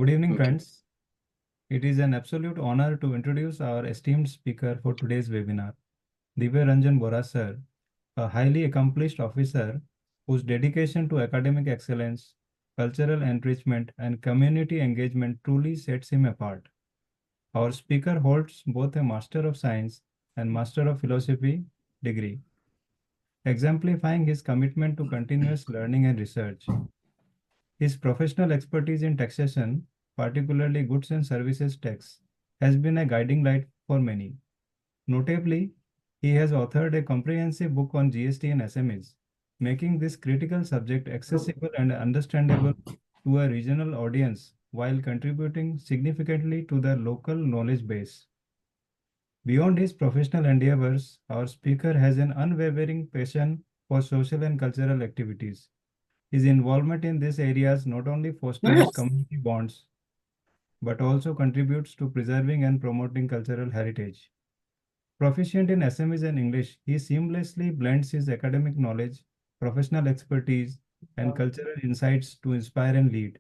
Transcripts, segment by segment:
Good evening, Okay. friends. It is an absolute honor to introduce our esteemed speaker for today's webinar, Divya Ranjan Bora sir, a highly accomplished officer whose dedication to academic excellence, cultural enrichment, and community engagement truly sets him apart. Our speaker holds both a Master of Science and Master of Philosophy degree, exemplifying his commitment to continuous learning and research. His professional expertise in taxation, particularly goods and services tax, has been a guiding light for many. Notably, he has authored a comprehensive book on GST and SMEs, making this critical subject accessible and understandable to a regional audience while contributing significantly to their local knowledge base. Beyond his professional endeavors, our speaker has an unwavering passion for social and cultural activities. His involvement in these areas not only fosters community bonds but also contributes to preserving and promoting cultural heritage. Proficient in SMEs and English, he seamlessly blends his academic knowledge, professional expertise, and cultural insights to inspire and lead.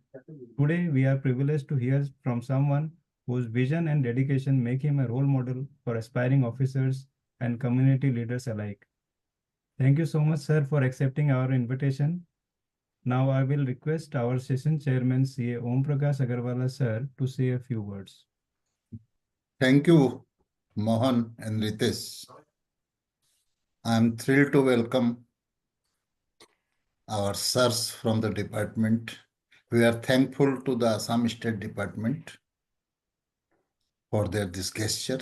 Today, we are privileged to hear from someone whose vision and dedication make him a role model for aspiring officers and community leaders alike. Thank you so much, sir, for accepting our invitation. Now I will request our session chairman CA Om Prakash Agarwala sir to say a few words. Thank you, Mohan and Ritesh. I am thrilled to welcome our sirs from the department. We are thankful to the Assam State Department for this gesture.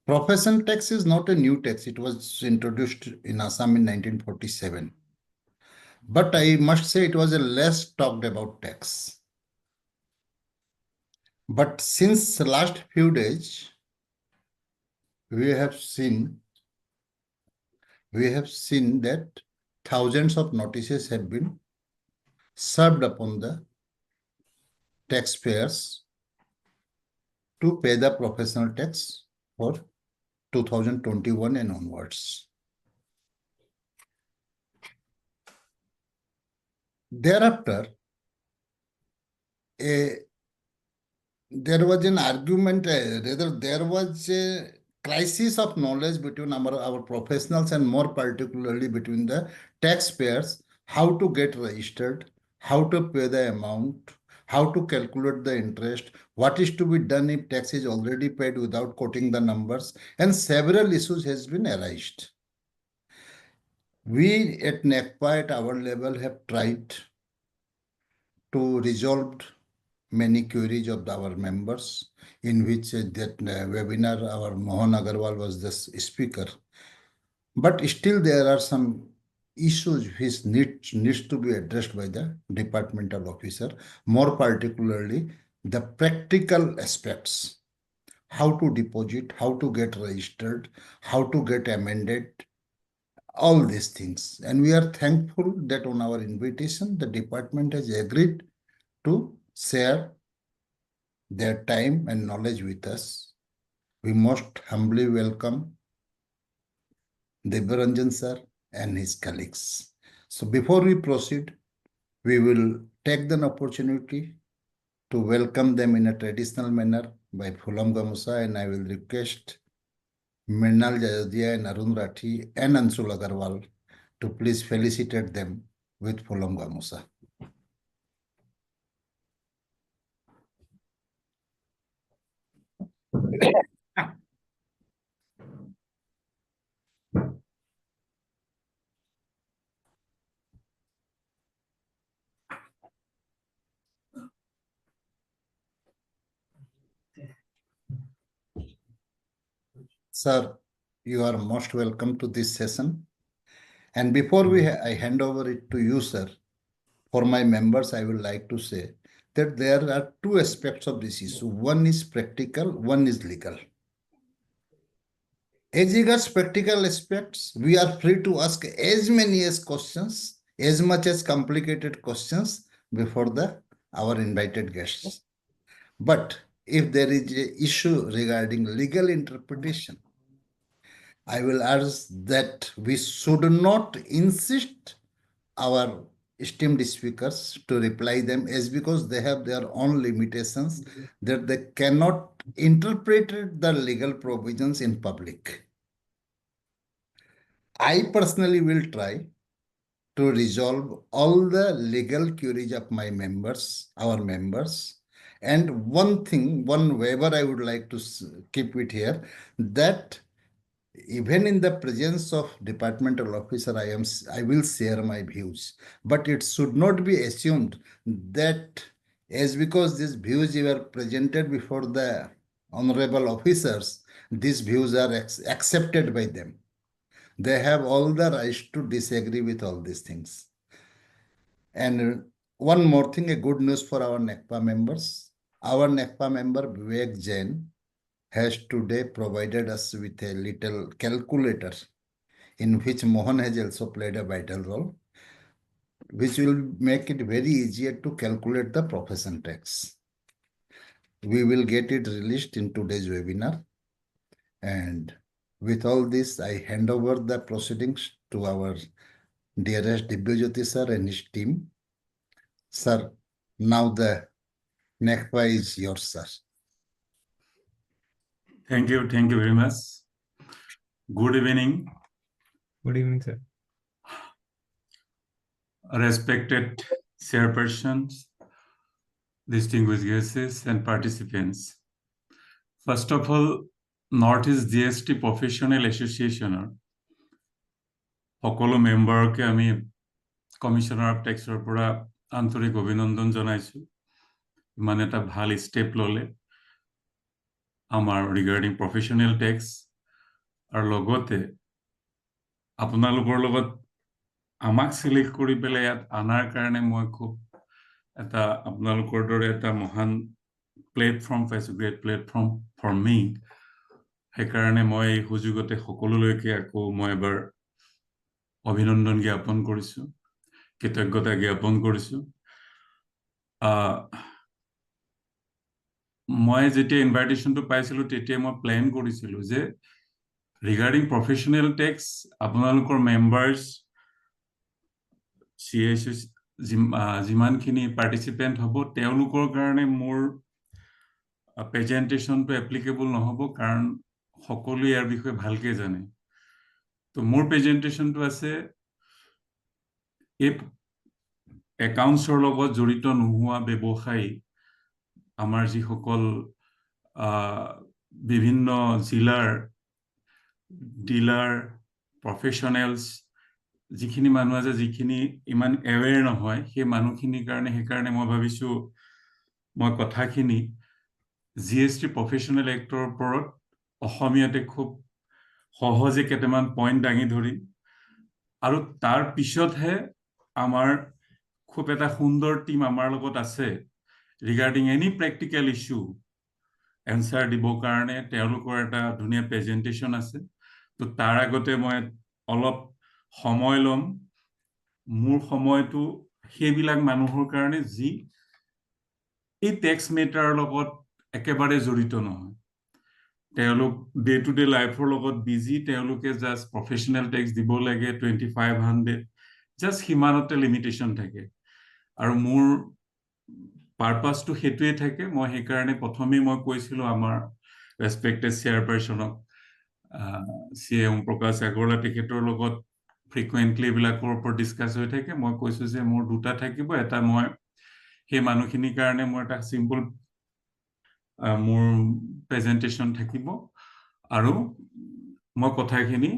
Profession tax is not a new tax. It was introduced in Assam in 1947. But I must say it was a less talked about tax. But since the last few days, we have seen that thousands of notices have been served upon the taxpayers to pay the professional tax for 2021 and onwards. Thereafter, there was an argument, rather there was a crisis of knowledge between our professionals and more particularly between the taxpayers, how to get registered, how to pay the amount, how to calculate the interest, what is to be done if tax is already paid without quoting the numbers, and several issues has been arised. We at NECPA at our level have tried to resolve many queries of our members, in which that webinar our Mohan Agarwal was the speaker. But still there are some issues which needs to be addressed by the departmental officer, more particularly the practical aspects, how to deposit, how to get registered, how to get amended, all these things. And we are thankful that on our invitation, the department has agreed to share their time and knowledge with us. We most humbly welcome Divya Ranjan sir and his colleagues. So before we proceed, we will take the opportunity to welcome them in a traditional manner by Phulam Gamusa, and I will request Mrinal Jayodia and Arun Rathi and Anshul Agarwal to please felicitate them with Phulam Gamusa. Sir, you are most welcome to this session. And before I hand over it to you, sir, for my members, I would like to say that there are two aspects of this issue. One is practical, one is legal. As regards practical aspects, we are free to ask as many as questions, as much as complicated questions before our invited guests. But if there is an issue regarding legal interpretation, I will urge that we should not insist our esteemed speakers to reply them as because they have their own limitations that they cannot interpret the legal provisions in public. I personally will try to resolve all the legal queries of my members, our members. And one thing, one waiver I would like to keep it here, that even in the presence of departmental officer, I will share my views, but it should not be assumed that as because these views were presented before the honorable officers, these views are accepted by them. They have all the rights to disagree with all these things. And one more thing, a good news for our NECPA members. Our NECPA member Vivek Jain has today provided us with a little calculator in which Mohan has also played a vital role, which will make it very easier to calculate the profession tax. We will get it released in today's webinar. And with all this, I hand over the proceedings to our dearest Divyajyoti sir and his team. Sir, now the NECPA is yours, sir. Thank you very much. Good evening. Good evening, sir. Respected chairpersons, distinguished guests and participants. First of all, Northeast GST Professional Association সকলো মেম্বাৰকে আমি commissioner of টেক্সৰ পৰা আন্তৰিক অভিনন্দন জনাইছো ইমান এটা ভাল step ললে আমাৰ ৰিগাৰ্ডিং প্ৰফেশনেল টেক্স আৰু লগতে আপোনালোকৰ লগত আমাক সিলেক্ট কৰি পেলাই ইয়াত আনাৰ কাৰণে মই খুব এটা আপোনালোকৰ দৰে এটা মহান প্লেটফৰ্ম পাইছো গ্ৰেট প্লেটফৰ্ম ফৰ মি সেইকাৰণে মই এই সুযোগতে সকলোলৈকে আকৌ মই এবাৰ অভিনন্দন জ্ঞাপন কৰিছো কৃতজ্ঞতা জ্ঞাপন কৰিছো মই যেতিয়া ইনভাইটেশনটো পাইছিলো তেতিয়া মই প্ল্যান কৰিছিলো যে ৰিগাৰ্ডিং প্ৰফেশনেল টেক্স আপোনালোকৰ মেম্বাৰ্স CSU যিমানখিনি পাৰ্টিসিপেন্ট হ'ব তেওঁলোকৰ কাৰণে মোৰ প্ৰেজেন্টেশনটো এপ্লিকেবল নহব কাৰণ সকলো ইয়াৰ বিষয়ে ভালকে জানে তো মোৰ প্ৰেজেন্টেশনটো আছে এই একাউন্টছৰ লগত জড়িত নোহোৱা ব্যৱসায়ী আমাৰ যি সকল বিভিন্ন জিলাৰ ডিলাৰ প্ৰফেশনেলস যিখিনি মানুহ আছে যিখিনি ইমান এৱেৰ নহয় সেই মানুহখিনিৰ কাৰণে সেইকাৰণে মই ভাবিছো মই কথাখিনি জিএসটি প্ৰফেশনেল এক্টৰ ওপৰত অসমীয়াতে খুব সহজে কেইটামান পইণ্ট দাঙি ধৰি আৰু তাৰ পিছতহে আমাৰ খুব এটা সুন্দৰ টিম আমাৰ লগত আছে regarding any practical issue answer দিবৰ কাৰণে তেওঁলোকৰ এটা ধুনীয়া প্ৰেজেন্টেশন আছে তো তাৰ আগতে মই অলপ সময় লম মোৰ সময়টো সেইবিলাক মানুহৰ কাৰণে যি এই টেক্স মেটাৰৰ লগত একেবাৰে জড়িত নহয় তেওঁলোক ডে টু ডে লাইফৰ লগত বিজি তেওঁলোকে জাস্ট প্ৰফেশনেল টেক্স দিব লাগে 2500 জাস্ট হিমানতে লিমিটেশন থাকে আৰু মোৰ পাৰপাসটো হেতুৱে থাকে মই সেই কাৰণে প্ৰথমে মই কৈছিলো আমাৰ ৰেসপেক্টেড চেয়াৰপাৰসনক CM প্ৰকাশ আগৰলা টিকেটৰ লগত frequently বিলাকৰ ওপৰত ডিসকাস হৈ থাকে মই কৈছো যে মোৰ দুটা থাকিব এটা মই সেই মানুহখিনিৰ কাৰণে মই এটা সিম্পল মোৰ প্ৰেজেন্টেশন থাকিব আৰু মই কথাখিনি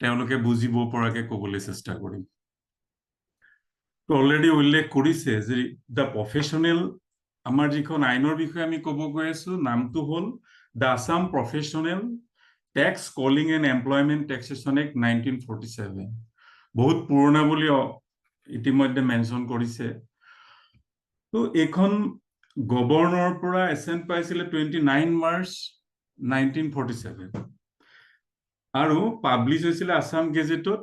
তেওঁলোকে বুজিব পৰাকে ক'বলৈ চেষ্টা কৰিম অলৰেডি উল্লেখ কৰিছে যে দা প্ৰফেশনেল আমাৰ যিখন আইনৰ বিষয়ে আমি ক'ব গৈ আছো নামটো হ'ল দা Assam প্ৰফেশনেল Tax Calling and Employment Taxation Act 1947 বহুত পুৰণা বুলি ইতিমধ্যে মেনশন কৰিছে তো এখন গভৰ্ণৰৰ পৰা এসেন্ট পাইছিলে 29 মাৰ্চ 1947 আৰু পাবলিশ হৈছিলে আসাম গেজেটত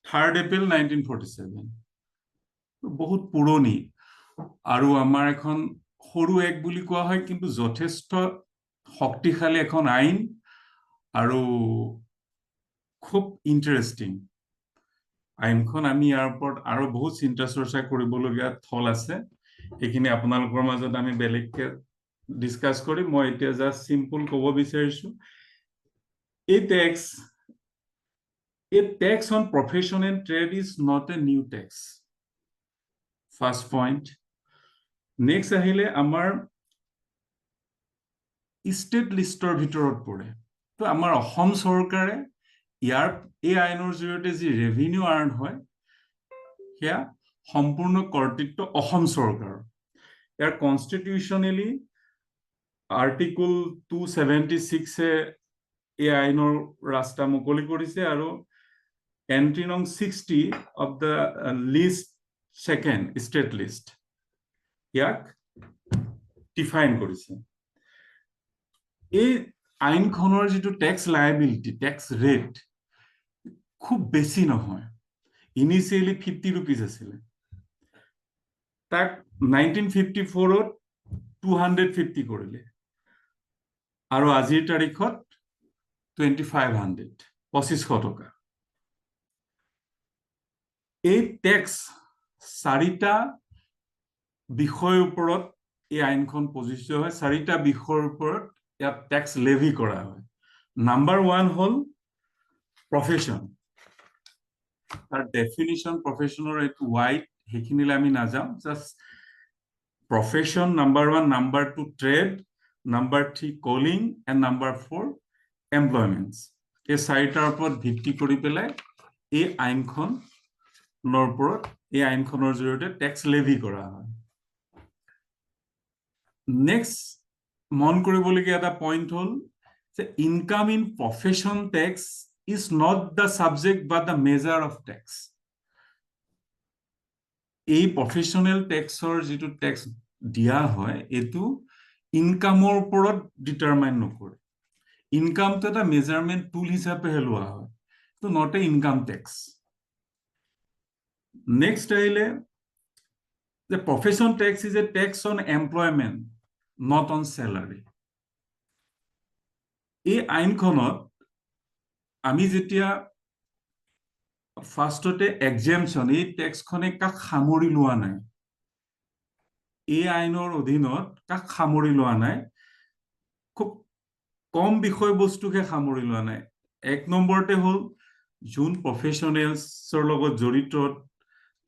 3 এপ্ৰিল 1947 বহুত পুৰণি আৰু আমাৰ এখন সৰু এক বুলি কোৱা হয় কিন্তু যথেষ্ট শক্তিশালী এখন আইন আৰু খুব ইন্টাৰেস্টিং আইনখন আমি ইয়াৰ ওপৰত আৰু বহুত চিন্তা চৰ্চা কৰিবলগীয়া থল আছে এইখিনি আপোনালোকৰ মাজত আমি বেলেগকে ডিসকাস কৰি মই এতিয়া জাস্ট সিম্পল ক'ব বিচাৰিছো এই tax on profession and trade is not a new tax. First point. Next আহিলে আমাৰ state lister ভিতৰত পৰে তো আমাৰ অসম চৰকাৰে ইয়াৰ এই আইনৰ জৰিয়তে যি ৰেভিনিউ আৰ্ন হয় সেয়া সম্পূৰ্ণ কৰ্তৃত্ব অসম চৰকাৰৰ ইয়াৰ কনস্টিটিউশনালি আৰ্টিকল 276 এ এই আইনৰ ৰাস্তা মুকলি কৰিছে আৰু entry nong 60 of the list second state list yak define korise ei ain khonor jitu tax liability tax rate khub beshi nohoy initially 50 rupees asile tak 1954 ot 250 korile aru ajir tarikhot 2500 2500 toka এই tax চাৰিটা বিষয়ৰ ওপৰত এই আইনখন প্ৰযোজ্য হয় চাৰিটা বিষয়ৰ ওপৰত ইয়াত ট্যাক্স লেভি কৰা হয় নাম্বাৰ 1 হল প্ৰফেশন তাৰ ডেফিনিশন প্ৰফেশনৰ এট ওয়াইড হেখিনিলে আমি নাযাম just profession number 1 number 2 trade number 3 calling and number 4 employments এই চাৰিটাৰ ওপৰত ভিত্তি কৰি পেলাই এই আইনখন নৰপৰত এই আইনখনৰ জৰিয়তে ট্যাক্স লেভি কৰা হয় নেক্সট মন কৰিবলগীয়া এটা পইণ্ট হল যে income in profession tax is not the subject but the measure of tax এই প্ৰফেশনেল ট্যাক্সৰ যেটো ট্যাক্স দিয়া হয় এটো ইনকামৰ ওপৰত ডিটাৰমাইন নকৰে ইনকামটো এটা মেজাৰমেন্ট টুল হিচাপে হেলোৱা হয় তো not a income tax Next ahile the profession tax is a tax on employment not on salary এই আইনখনত আমি যেতিয়া ফাৰ্ষ্টতে এক্সামশন এই ট্যাক্স খনে কাক খামৰি লোৱা নাই এই আইনৰ অধীনত কাক খামৰি লোৱা নাই খুব কম বিষয়বস্তুকে খামৰি লোৱা নাই এক নম্বৰতে হল জুন প্ৰফেশনেলছৰ লগত জড়িত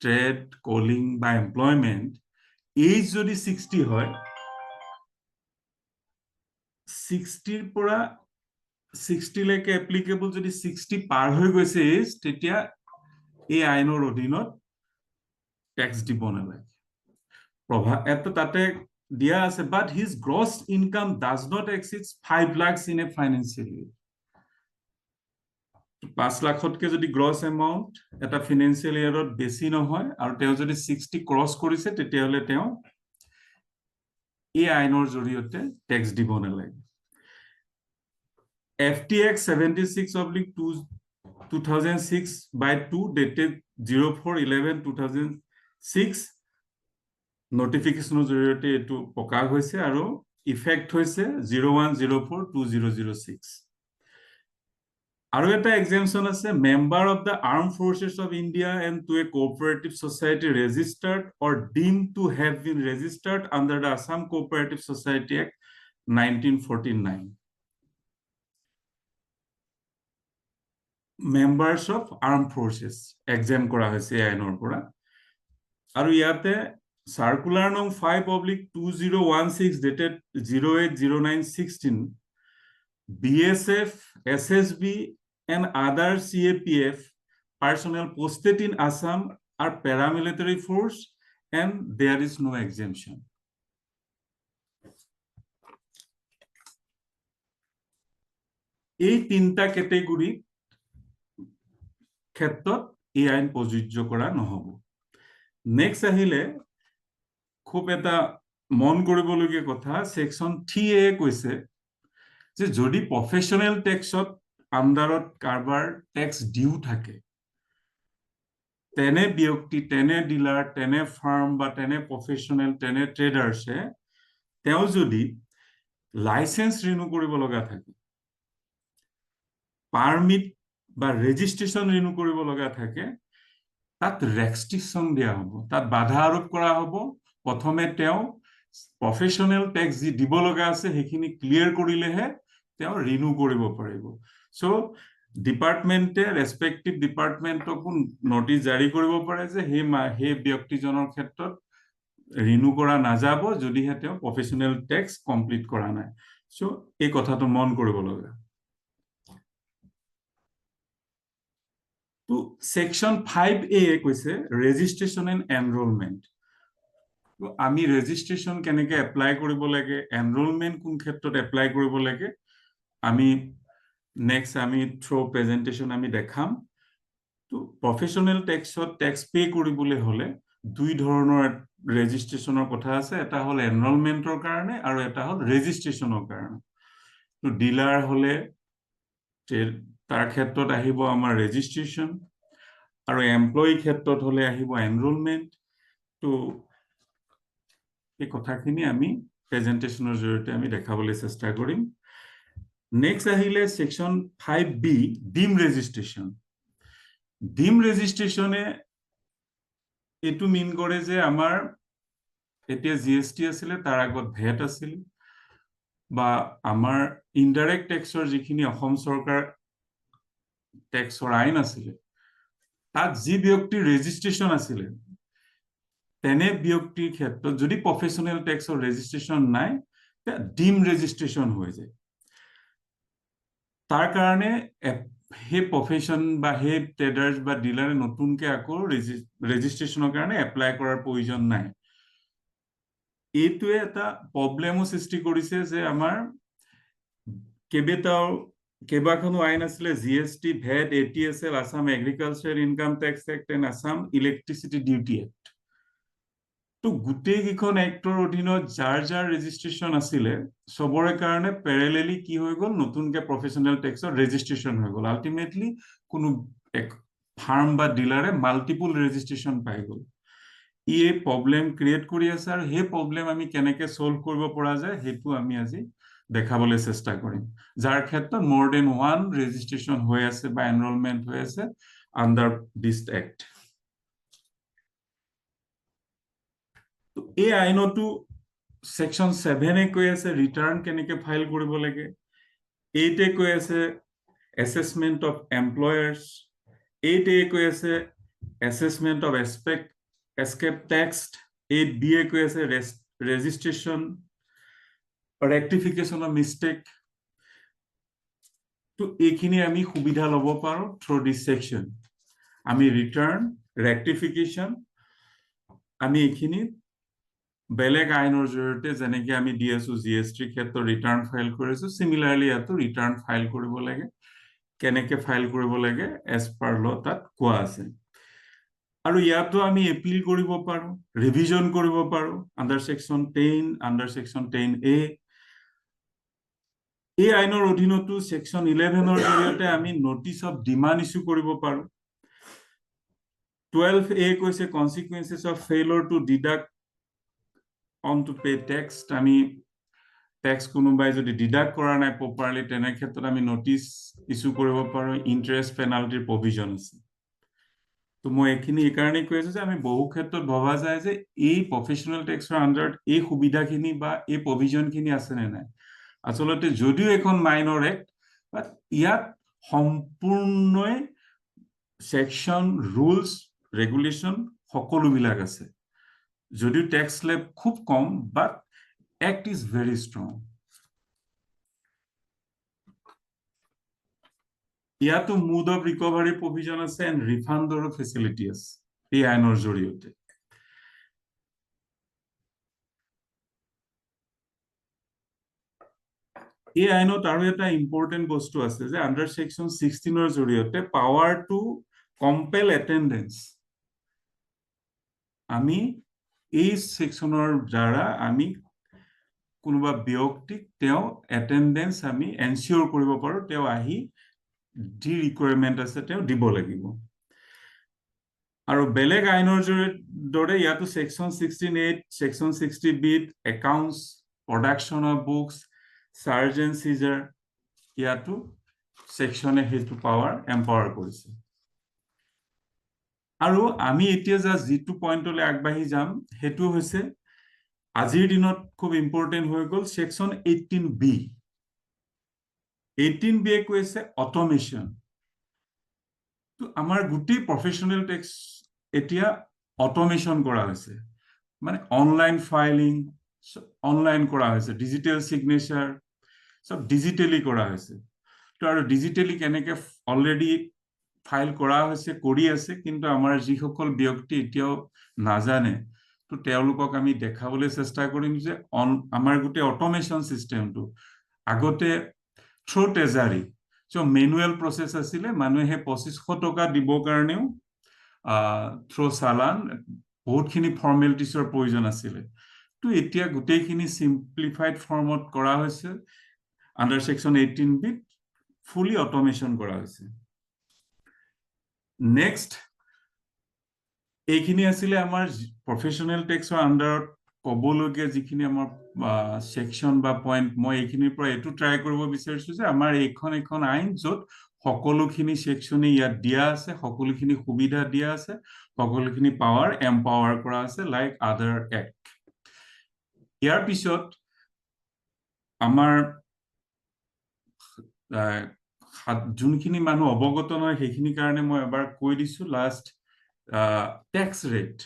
trade calling by employment age jodi 60 hoy 60 er pora 60 leke applicable jodi 60 par hoy goise age tetia ei ainor odinot tax dibone lage probha eta tate dia ase but his gross income does not exceed 5 lakhs in a financial year 5 লাখতকে যদি gross amount এটা financial ইয়াৰত বেছি নহয় আৰু তেও যদি 60 cross কৰিছে তেতিয়াহলে তেও এই আইনৰ জৰিয়তে ট্যাক্স দিব নালাগে FTX 76/2006 by 2 dated 04/11/2006 নোটিফিকেশনৰ জৰিয়তে এটো প্ৰকাশ হৈছে আৰু ইফেক্ট হৈছে 01/04/2006 আৰু এটা exemption আছে member of the armed forces of India and to a cooperative society registered or deemed to have been registered under the Assam Cooperative Society Act 1949 members of armed forces exempt কৰা হৈছে আইনৰ পৰা আৰু ইয়াতে circular nং 5/2016 dated 08/09/16 BSF SSB and other CAPF personnel posted in Assam are paramilitary force and there is no exemption. এই তিনটা category ক্ষেত্ৰত এই আইন প্ৰযোজ্য কৰা নহব নেক্সট আহিলে খুব এটা মন কৰিবলগীয়া কথা সেকশন 3A কৈছে যে যদি প্ৰফেশনেল ট্যাক্সত আন্ডাৰত কাৰবাৰ ট্যাক্স ডিউ থাকে তেনে ব্যক্তি তেনে ডিলাৰ তেনে ফাৰ্ম বা তেনে প্ৰফেশনেল তেনে ট্ৰেডাৰছে তেও যদি লাইসেন্স ৰিনিউ কৰিব লগা থাকে পাৰমিট বা ৰেজিষ্ট্ৰেচন ৰিনিউ কৰিব লগা থাকে তাত ৰেষ্ট্ৰিকশ্যন দিয়া হ'ব, তাত বাধা আৰোপ কৰা হ'ব। প্ৰথমে তেওঁ প্ৰফেশ্যনেল টেক্স যি দিব লগা আছে সেইখিনি ক্লিয়াৰ কৰিলেহে তেওঁ ৰিনিউ কৰিব পাৰিব। চ' ডিপাৰ্টমেণ্টে ৰেচপেক্টিভ ডিপাৰ্টমেণ্টকো নটিচ জাৰি কৰিব পাৰে যে সেই ব্যক্তিজনৰ ক্ষেত্ৰত ৰিনিউ কৰা নাযাব যদিহে তেওঁ প্ৰফেশ্যনেল টেক্স কমপ্লিট কৰা নাই। চ' এই কথাটো মন কৰিব লগা। তো সেকশন 5A কৈছে ৰেজিষ্ট্ৰেশ্যন এণ্ড এনৰোলমেণ্ট। আমি ৰেজিষ্ট্ৰেশ্যন কেনেকৈ এপ্লাই কৰিব লাগে, এনৰোলমেণ্ট কোন ক্ষেত্ৰত এপ্লাই কৰিব লাগে, আমি নেক্সট আমি থ্ৰু প্ৰেজেণ্টেশ্যন আমি দেখাম। তো প্ৰফেশ্যনেল টেক্সত টেক্স পে কৰিবলৈ হ'লে দুই ধৰণৰ ৰেজিষ্ট্ৰেশ্যনৰ কথা আছে, এটা হ'ল এনৰোলমেণ্টৰ কাৰণে আৰু এটা হ'ল ৰেজিষ্ট্ৰেশ্যনৰ কাৰণে। তো ডিলাৰ হ'লে তাৰ ক্ষেত্ৰত আহিব আমাৰ ৰেজিষ্ট্ৰেশ্যন, আৰু এমপ্লয়ী ক্ষেত্ৰত হ'লে আহিব এনৰোলমেণ্ট। তো এই কথাখিনি আমি প্ৰেজেণ্টেশ্যনৰ জৰিয়তে আমি দেখাবলৈ চেষ্টা কৰিম। নেক্সট আহিলে সেকশন 5B, ডিম ৰেজিষ্ট্ৰেশ্যন। ডিম ৰেজিষ্ট্ৰেশ্যনে এইটো মিন কৰে যে আমাৰ এতিয়া GST আছিলে, তাৰ আগত ভেট আছিল, বা আমাৰ ইনডাইৰেক্ট টেক্সৰ যিখিনি অসম চৰকাৰ টেক্সৰ আইন আছিলে, তাত যি ব্যক্তিৰ ৰেজিষ্ট্ৰেশ্যন আছিলে তেনে ব্যক্তিৰ ক্ষেত্ৰত যদি প্ৰফেশ্যনেল টেক্সৰ ৰেজিষ্ট্ৰেশ্যন নাই, ডিম ৰেজিষ্ট্ৰেশ্যন হৈ যায়। তাৰ কাৰণে সেই প্ৰফেশ্যন বা সেই ট্ৰেডাৰ্ছ বা ডিলাৰে নতুনকৈ আকৌ ৰেজিষ্ট্ৰেশ্যনৰ কাৰণে এপ্লাই কৰাৰ প্ৰয়োজন নাই। এইটোৱে এটা প্ৰব্লেমো সৃষ্টি কৰিছে যে আমাৰ কেইবাখনো আইন আছিলে, GST, VAT, ATSL, Assam agriculture income tax act and Assam electricity duty act. তো গোটেইকেইখন এক্টৰ অধীনত যাৰ যাৰ ৰেজিষ্ট্ৰেশ্যন আছিলে চবৰে কাৰণে পেৰেলেলি কি হৈ গ'ল, নতুনকৈ প্ৰফেশ্যনেল টেক্সৰ ৰেজিষ্ট্ৰেশ্যন হৈ গ'ল। আল্টিমেটলি কোনো ফাৰ্ম বা ডিলাৰে মাল্টিপুল ৰেজিষ্ট্ৰেশ্যন পাই গ'ল। এই প্ৰব্লেম ক্ৰিয়েট কৰি আছে, আৰু সেই প্ৰব্লেম আমি কেনেকৈ ছল্ভ কৰিব পৰা যায় সেইটো আমি আজি দেখাবলৈ চেষ্টা কৰিম। যাৰ ক্ষেত্ৰত মোৰ দেন ওৱান ৰেজিষ্ট্ৰেশ্যন হৈ আছে বা এনৰোলমেণ্ট হৈ আছে আণ্ডাৰ দিছ এক্ট। এই আইনতো সেকশন 7 কৈ আছে ৰিটাৰ্ণ কেনেকৈ ফাইল কৰিব লাগে, 8 কৈ আছে এছেছমেণ্ট অফ এমপ্লয়াৰ্ছ, 8A কৈ আছে assessment of escape tax, 8B কৈ আছে ৰেজিষ্ট্ৰেশ্যন ৰেক্টিফিকেশ্যন অফ মিষ্টেক। তো এইখিনি আমি সুবিধা ল'ব পাৰোঁ থ্ৰু দিছ সেকশন। আমি ৰিটাৰ্ণ, ৰেক্টিফিকেশ্যন আমি এইখিনি বেলেগ আইনৰ জৰিয়তে যেনেকৈ আমি দি আছো, GST ক্ষেত্ৰত ৰিটাৰ্ণ ফাইল কৰিছো, সিমিলাৰলি ইয়াতো ৰিটাৰ্ণ ফাইল কৰিব লাগে। কেনেকৈ ফাইল কৰিব লাগে এজ পাৰ ল তাত কোৱা আছে। আৰু ইয়াতো আমি এপিল কৰিব পাৰোঁ, ৰিভিজন কৰিব পাৰোঁ under section 10, under section 10A। এই আইনৰ অধীনতো সেকশন 11ৰ জৰিয়তে আমি নটিচ অফ ডিমাণ্ড ইছ্যু কৰিব পাৰোঁ। 12A কৈছে consequences of failure to deduct on to pay tax. আমি টেক্স কোনোবাই যদি ডিডাক্ট কৰা নাই প্ৰপাৰলি তেনে ক্ষেত্ৰত আমি নটিচ ইছ্যু কৰিব পাৰোঁ। ইণ্টাৰেষ্ট পেনাল্টিৰ প্ৰভিজন আছে। তো মই এইখিনি এইকাৰণেই কৈ আছো যে আমি বহু ক্ষেত্ৰত ভবা যায় যে এই প্ৰফেশ্যনেল টেক্সৰ আণ্ডাৰত এই সুবিধাখিনি বা এই প্ৰভিজনখিনি আছে নে নাই। আচলতে যদিও এখন মাইনৰ এক্ট, বাট ইয়াত সম্পূৰ্ণই সেকশন, ৰুলছ, ৰেগুলেশ্যন সকলোবিলাক আছে। যদিও টেক্স স্লেব খুব কম, বাট এক্ট ইজ ভেৰি ষ্ট্ৰং। ইয়াতো মুড অফ ৰিকভাৰী প্ৰভিজন আছে এণ্ড ৰিফাণ্ডৰো ফেচিলিটি আছে এই আইনৰ জৰিয়তে। এই আইনত আৰু এটা ইম্পৰ্টেণ্ট বস্তু আছে যে আণ্ডাৰ সেকশন 16ৰ জৰিয়তে পাৱাৰ টু কম্পেল এটেণ্ডেন্স, আমি এই সেকশনৰ দ্বাৰা আমি কোনোবা ব্যক্তিক তেওঁ এটেণ্ডেন্স আমি এনচিয়ৰ কৰিব পাৰোঁ, তেওঁ আহি যি ৰিকুৱাৰমেণ্ট আছে তেওঁ দিব লাগিব। আৰু বেলেগ আইনৰ দৰে ইয়াতো section 16A, section 60B accounts, production of books, charge and seizure, ইয়াতো সেকশনে সেইটো পাৱাৰ এম্পাৱাৰ কৰিছে। আৰু আমি এতিয়া যিটো পইণ্টলৈ আগবাঢ়ি যাম সেইটো হৈছে আজিৰ দিনত খুব ইম্পৰ্টেণ্ট হৈ গ'ল সেকশন 18B 18B কৈছে অটোমেশ্যন তো আমাৰ গোটেই প্ৰফেশনেল টেক্স এতিয়া অটোমেশ্যন কৰা হৈছে মানে অনলাইন ফাইলিং অনলাইন কৰা হৈছে ডিজিটেল সিগনেচাৰ সব ডিজিটেলি কৰা হৈছে তো আৰু ডিজিটেলি কেনেকৈ অলৰেডি ফাইল কৰা হৈছে কৰি আছে কিন্তু আমাৰ যিসকল ব্যক্তি এতিয়াও নাজানে তো তেওঁলোকক আমি দেখাবলৈ চেষ্টা কৰিম যে আমাৰ গোটেই অটোমেশ্যন সিস্টেমটো আগতে through treasury so manual process আছিলে মানুহে 2500 টকা দিব কাৰণেও থ্ৰু চালান বহুতখিনি ফৰ্মেলিটিছৰ প্ৰয়োজন আছিলে তো এতিয়া গোটেইখিনি সিম্পলিফাইড ফৰ্মত কৰা হৈছে আন্ডাৰ সেকশন 18B ফুলি অটোমেশ্যন কৰা হৈছে নেক্সট এইখিনি আছিলে আমাৰ প্ৰফেশনেল টেক্সৰ আন্ডাৰত ক'বলগীয়া যিখিনি আমাৰ সেকশন বা পইণ্ট মই এইখিনিৰ পৰা এইটো ট্ৰাই কৰিব বিচাৰিছো যে আমাৰ এখন আইন য'ত সকলোখিনি সেকশনে ইয়াত দিয়া আছে সকলোখিনি সুবিধা দিয়া আছে সকলোখিনি পাৱাৰ এম্পাৱাৰ কৰা আছে লাইক আদাৰ এক্ট ইয়াৰ পিছত আমাৰ যোনখিনি মানুহ অৱগত নহয় সেইখিনি কাৰণে মই এবাৰ কৈ দিছো লাষ্ট ট্যাক্স ৰেট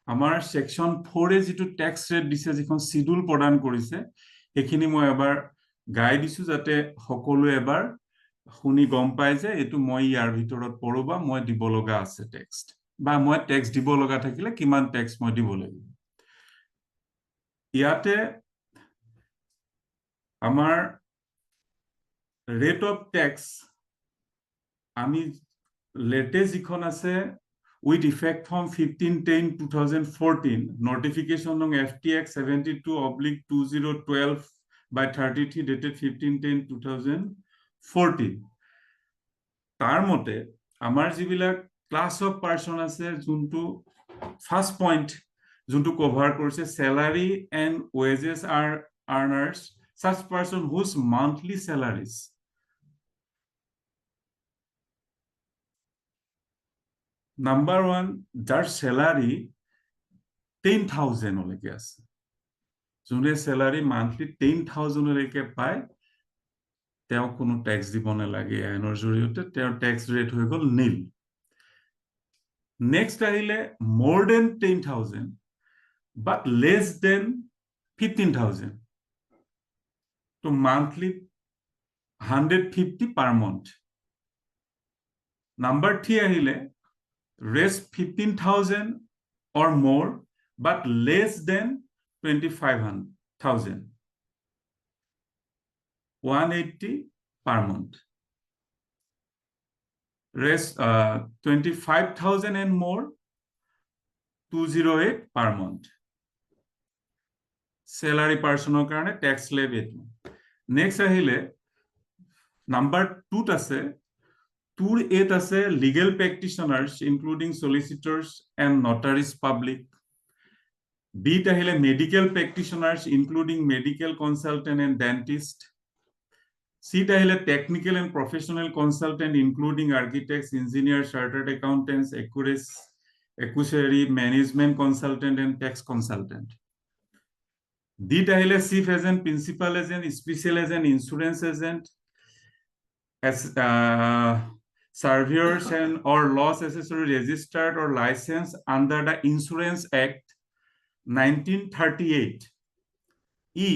আমাৰ সেকশন 4 যেটো ট্যাক্স ৰেট দিছে যিখন শিডিউল প্ৰদান কৰিছে এইখিনি মই এবাৰ গাই দিছো যাতে সকলোৱে এবাৰ শুনি গম পায় যে এটো মই ইয়াৰ ভিতৰত পৰবা মই দিব লগা আছে টেক্সট বা মই টেক্স দিব লগা থাকিলে কিমান টেক্স মই দিব লাগিব ইয়াতে আমাৰ ৰেট অফ টেক্স আমি লেটেষ্ট যিখন আছে with effect from 15/10/2014 notification on FTX 72/2012 by 33 dated 15/10/2014 তাৰ মতে আমাৰ যিবিলাক ক্লাছ অফ পাৰ্সন আছে যোনটো ফাৰ্স্ট পইণ্ট যোনটো কভাৰ কৰিছে salary and wages are earners such person whose monthly salaries Number 1, যার salary 10,000 ওলৈকে আছে যোনে salary monthly 10,000 ওলৈকে পায় তেওঁ কোনো ট্যাক্স দিব নালাগে আইনৰ জৰিয়তে তেওঁৰ ট্যাক্স ৰেট হৈ গ'ল নীল নেক্সট আহিলে more than 10,000 but less than 15,000 তো monthly 150 per month number 3 আহিলে raise 15,000 or more but less than 25,000 180 per month raise 25,000 and more 208 per month salary personৰ কাৰণে tax slab এটো next আহিলে number 2 আছে Tour 8 আছে legal practitioners including solicitors and notaries public. B tahile medical practitioners including medical consultant and dentist. C tahile technical and professional consultant including architects, engineers, chartered accountants, actuary, management consultant and tax consultant. D tahile chief agent, principal agent, special agent, insurance agent, as surveyors and or loss assessor registered or licensed under the Insurance Act 1938. E.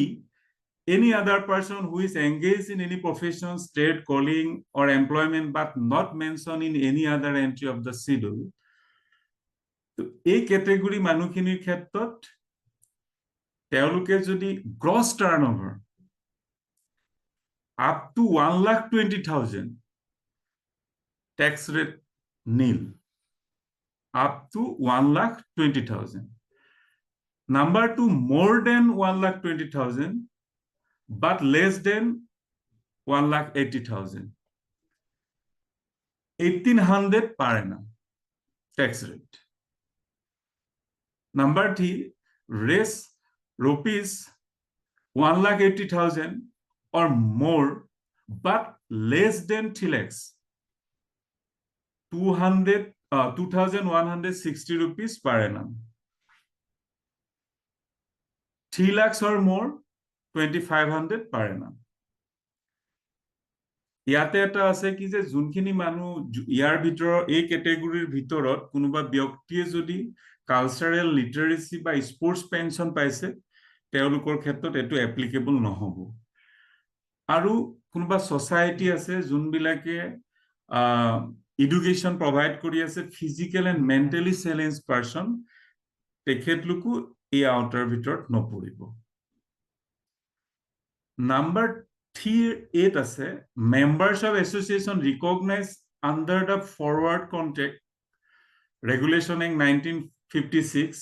Any other person who is engaged in any profession, trade, calling, or employment but not mentioned in any other entry of the schedule. So, এই category মানুহখিনিৰ ক্ষেত্ৰত তেওঁলোকে যদি gross turnover up to 1,20,000 tax rate nil up to 1,20,000 number 2 more than 1,20,000 but less than 1,80,000 1,800 per annum tax rate number 3 raise rupees 1,80,000 or more but less than 3 lakhs 200 2,160 rupees per annum. 3 lakhs or more, 2,500 per annum. ইয়াতে এটা আছে কি যে যোনখিনি মানুহ ইয়াৰ ভিতৰত এই ক্যাটেগৰীৰ ভিতৰত কোনোবা ব্যক্তিয়ে যদি কালচাৰেল লিটাৰেসি বা স্পোৰ্টস পেনশন পাইছে তেওঁলোকৰ ক্ষেত্ৰত এটো এপ্লিকেবল নহব আৰু কোনোবা সোসাইটি আছে যোনবিলাকে এডুকেশন প্ৰভাইড কৰি আছে physical and mentally challenge person তেখেতলোকো এই আউটাৰ ভিতৰত নপৰিব নাম্বাৰ 3-8 আছে members of association recognized under the forward contract regulation in 1956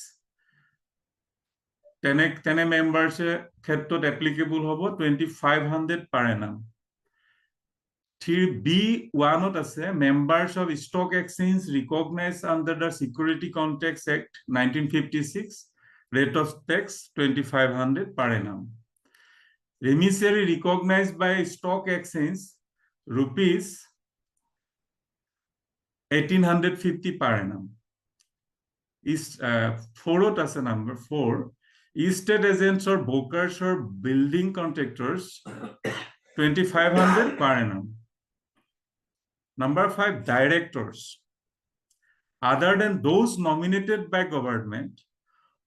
tene members ক্ষেত্ৰত applicable হ'ব 2,500 per annum 3B1 আছে members of stock exchange recognized under the Security Contracts Act 1956 rate of tax 2,500 per annum Remissary recognized by stock exchange rupees 1,850 per annum. Is 4th as a number 4. Estate agents or brokers or building contractors 2,500 per annum. Number 5 directors. Other than those nominated by government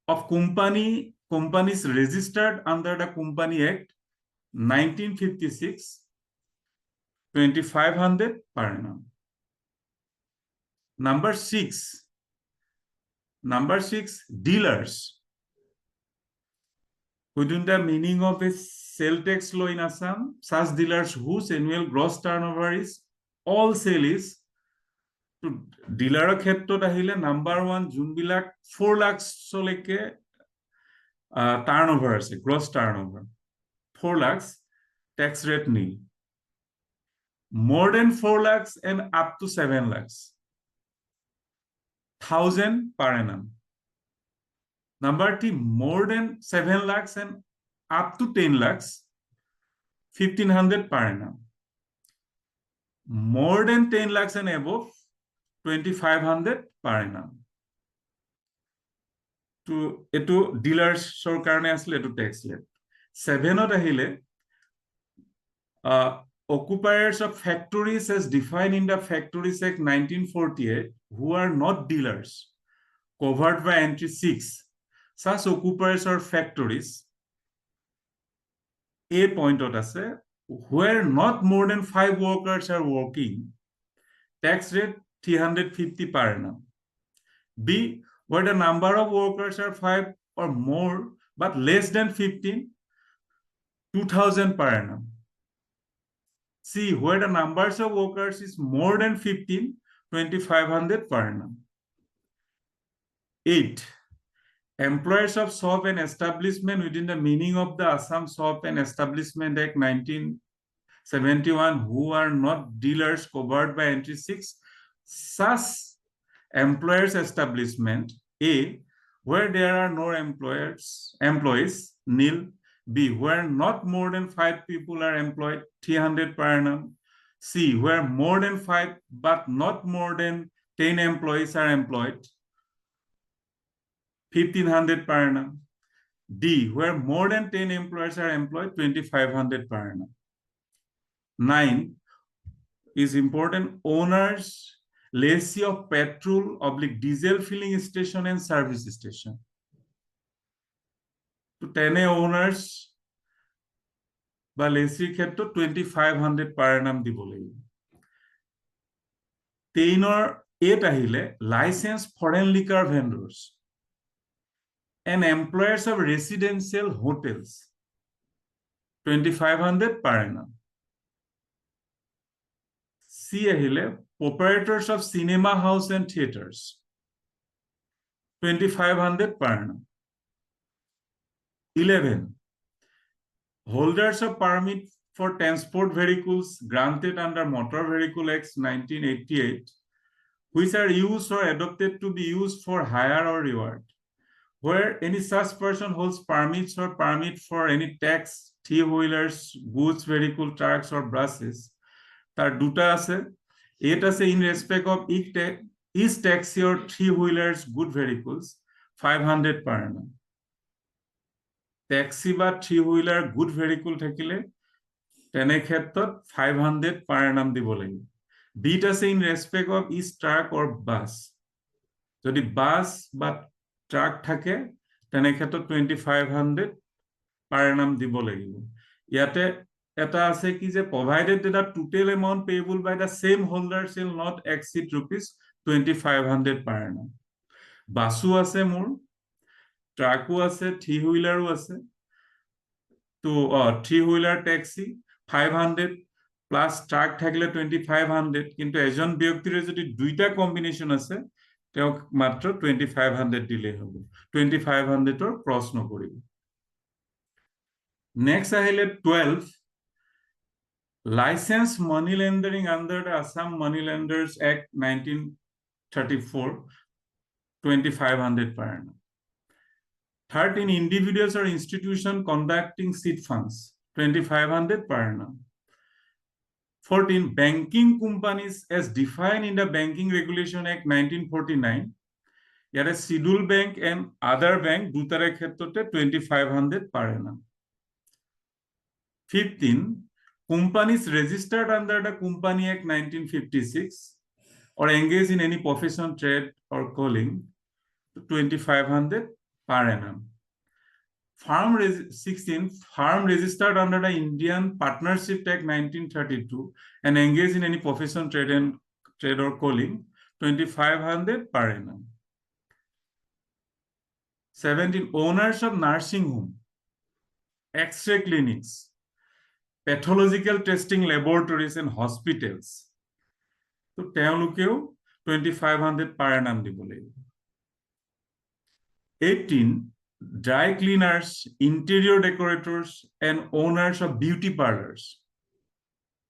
of companies registered under the Company Act 1956 2,500 per annum. Number 6 dealers within the meaning of a sale tax law in Assam such dealers whose annual gross turnover is all sale is to dealer ক্ষেত্ৰত আহিলে number 1 যোনবিলাক 4 lakhs লকে turnover আছে gross turnover 4 lakhs tax rate nil more than 4 lakhs and up to 7 lakhs 1,000 per annum number 3 more than 7 lakhs and up to 10 lakhs 1,500 per annum more than 10 lakhs and above 2,500 per annum to eto dealers or karone asle eto tax rate 7th ahile occupiers of factories as defined in the Factories Act 1948 who are not dealers covered by entry 6 such occupiers or factories a point out ase where not more than 5 workers are working tax rate 350 per annum b where the number of workers are 5 or more but less than 15 2,000 per annum. See, where the numbers of workers is more than 15, 2,500 per annum. 8. Employers of shop and establishment within the meaning of the Assam Shop and Establishment Act 1971 who are not dealers covered by entry 6, such employers establishment A, where there are no employees, nil. B, where not more than 5 people are employed, 300 per annum. C, where more than 5 but not more than 10 employees are employed, 1,500 per annum. D, where more than 10 employees are employed, 2,500 per annum. 9 is important. Owners, lessee of petrol/diesel filling station and service station. To 10 owners বা লেসিৰ ক্ষেত্ৰত 2,500 per annum দিব লাগিব 10ৰ 8 আহিলে licensed foreign liquor vendors and employers of residential hotels 2,500 per annum C আহিলে proprietors of cinema house and theaters 2,500 per annum 11 holders of permit for transport vehicles granted under Motor Vehicle Act 1988 which are used or adopted to be used for hire or reward where any such person holds permits or permit for any tax 3-wheelers goods vehicle trucks or buses tar duta ase এটা ase in respect of Each taxi or three-wheelers, good vehicles, 500 per annum. Taxi বা three-wheeler good vehicle থাকিলে তেনে ক্ষেত্ৰত 500 per annum দিব লাগিব। Beet আছে in respect of each truck or bus. যদি বাস বা ট্রাক থাকে তেনে ক্ষেত্ৰত 2500 per annum দিব লাগিব। ইয়াতে এটা আছে কি যে provided that the total amount payable by the same holder shall not exceed rupees 2500 per annum. Basu আছে মোৰ, ট্ৰাকও আছে, থ্ৰি হুইলাৰও আছে। তো three wheeler taxi 500 plus truck থাকলে 2500, কিন্তু এজন ব্যক্তিৰ যদি দুইটা কম্বিনেশন আছে তেওঁ মাত্ৰ 2500 দিলে হ'ব। 2500 ক্ৰস নকৰিব। নেক্সট আহিলে 12 license money lending under the Assam money lenders act 1934 2500 per annum. 13 individuals or institution conducting seed funds 2500 per annum. 14 banking companies as defined in the Banking Regulation Act 1949 here is schedule bank and other bank dutare khetrote 2500 per annum. 15 companies registered under the Company Act 1956 or engaged in any profession, trade or calling 2500 per annum. 16 firm registered under the Indian Partnership Act 1932 and engaged in any profession, trade or calling 2500 per annum. 17 owners of nursing home, X-ray clinics, pathological testing laboratories and hospitals to তেওঁলোকেও 2500 per annum দিব লাগিব। 18 dry cleaners, interior decorators and owners of beauty parlors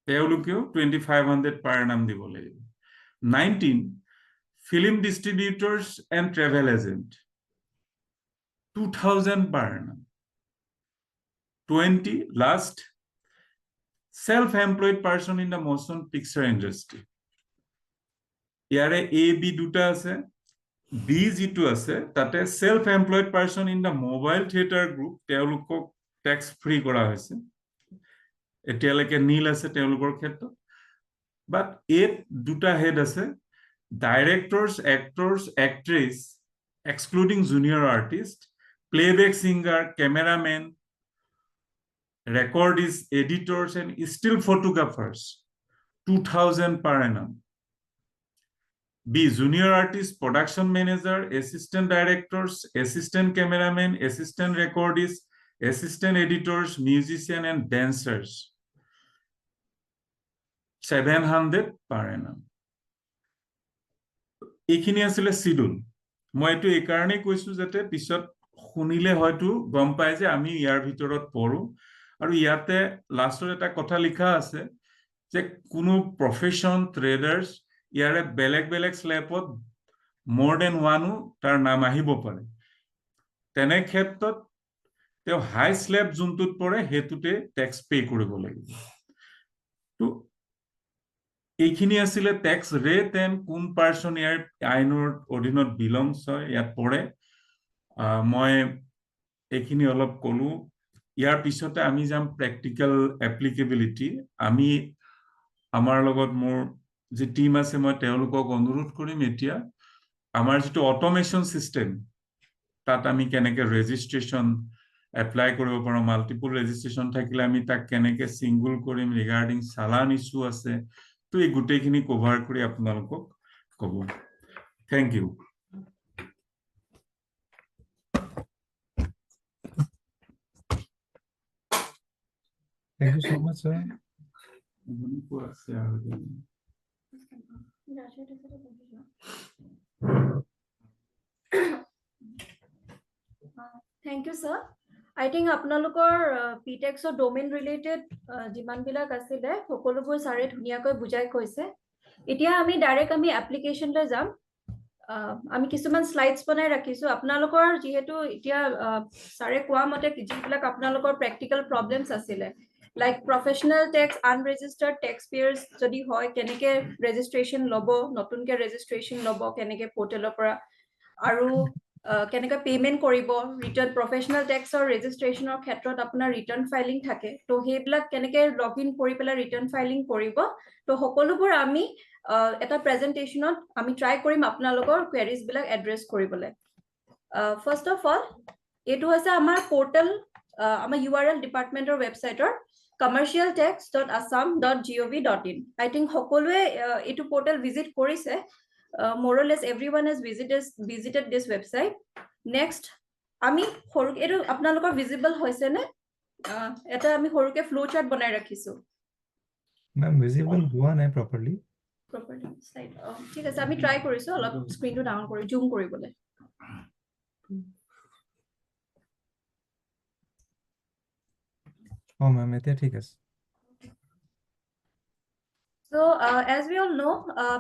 তেওঁলোকেও 2500 per annum দিব লাগিব। 19 film distributors and travel agent 2000 per annum। 20 last self-employed person in the motion picture industry ইয়াৰে A B দুটা আছে। B যেটো আছে তাতে self employed person in the mobile theatre group তেওঁলোকক ট্যাক্স ফ্রি কৰা হৈছে। এতিয়ালৈকে নীল আছে তেওঁলোকৰ ক্ষেত্ৰত। বাট এ দুটা হেড আছে directors, actors, actress excluding junior artist, playback singer, cameraman, recordists, editors and still photographers 2000 per annum. B junior artist, production manager, assistant directors, assistant cameraman, assistant recordists, assistant editors, musician and dancers 700 per annum. এইখিনি আছিল schedule. মই এটো এই কাৰণে কৈছো যাতে পিছত শুনিলে হয়তো গম পায় যে আমি ইয়াৰ ভিতৰত পড়ো। আৰু ইয়াতে লাষ্টৰ এটা কথা লিখা আছে যে কোনো প্ৰফেশন, ট্ৰেডাৰ্স ইয়াৰে বেলেগ বেলেগ স্ল্যাবত more than one তাৰ নাম আহিব পাৰে। তেনে ক্ষেত্ৰত তেওঁ হাই স্ল্যাব যোনটোত পৰে হেতুতে ট্যাক্স পে কৰিব লাগিব। তো এইখিনি আছিল ট্যাক্স ৰেট এন্ড কোন পাৰসন ইয়াৰ আইনৰ অধীনত বিলংস হয় ইয়াত পৰে। মই এইখিনি অলপ কলো। ইয়াৰ পিছতে আমি যাম প্ৰ্যাকটিক্যাল এপ্লিকেবিলিটি। আমি আমাৰ লগত মোৰ যে টিম আছে মই তেওঁলোকক অনুৰোধ কৰিম এতিয়া আমাৰ যেটো অটোমেশন সিস্টেম তাত আমি কেনেকে ৰেজিষ্ট্ৰেচন এপ্লাই কৰিব পাৰো, মাল্টিপল ৰেজিষ্ট্ৰেচন থাকিলে আমি তাক কেনেকে সিঙ্গল কৰিম, ৰিগাৰ্ডিং চালান ইস্যু আছে। তো এই গুটেখিনি কভাৰ কৰি আপোনালোকক ক'ব। Thank you. Thank you so much, sir. Thank you, sir. I think আপোনালোকৰ PTEX ডোমেইন ৰিলেটেড যিমান বিলাক আছিল সকলোবোৰ সাৰে ধুনিয়াকৈ বুজাই কৈছে। এতিয়া আমি ডাইৰেক্ট আমি এপ্লিকেশনলৈ যাম। আমি কিছুমান স্লাইডছ বনাই ৰাখিছো। আপোনালোকৰ যেহেতু এতিয়া সাৰে কোৱা মতে যিবিলাক আপোনালোকৰ প্ৰ্যাকটিক্যাল প্ৰবলেমছ আছিল like professional tax, unregistered taxpayers যদি হয় কেনেকে registration লব, নতুনকে registration লব কেনেকে portal পৰা, আৰু কেনেকে পেমেন্ট কৰিব, ৰিটাৰ্ণ প্ৰফেশনাল টেক্সৰ ৰেজিষ্ট্ৰেচনৰ ক্ষেত্ৰত আপোনাৰ ৰিটাৰ্ণ ফাইলিং থাকে, তো সেইবিলাক কেনেকে লগইন কৰি পেলাই ৰিটাৰ্ণ ফাইলিং কৰিব, তো সকলোবোৰ আমি এটা প্ৰেজেন্টেশনত আমি ট্ৰাই কৰিম আপোনালোকৰ কোৱেৰিজ বিলাক এড্ৰেছ কৰিবলৈ। ফাৰ্ষ্ট অফ অল এইটো হৈছে আমাৰ পোৰ্টেল, আমাৰ URL ডিপাৰ্টমেন্টৰ ৱেবসাইটৰ commercialtax.assam.gov.in। I think সকলোৱে এইটো পোৰ্টেল ভিজিট কৰিছে। More or less everyone has visited this website. Next, আমি সৰুকে এটো আপোনালোকৰ ভিজিবল হৈছে নে? এটা আমি সৰুকে ফ্লো চাৰ্ট বনাই ৰাখিছো। Ma'am, visible হোৱা নাই properly. Properly slide. ঠিক আছে, আমি ট্ৰাই কৰিছো অলপ স্ক্ৰিনটো ডাউন কৰি জুম কৰিবলৈ। Ma'am, এতিয়া ঠিক আছে। So as we all know,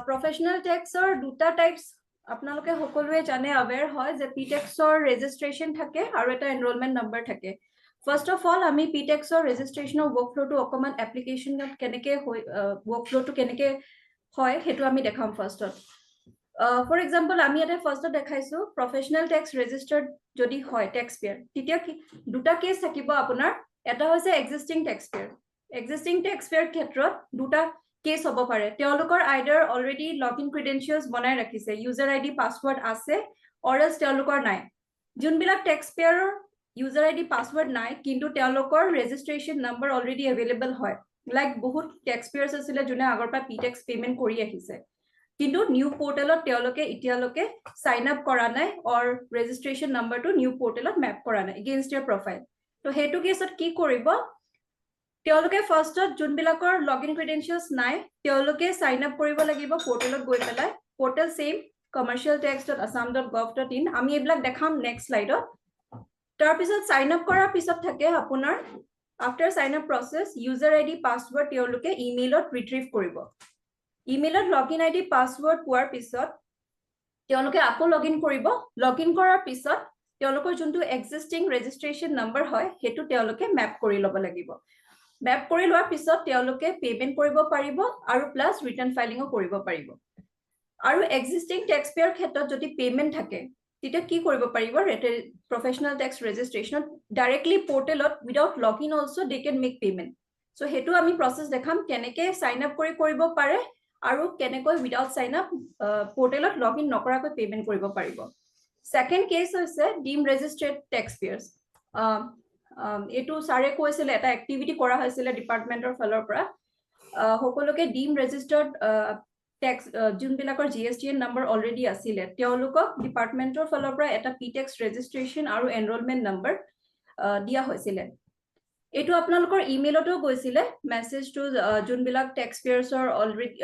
professional tax or দুটা types আপোনালোকে সকলোৱে জানে, aware হয় যে PTax or registration থাকে আৰু এটা enrollment number থাকে। First of all, আমি PTax or registration of workflow to অকমান application কেনেকে workflow to কেনেকে হয় হেতু আমি দেখাম first ত। For example, আমি এটা first ত দেখাইছো professional tax registered যদি হয় taxpayer, তেতিয়া কি দুটা কেস থাকিব আপোনাৰ, এটা হৈছে existing taxpayer। Existing taxpayer ক্ষেত্ৰত দুটা কেস হ'ব পাৰে, তেওঁলোকৰ আইডাৰ অলৰেডি লগইন ক্ৰেডেনশিয়েলছ বনাই ৰাখিছে, ইউজাৰ আইডি পাছৱৰ্ড আছে, অৰ এলছ তেওঁলোকৰ নাই। যোনবিলাক টেক্সপেয়াৰৰ ইউজাৰ আইডি পাছৱৰ্ড নাই কিন্তু তেওঁলোকৰ ৰেজিষ্ট্ৰেচন নম্বৰ অলৰেডি এভেইলেবল হয়, লাইক বহুত টেক্সপেয়াৰ্ছ আছিলে যোনে আগৰ পৰা PTax পেমেন্ট কৰি আহিছে, কিন্তু নিউ পোৰ্টেলত তেওঁলোকে এতিয়ালৈকে সাইন আপ কৰা নাই অৰ ৰেজিষ্ট্ৰেচন নম্বৰটো নিউ পোৰ্টেলত মেপ কৰা নাই এগেইনষ্ট দেয়াৰ প্ৰফাইল। তো হেতু কেছত কি কৰিব, তেওঁলোকে ফাৰ্ষ্টত যোনবিলাকৰ লগইন ক্ৰেডেনশিয়েলছ নাই তেওঁলোকে সাইন আপ কৰিব লাগিব পোৰ্টেলত গৈ পেলাই, পোৰ্টেল সেম commercialtax.assam.gov.in। আমি এইবিলাক দেখাম নেক্সট স্লাইডত। তাৰ পিছত সাইন আপ কৰাৰ পিছত থাকে আপোনাৰ after sign up process user ID password তেওঁলোকে ইমেইলত ৰিট্ৰিভ কৰিব। ইমেইলত লগইন আইডি পাছৱৰ্ড পোৱাৰ পিছত তেওঁলোকে আকৌ লগইন কৰিব, লগইন কৰাৰ পিছত তেওঁলোকৰ যোনটো এক্সিস্টিং ৰেজিষ্ট্ৰেচন নম্বৰ হয় হেতু তেওঁলোকে মেপ কৰি ল'ব লাগিব। মেপ কৰি লোৱাৰ পিছত তেওঁলোকে পেমেন্ট কৰিব পাৰিব আৰু প্লাস ৰিটাৰ্ণ ফাইলিংও কৰিব পাৰিব। আৰু এক্সিস্টিং টেক্সপেয়াৰ ক্ষেত্ৰত যদি পেমেন্ট থাকে তেতিয়া কি কৰিব পাৰিব, প্ৰফেশনাল টেক্স ৰেজিষ্ট্ৰেচনত ডাইৰেক্টলি পোৰ্টেলত without login also they can make payment. So হেতু আমি প্ৰসেস দেখাম কেনেকে সাইন আপ কৰি কৰিব পাৰে আৰু কেনেকৈ উইদাউট সাইন আপ পোৰ্টেলত লগইন নকৰাকৈ পেমেন্ট কৰিব পাৰিব। সেকেন্ড কেস হৈছে ডিম ৰেজিষ্ট্ৰেড টেক্সপেয়াৰ্ছ। এটো সাৰে কৈছিলে এটা এক্টিভিটি কৰা হৈছিলে ডিপাৰ্টমেন্টৰ ফালৰ পৰা, সকলোকে ডিম ৰেজিষ্টাৰ্ড টেক্স যোনবিলাকৰ GSTN নম্বৰ অলৰেডি আছিলে তেওঁলোকক ডিপাৰ্টমেন্টৰ ফালৰ পৰা এটা PTax ৰেজিষ্ট্ৰেচন আৰু এনৰোলমেন্ট নম্বৰ দিয়া হৈছিলে। এটো আপোনালোকৰ ইমেইলতো গৈছিলে মেছেজ টু যোনবিলাক টেক্সপেয়াৰ্ছৰ অলৰেডি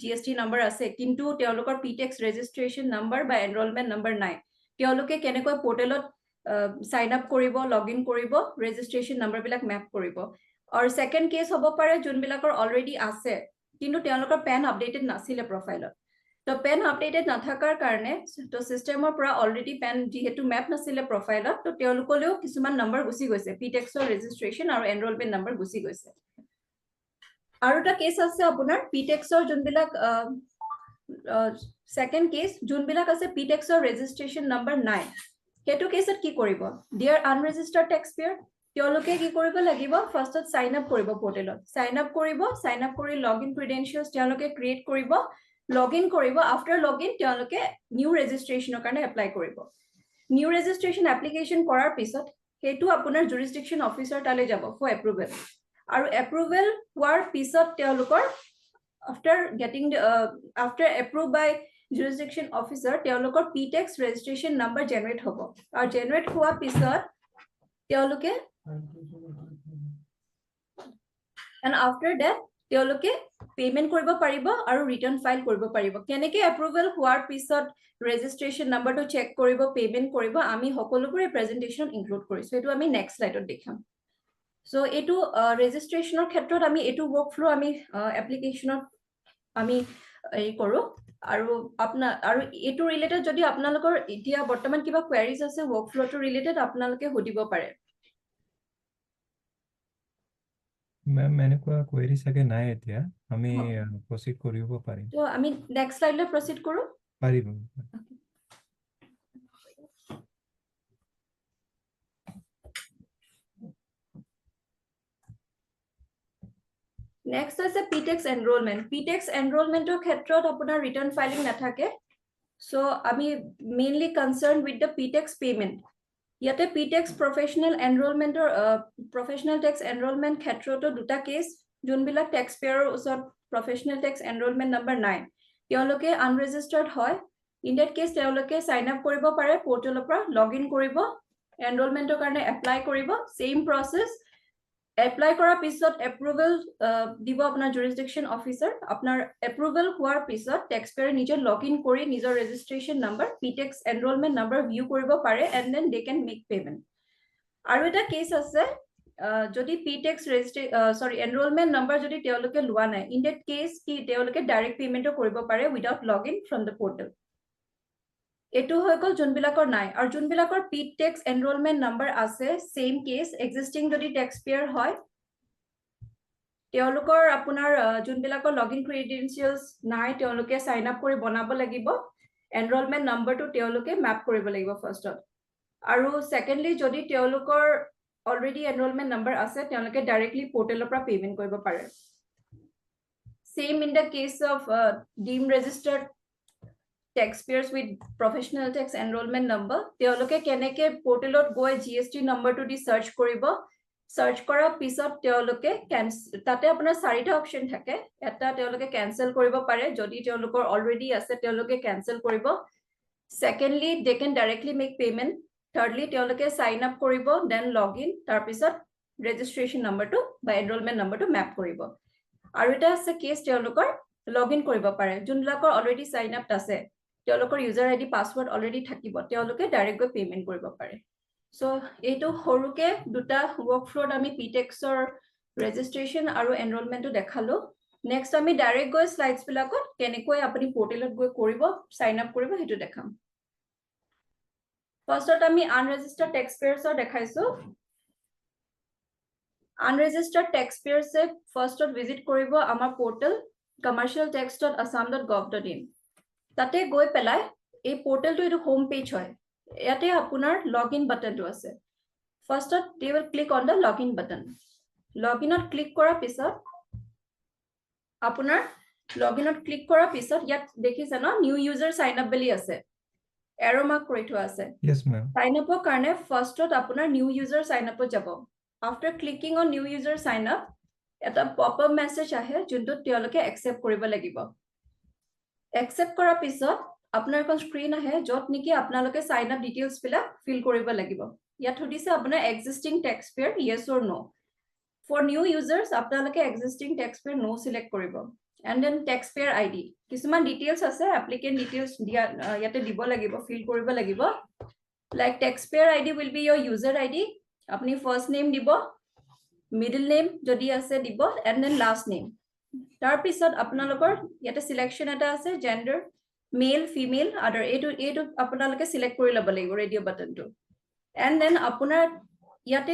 GST নম্বৰ আছে কিন্তু তেওঁলোকৰ PTax ৰেজিষ্ট্ৰেচন নম্বৰ বা এনৰোলমেন্ট নম্বৰ নাই, তেওঁলোকে কেনেকৈ পোৰ্টেলত সাইন আপ কৰিব, লগইন কৰিব, ৰেজিষ্ট্ৰেচন নম্বৰ বিলাক মেপ কৰিব। আৰু সেকেন্ড কেস হ'ব পাৰে যোনবিলাকৰ অলৰেডি আছে কিন্তু তেওঁলোকৰ পেন আপডেটেড নাছিলে প্ৰফাইলত, তো পেন আপডেটেড নাথাকাৰ কাৰণে তো সিস্টেমৰ পৰা অলৰেডি পেন যেহেতু মেপ নাছিলে প্ৰফাইলত, তো তেওঁলোকলেও কিছুমান নম্বৰ গুচি গৈছে, PTaxৰ ৰেজিষ্ট্ৰেচন আৰু এনৰোলমেন্ট নম্বৰ গুচি গৈছে। আৰু এটা কেস আছে আপোনাৰ PTaxৰ যোনবিলাক সেকেন্ড কেস যোনবিলাক আছে PTaxৰ ৰেজিষ্ট্ৰেচন নম্বৰ নাই, হেতু কেছত কি কৰিব, ডিয়াৰ আনৰেজিষ্টাৰ্ড টেক্সপেয়াৰ তেওঁলোকে কি কৰিব লাগিব, ফাৰ্ষ্টত সাইন আপ কৰিব পোৰ্টেলত, সাইন আপ কৰি লগইন ক্ৰেডেনশিয়েলছ তেওঁলোকে ক্ৰিয়েট কৰিব, লগইন কৰিব, আফটাৰ লগইন তেওঁলোকে নিউ ৰেজিষ্ট্ৰেচনৰ কাৰণে এপ্লাই কৰিব। নিউ ৰেজিষ্ট্ৰেচন এপ্লিকেশন কৰাৰ পিছত হেতু আপোনাৰ জুৰিসডিকশন অফিচাৰ তালৈ যাব ফৰ এপ্ৰুভেল, আৰু এপ্ৰুভেল হোৱাৰ পিছত তেওঁলোকৰ after approved by jurisdiction officer তেওঁলোকৰ PTax registration number generate হ'ব, আৰু generate হোৱাৰ পিছত তেওঁলোকে and after that তেওঁলোকে পেমেন্ট কৰিব পাৰিব আৰু ৰিটাৰ্ণ ফাইল কৰিব পাৰিব। কেনেকে এপ্ৰুভেল হোৱাৰ পিছত ৰেজিষ্ট্ৰেচন নম্বৰটো চেক কৰিব, পেমেন্ট কৰিব, আমি সকলোবোৰ প্ৰেজেন্টেশন ইনক্লুড কৰিছো, এটো আমি নেক্সট স্লাইডত দেখাম। সো এটো ৰেজিষ্ট্ৰেচনৰ ক্ষেত্ৰত আমি এটো ওয়াৰ্কফ্লো আমি এপ্লিকেশনত আমি এই কৰো। আৰু এটো ৰিলেটেড যদি আপোনালোকৰ এতিয়া বৰ্তমান কিবা কোৱেৰিজ আছে ওয়াৰ্কফ্লোটো ৰিলেটেড আপোনালোকে সুধিব পাৰে। মেম এনেকুৱা কুৱেৰি চাগে নাই এতিয়া আমি হয়। প্ৰচিড কৰিব পাৰিম তো আমি নেক্সট স্লাইডলৈ প্ৰচিড কৰোঁ পাৰিব নেক্সট আছে PTEX এনৰোলমেণ্ট PTEX এনৰোলমেণ্টৰ ক্ষেত্ৰত আপোনাৰ ৰিটাৰ্ণ ফাইলিং নাথাকে চ' আমি mainly concern with the PTEX payment ইয়াতে PTEX প্ৰফেশ্যনেল এনৰোলমেণ্টৰ প্ৰফেশ্যনেল টেক্স এনৰোলমেণ্ট ক্ষেত্ৰতো দুটা কেছ যোনবিলাক টেক্স পেয়াৰৰ ওচৰত প্ৰফেশ্যনেল টেক্স এনৰোলমেণ্ট নাম্বাৰ নাই তেওঁলোকে আনৰেজিষ্টাৰ্ড হয় ইন ডেট কেছ তেওঁলোকে চাইন আপ কৰিব পাৰে পৰ্টেলৰ পৰা লগ ইন কৰিব এনৰোলমেণ্টৰ কাৰণে এপ্লাই কৰিব ছেইম প্ৰচেছ এপ্লাই কৰাৰ পিছত এপ্ৰুভেল দিব আপোনাৰ জুৰিছডিকশ্যন অফিচাৰ আপোনাৰ এপ্ৰুভেল হোৱাৰ পিছত টেক্স পেয়াৰে নিজে লগ ইন কৰি নিজৰ registration number PTEX enrolment number view কৰিব পাৰে and then they can make payment আৰু এটা কেছ আছে যদি PTEX এনৰোলমেণ্ট নাম্বাৰ যদি তেওঁলোকে লোৱা নাই ইন ডেট কেছ কি তেওঁলোকে ডাইৰেক্ট পেমেণ্টো কৰিব পাৰে without log in from the portal এইটো হৈ গ'ল যোনবিলাকৰ নাই আৰু যোনবিলাকৰ PTEX এনৰোলমেণ্ট নাম্বাৰ আছে ছেইম কেছ এক্সিষ্টিং যদি টেক্স পেয়াৰ হয় তেওঁলোকৰ আপোনাৰ যোনবিলাকৰ লগ ইন ক্ৰেডেনচিয়েলছ নাই তেওঁলোকে চাইন আপ কৰি বনাব লাগিব এনৰোলমেণ্ট নাম্বাৰটো তেওঁলোকে মেপ কৰিব লাগিব ফাৰ্ষ্টত আৰু ছেকেণ্ডলি যদি তেওঁলোকৰ অলৰেডি এনৰোলমেণ্ট নাম্বাৰ আছে তেওঁলোকে ডাইৰেক্টলি পৰ্টেলৰ পৰা পেমেণ্ট কৰিব পাৰে same in the case of deemed registered taxpayers with professional tax enrollment number তেওঁলোকে কেনেকে পৰ্টেলত গৈ GST নম্বৰটো দি সাৰ্চ কৰিব সাৰ্চ কৰাৰ পিছত তেওঁলোকে তাতে আপোনাৰ চাৰিটা অপচন থাকে এটা তেওঁলোকে ক্যান্সেল কৰিব পাৰে যদি তেওঁলোকৰ অলৰেডি আছে তেওঁলোকে ক্যান্সেল কৰিব secondly they can directly make payment thirdly তেওঁলোকে সাইন আপ কৰিব দেন লগ ইন তাৰ পিছত ৰেজিষ্ট্ৰেচন নম্বৰটো বা এনৰোলমেন্ট নম্বৰটো মেপ কৰিব আৰু এটা আছে কেছ তেওঁলোকৰ লগ ইন কৰিব পাৰে যোনবিলাকৰ অলৰেডি সাইন আপ আছে তেওঁলোকৰ ইউজাৰ আইডি পাসওয়াৰ্ড অলৰেডি থাকিব তেওঁলোকে ডাইৰেক্ট গৈ পেমেন্ট কৰিব পাৰে সো এইটো সৰুকে দুটা ওয়াৰ্ক ফ্লোত আমি PTEXৰ ৰেজিষ্ট্ৰেচন আৰু এনৰোলমেন্টটো দেখালো নেক্সট আমি ডাইৰেক্ট গৈ স্লাইডছ বিলাকত কেনেকৈ আপুনি পৰ্টেলত গৈ কৰিব সাইন আপ কৰিব হেতু দেখাম ফাৰ্ষ্টত আমি আনৰেজিষ্টাৰ্ড টেক্স পেয়াৰ্ছৰ দেখাইছো আনৰেজিষ্টাৰ্ড টেক্স পেয়াৰ্ছে ফাৰ্ষ্টত ভিজিট কৰিব আমাৰ পৰ্টেল commercialtax.assam.gov.in তাতে গৈ পেলাই এই পৰ্টেলটো এটো হোম পেজ হয় ইয়াতে আপোনাৰ লগইন বাটনটো আছে ফাৰ্ষ্টত they will click on the login button লগইনত ক্লিক কৰাৰ পিছত আপোনাৰ লগইনত ক্লিক কৰাৰ পিছত ইয়াত দেখিছে ন নিউ ইউজাৰ সাইন আপ বুলি আছে এৰো মাৰ্ক কৰি থোৱা আছে yes ma'am সাইন আপৰ কাৰণে ফাৰ্ষ্টত আপোনাৰ নিউ ইউজাৰ সাইন আপত যাব after clicking on new user sign up এটা পপ আপ মেছেজ আহে যোনটো তেওঁলোকে একসেপ্ট কৰিব লাগিব একসেপ্ট কৰাৰ পিছত আপোনাৰ এখন স্ক্ৰীন আহে যত নেকি আপোনালোকে সাইন আপ ডিটেইলছ বিলাক ফিল কৰিব লাগিব ইয়াত সুধিছে আপোনাৰ existing tax payer yes or no for new users আপোনালোকে existing tax payer no select কৰিব and then tax payer ID কিছুমান ডিটেইলছ আছে এপ্লিকেন্ট ডিটেইলছ ইয়াতে দিব লাগিব ফিল কৰিব লাগিব like taxpayer ID will be your user ID আপনি first name দিব middle name যদি আছে দিব and then last name তাৰ পিছত আপোনালোকৰ ইয়াতে সিলেকশন এটা আছে জেন্ডাৰ মেল ফিমেল আদাৰ এইটো আপোনালোকে সিলেক্ট কৰি ল'ব লাগিব ৰেডিও বাটনটো and then আপোনাৰ ইয়াতে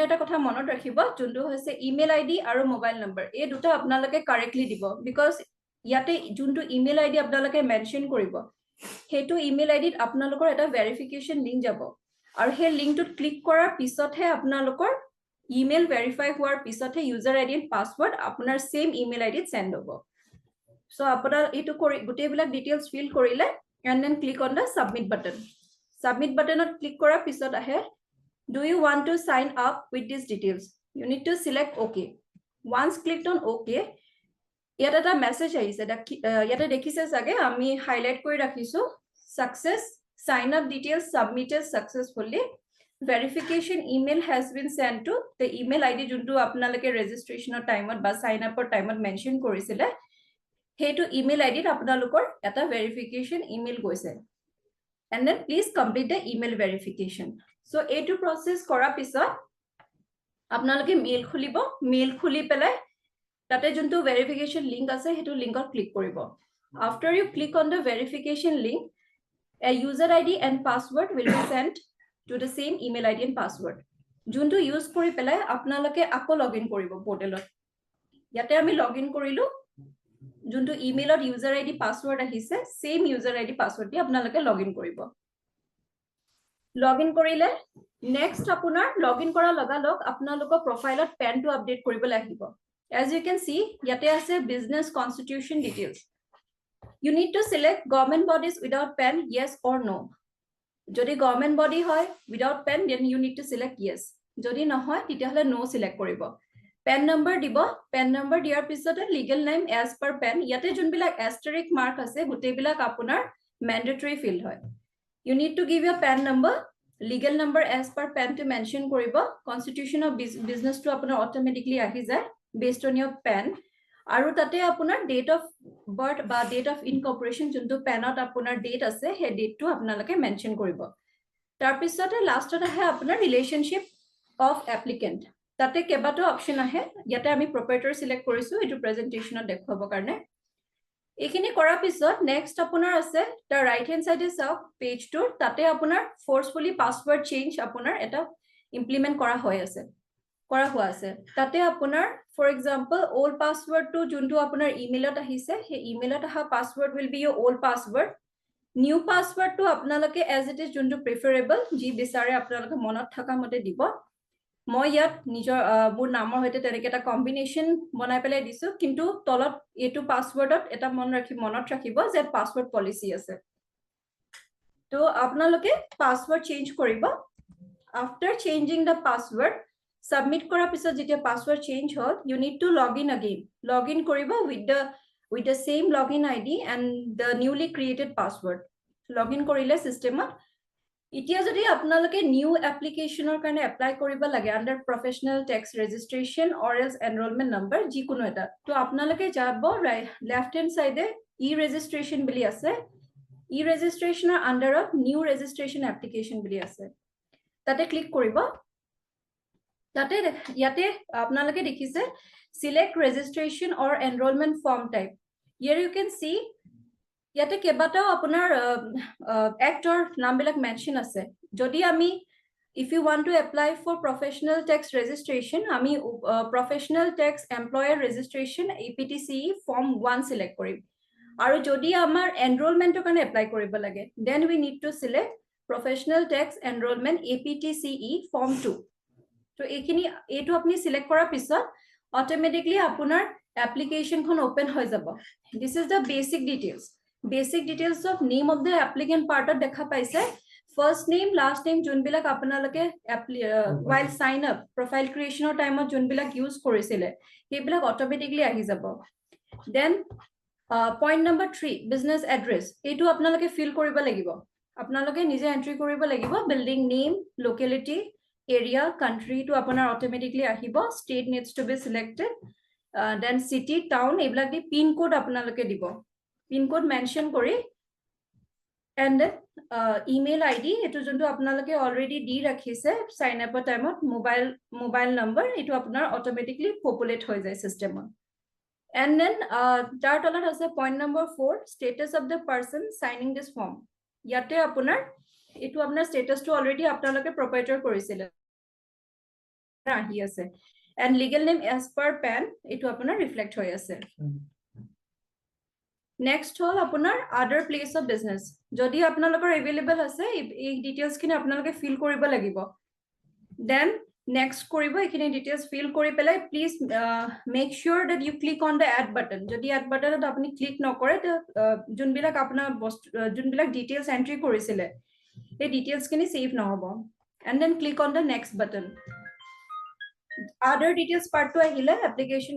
এটা কথা মনত ৰাখিব যোনটো হৈছে ইমেইল আইডি আৰু মোবাইল নম্বৰ এই দুটা আপোনালোকে কাৰেক্টলি দিব বিকজ ইয়াতে যোনটো ইমেইল আইডি আপোনালোকে মেনশন কৰিব হেতু ইমেইল আইডিত আপোনালোকৰ এটা ভেৰিফিকেশন লিংক যাব আৰু সেই লিংকটোত ক্লিক কৰাৰ পিছতহে আপোনালোকৰ ইমেইল ভেৰিফাই হোৱাৰ পিছতহে ইউজাৰ আইডি এণ্ড পাসওয়াৰ্ড আপোনাৰ সেম ইমেইল আইডিত সেন্ড হ'ব সো আপোনাৰ এইটো কৰি গোটেইবিলাক ডিটেইলছ ফিল কৰিলে and then click on the submit button submit buttonত ক্লিক কৰাৰ পিছত আহে do you want to sign up with these details you need to select okay once clicked on okay ইয়াত এটা মেছেজ আহিছে ইয়াতে দেখিছে সাগে আমি হাইলাইট কৰি ৰাখিছো success sign up details submitted successfully verification email has been sent to the email id যোনটো আপোনালোকে ৰেজিষ্ট্ৰেচনৰ টাইমত বা সাইন আপৰ টাইমত মেনশন কৰিছিলে হেতু ইমেইল আইডিত আপোনালোকৰ এটা ভেৰিফিকেশন ইমেইল গৈছে and then please complete the email verification so এইটো process কৰাৰ পিছত আপোনালোকে মেইল খুলিব মেইল খুলি পেলাই তাতে যোনটো ভেৰিফিকেশন লিংক আছে হেতু লিংকত ক্লিক কৰিব after you click on the verification link a user id and password will be sent to the same email id and password যোনটো ইউজ কৰি পেলাই আপোনালোকে আকৌ লগইন কৰিব পোৰ্টেলত ইয়াতে আমি লগইন কৰিলো যোনটো ইমেইলত ইউজাৰ আইডি পাসওয়াৰ্ড আহিছে সেম ইউজাৰ আইডি পাসওয়াৰ্ড দি আপোনালোকে লগইন কৰিব লগইন কৰিলে নেক্সট আপোনাৰ লগইন কৰা লগালগ আপোনালোকৰ প্ৰফাইলত পেনটো আপডেট কৰিবলৈ আহিব as you can see ইয়াতে আছে business constitution details you need to select government bodies without pen yes or no যদি গভর্নমেন্ট বডি হয় without PAN then you need to select yes যদি নহয় তেতিয়াহলে নো সিলেক্ট কৰিব পেন নম্বৰ দিব PAN number দিয়াৰ পিছতে legal name as per PAN ইয়াতে যোনবিলাক এস্টেৰিক মাৰ্ক আছে গোটেইবিলাক আপোনাৰ ম্যান্ডেটৰী ফিল্ড হয় you need to give your PAN number legal number as per PAN to mention কৰিব কনস্টিটিউশন অফ বিজনেস টু আপোনাৰ অটোমেটিকলি আহি যায় বেসড অন ইয়োৰ পেন আৰু তাতে আপোনাৰ ডেট অফ বাৰ্থ বা ডেট অফ ইনকৰ্পোৰেচন যোনটো পেনত আপোনাৰ ডেট আছে সেই ডেটটো আপোনালোকে মেনশন কৰিব তাৰ পিছতে লাষ্টত আহে আপোনাৰ ৰিলেশনশিপ অফ এপ্লিকেন্ট তাতে কেইবাটাও অপচন আহে ইয়াতে আমি প্ৰপাৰ্টাৰ সিলেক্ট কৰিছো এটো প্ৰেজেন্টেচনত দেখুৱাবৰ কাৰণে এইখিনি কৰাৰ পিছত নেক্সট আপোনাৰ আছে তাৰ ৰাইট হেণ্ড সাইডে চাওক পেজটোৰ তাতে আপোনাৰ ফোৰ্সফুলি পাসওয়াৰ্ড চেঞ্জ আপোনাৰ এটা ইমপ্লিমেন্ট কৰা হৈ আছে কৰা হোৱা আছে তাতে আপোনাৰ ফৰ এক্সাম্পল ওল্ড পাসওয়াৰ্ডটো যোনটো আপোনাৰ ইমেইলত আহিছে সেই ইমেইলত অহা password will be your old password new পাসওয়াৰ্ডটো আপোনালোকে এজ ইট ইজ যোনটো প্ৰিফাৰেবল যি বিচাৰে আপোনালোকে মনত থকা মতে দিব মই ইয়াত নিজৰ মোৰ নামৰ সৈতে তেনেকৈ এটা কম্বিনেশ্যন বনাই পেলাই দিছো কিন্তু তলত এইটো পাসওয়ার্ডত এটা মনত ৰাখিব যে পাসওয়াৰ্ড পলিচি আছে তো আপোনালোকে পাসওয়াৰ্ড চেঞ্জ কৰিব after changing the password submit কৰাৰ পিছত যেতিয়া পাসওয়ার্ড চেঞ্জ হ'ল you need to log in again log in কৰিব with the same login id and the newly created password log in কৰিলে সিস্টেমত এতিয়া যদি আপোনালোকে নিউ এপ্লিকেশনৰ কাৰণে এপ্লাই কৰিব লাগে আন্ডাৰ প্ৰফেশনাল টেক্স ৰেজিষ্ট্ৰেচন অৰ এলস এনৰোলমেন্ট নম্বৰ যিকোনো এটা তো আপোনালোকে যাব লেফট হেণ্ড সাইডে ই ৰেজিষ্ট্ৰেচন বুলি আছে ই ৰেজিষ্ট্ৰেচনৰ আন্ডাৰত নিউ ৰেজিষ্ট্ৰেচন এপ্লিকেশন বুলি আছে তাতে ক্লিক কৰিব তাতে ইয়াতে আপোনালোকে দেখিছে select registration or enrollment form type here you can see ইয়াতে কেবাটাও আপোনাৰ এক্টৰ নামবিলাক মেনশন আছে যদি আমি if you want to apply for professional tax registration আমি professional tax employer registration APTCE form 1 select কৰিম আৰু যদি আমাৰ enrollmentৰ কাৰণে এপ্লাই কৰিব লাগে then we need to select professional tax enrollment APTCE form 2 তো এইখিনি এইটো আপুনি সিলেক্ট কৰাৰ পিছত অটোমেটিকলি আপোনাৰ এপ্লিকেশনখন ওপেন হৈ যাব this is the basic details of name of the applicant পাৰ্টত দেখা পাইছে ফাৰ্স্ট নেম লাষ্ট নেম যোনবিলাক আপোনালোকে while sign up profile creationৰ টাইমত যোনবিলাক ইউজ কৰিছিলে সেইবিলাক অটোমেটিকলি আহি যাব then point number 3 business address এইটো আপোনালোকে ফিল কৰিব লাগিব আপোনালোকে নিজে এন্ট্ৰি কৰিব লাগিব building name locality area country to আপোনাৰ automatically আহিব state needs to be selected then city town এইবিলাক দি pin code আপোনালোকে দিব pin code mention কৰি and then email id এটো যোনটো আপোনালোকে already দি ৰাখিছে sign up টাইমত mobile number এটো আপোনাৰ automatically populate হৈ যায় systemত and then তাৰ তলত আছে point number 4 status of the person signing this form ইয়াতে আপোনাৰ এটো আপোনাৰ স্ট্যাটাসটো অলৰেডি আপোনালোকে প্ৰপাৰ্টাৰ কৰিছিল আহি আছে and legal name as per PAN এটো আপোনাৰ ৰিফ্লেক্ট হৈ আছে নেক্সট হল আপোনাৰ other place of business যদি আপোনালোকৰ available আছে এই ডিটেইলস খিনি আপোনালোকে ফিল কৰিব লাগিব then next কৰিব এইখিনি ডিটেইলস ফিল কৰি পেলাই please make sure that you click on the add button যদি add buttonত আপুনি ক্লিক নকৰে যোনবিলাক আপোনাৰ যোনবিলাক ডিটেইলস এন্ট্ৰি কৰিছিলে এই ডিটেইলস খিনি সেভ নহব and then click on the next button other details part to আহিলে application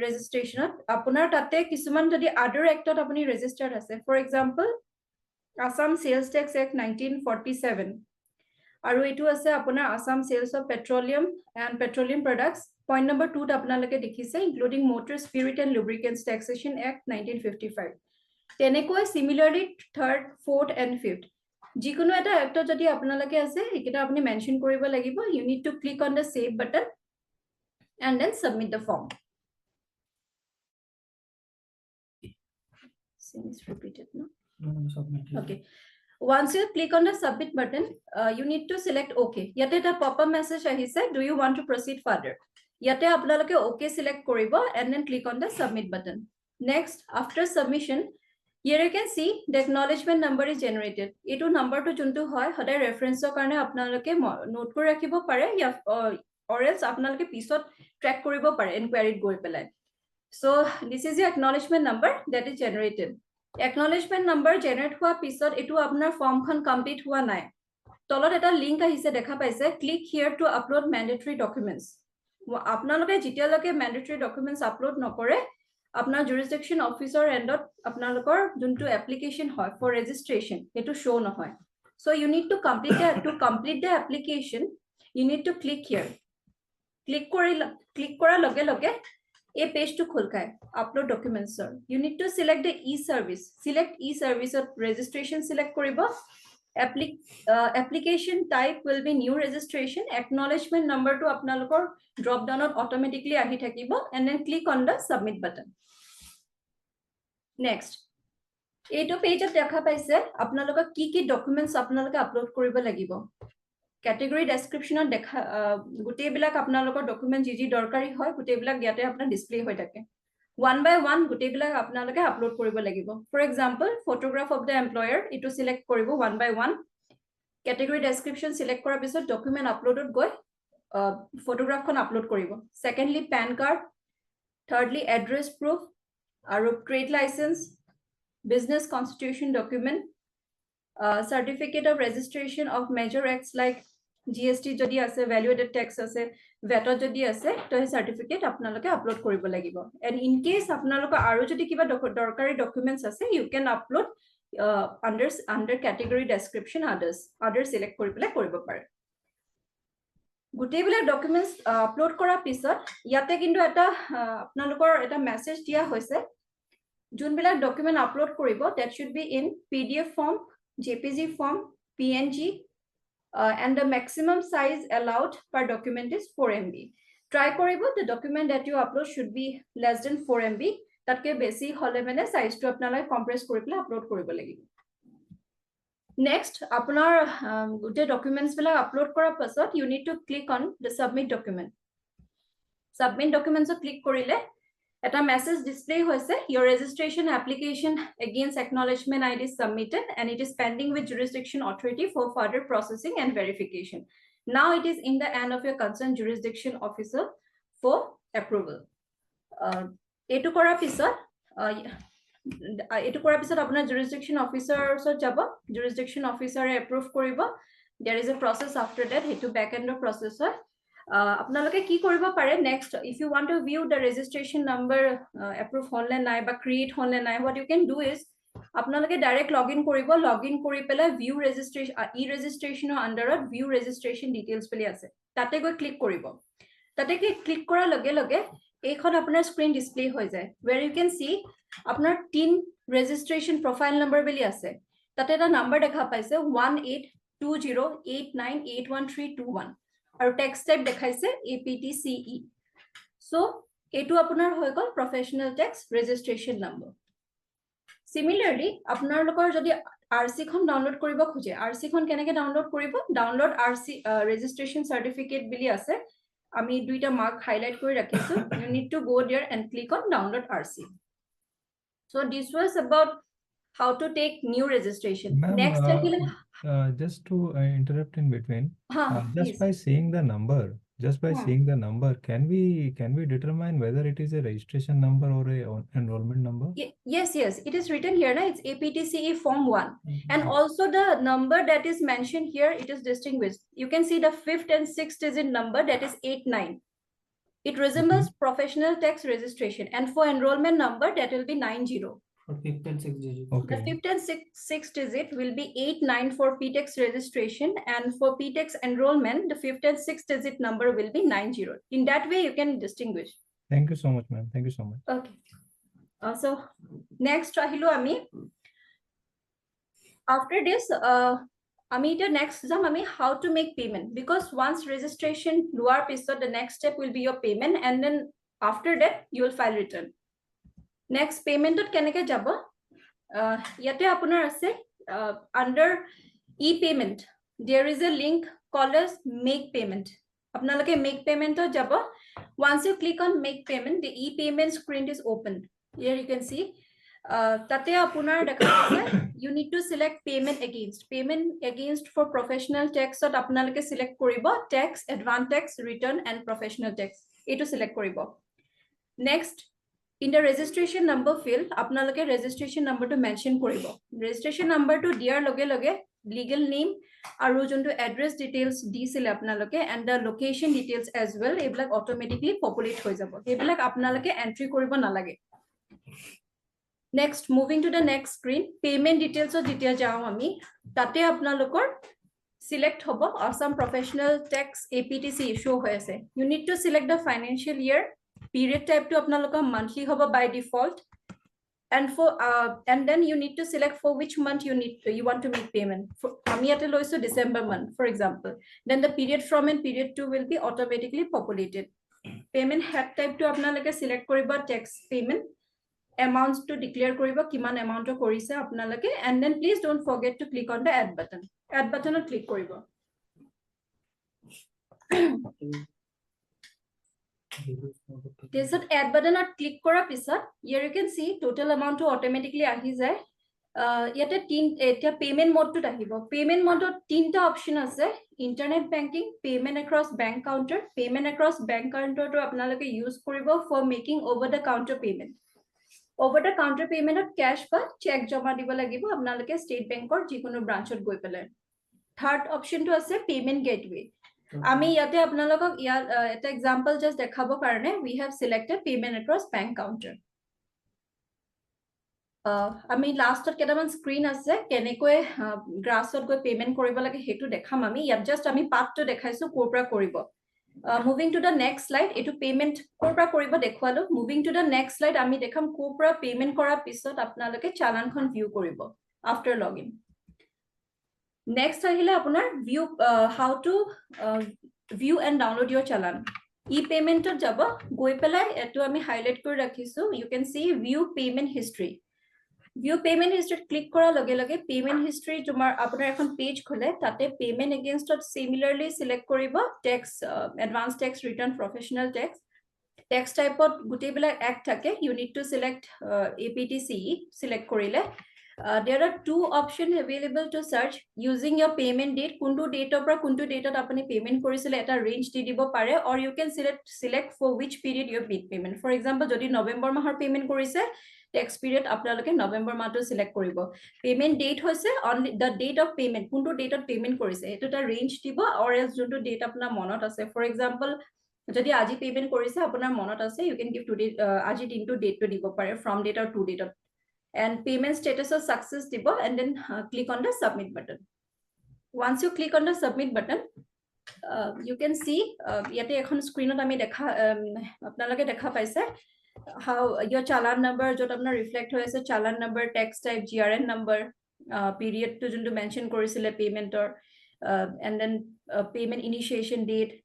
registration আপোনাৰ তাতে কিছুমান যদি other act আপুনি registered আছে for example Assam Sales Tax Act 1947 আৰু এটো আছে আপোনাৰ Assam Sales of Petroleum and Petroleum Products point number 2 ত আপোনালোকে দেখিছে including Motor Spirit and Lubricants Taxation Act 1955 তেনেকৈ similarly third fourth and fifth যিকোনো এটা এক্ট যদি আপোনালোকে আছে এটা আপুনি মেনশন কৰিব লাগিব you need to click on the save button and then submit the form since repeated no submit okay Once you click on the submit button, you need to select OK. Yate ta pop-up message ahise, do you want to proceed further? Yate apnaloke OK select koribo and then click on the submit button. Next, after submission, here you can see the acknowledgement number is generated. Etu number to juntu hoy hoday reference karone apnaloke note kori rakhibo pare ya or else apnaloke pisot track koribo pare inquiry goi pelai. So this is your acknowledgement number that is generated. Acknowledgement number generate hua pisot etu apnar form khan complete hua nai. Tolot eta link ahise dekha paise, click here to upload mandatory documents. Apnaloke jitialoke mandatory documents upload nokore, apnar jurisdiction officer endot apnalokor juntu application hoy for registration etu show nohoy. So you need to complete the application, you need to click here. Click kora loge loge a page to khulkai upload documents sir. You need to select the e-service. Select e-service of registration select koribo. Application type will be new registration. Acknowledgement number to apnalokor drop down automatically ahi thakibo and then click on the submit button. Next, eto page of dekha paise apnalokor ki documents apnaloke upload koribo lagibo. Category description on dekha gutei bilak apnalokor document ji dorkari hoy gutei bilak yate apnar display hoy thake. One by one gutei bilak apnaloke upload koribo lagibo. For example, photograph of the employer etu select koribo one by one. Category description select kora pisot document uploaded goi photograph kon upload koribo. Secondly, PAN card. Thirdly, address proof, trade license, business constitution document, certificate of registration of major acts like GST jodi ase, value added tax ase, VAT jodi ase, to he certificate apnaloke upload koribo lagibo. And in case apnaloke aru jodi kiba dorkari documents ase, you can upload under category description others select kori pele koribo pare. Gutei bilak documents upload kora pisot yate kintu eta apnalokor eta message dia hoise jun bilak document upload koribo that should be in PDF form, JPG form, PNG, and the maximum size allowed per document is 4 MB. Try koribo the document that you upload should be less than 4 MB. Tatke besi hole mane size to apnalai compress kori pele upload koribo lagibo. Next, apnar gute documents bilak upload kora pasot you need to click on the submit document. Submit documents o click korile eta message display hoise your registration application against acknowledgement ID is submitted and it is pending with jurisdiction authority for further processing and verification. Now it is in the hand of your concerned jurisdiction officer for approval. Etu kora pisot apnar jurisdiction officer so jabo jurisdiction officer approve koribo. There is a process after that hetu back end process hoy. Apnaloke ki koribo pare next if you want to view the registration number approve honle nai ba create honle nai, what you can do is apnaloke direct login koribo, login kori pela view registration e-registration under view registration details peli ase tate go click koribo. Tate click kora loge loge ekhon apnar screen display hoy jay where you can see apnar teen registration profile number beli ase tate eta number dekha paise 182089811321 aru text type dekhaise APTCE. So etu apnar hoy gol professional tax registration number. Similarly apnar lokor jodi RC khon download koribo khuje RC khon keneke download koribo download RC registration certificate bili ase ami duita mark highlight kori rakhisu. You need to go there and click on download RC. So this was about how to take new registration. Next, just to interrupt in between, just please. by seeing the number, can we determine whether it is a registration number or a enrollment number? Yes, it is written here. It's APTCE Form 1. And also the number that is mentioned here, it is distinguished. You can see the 5th and 6th digit number, that is 89. It resembles professional tax registration. And for enrollment number, that will be 90. For 5th and 6th digit. Okay. The 5th and 6th digit will be 89 for PTEX registration, and for PTEX enrollment, the 5th and 6th digit number will be 90. In that way, you can distinguish. Thank you so much, ma'am. Thank you so much. Okay. So next, ami after this, ami the next ami how to make payment, because once registration luar pisot, the next step will be your payment, and then after that you will file return. Next payment keneke jabo yate apunar ase under e-payment, there is a link called as make payment. Apnaloke make payment to jabo. Once you click on make payment, the e-payment screen is open. Here you can see tate apunar dekha you need to select payment against for professional tax ot apnaloke select koribo tax, advance tax, return and professional tax eto select koribo. Next, in the registration number field apnaloke registration number to mention koribo. Registration number to diar loge loge legal name aru jonto address details disile apnaloke and the location details as well eblak automatically populate hoi jabo. Eblak apnaloke entry koribo nalage. Next, moving to the next screen, payment details of detail jao ami tate apnalokor select hobo Assam professional tax APTC show hoy ase. You need to select the financial year, period type to apnalokor monthly hobo by default, and for and then you need to select for which month you want to make payment. For ami ate loiso December month for example, then the period from and period to will be automatically populated. Payment head type to apnaloke select koriba tax payment, amounts to declare koriba kiman amount to korise apnaloke, and then please don't forget to click on the add button. Add button or click koriba. This is add button or click kora pisot. Here you can see total amount to automatically ahi jay. Yate eta payment mode to tahibo. Payment mode to tinta option ase: internet banking, payment across bank counter. Payment across bank counter to apnaloke use koribo for making over the counter payment. Over the counter payment of cash ba check jama dibo lagibo apnaloke state bank or jikono branch ot goi pele. Third option to ase payment gateway. Ami yate apnalokok eta example just dekhabo karone we have selected payment across bank counter. Ami last ot kedaman screen ase kenekoi grass ot goi payment koribo lage hetu dekham ami yat just ami path to dekhaisu korpra koribo. Moving to the next slide, etu payment korpra koribo dekhwalo. Moving to the next slide, ami dekham korpra payment kora pisot apnaloke chalan khon view koribo after login. Next ahile apunar view how to view and download your chalan. E-payment ot jabo goi pelai etu ami highlight kori rakhisu. You can see view payment history. View payment history click kora loge loge payment history tomar apunar ekhon page khole tate payment against ot similarly select koribo tax, advance tax, return, professional tax. Tax type ot gute bela act thake you need to select APTCE select korile. There are two options available to search using your payment date. Kuntu date opra kuntu date ot apani payment korisile eta range di dibo pare, or you can select for which period you have made payment. For example, jodi November mahar payment korise tax period apnaloke November month to select koribo. Payment date hoise only the date of payment kuntu date of payment korise eto ta range dibo, or else jonto date apna monot ase. For example, jodi aji payment korise apunar monot ase you can give today aji dinto date to dibo pare from date or to date. And payment status of success dibo, and then click on the submit button. Once you click on the submit button, you can see yate ekhon screen ot ami dekha apnaloke dekha paise how your chalan number jot apnar reflect hoy ase chalan number, tax type, GRN number, period to jonto mention korisile payment or and then payment initiation date,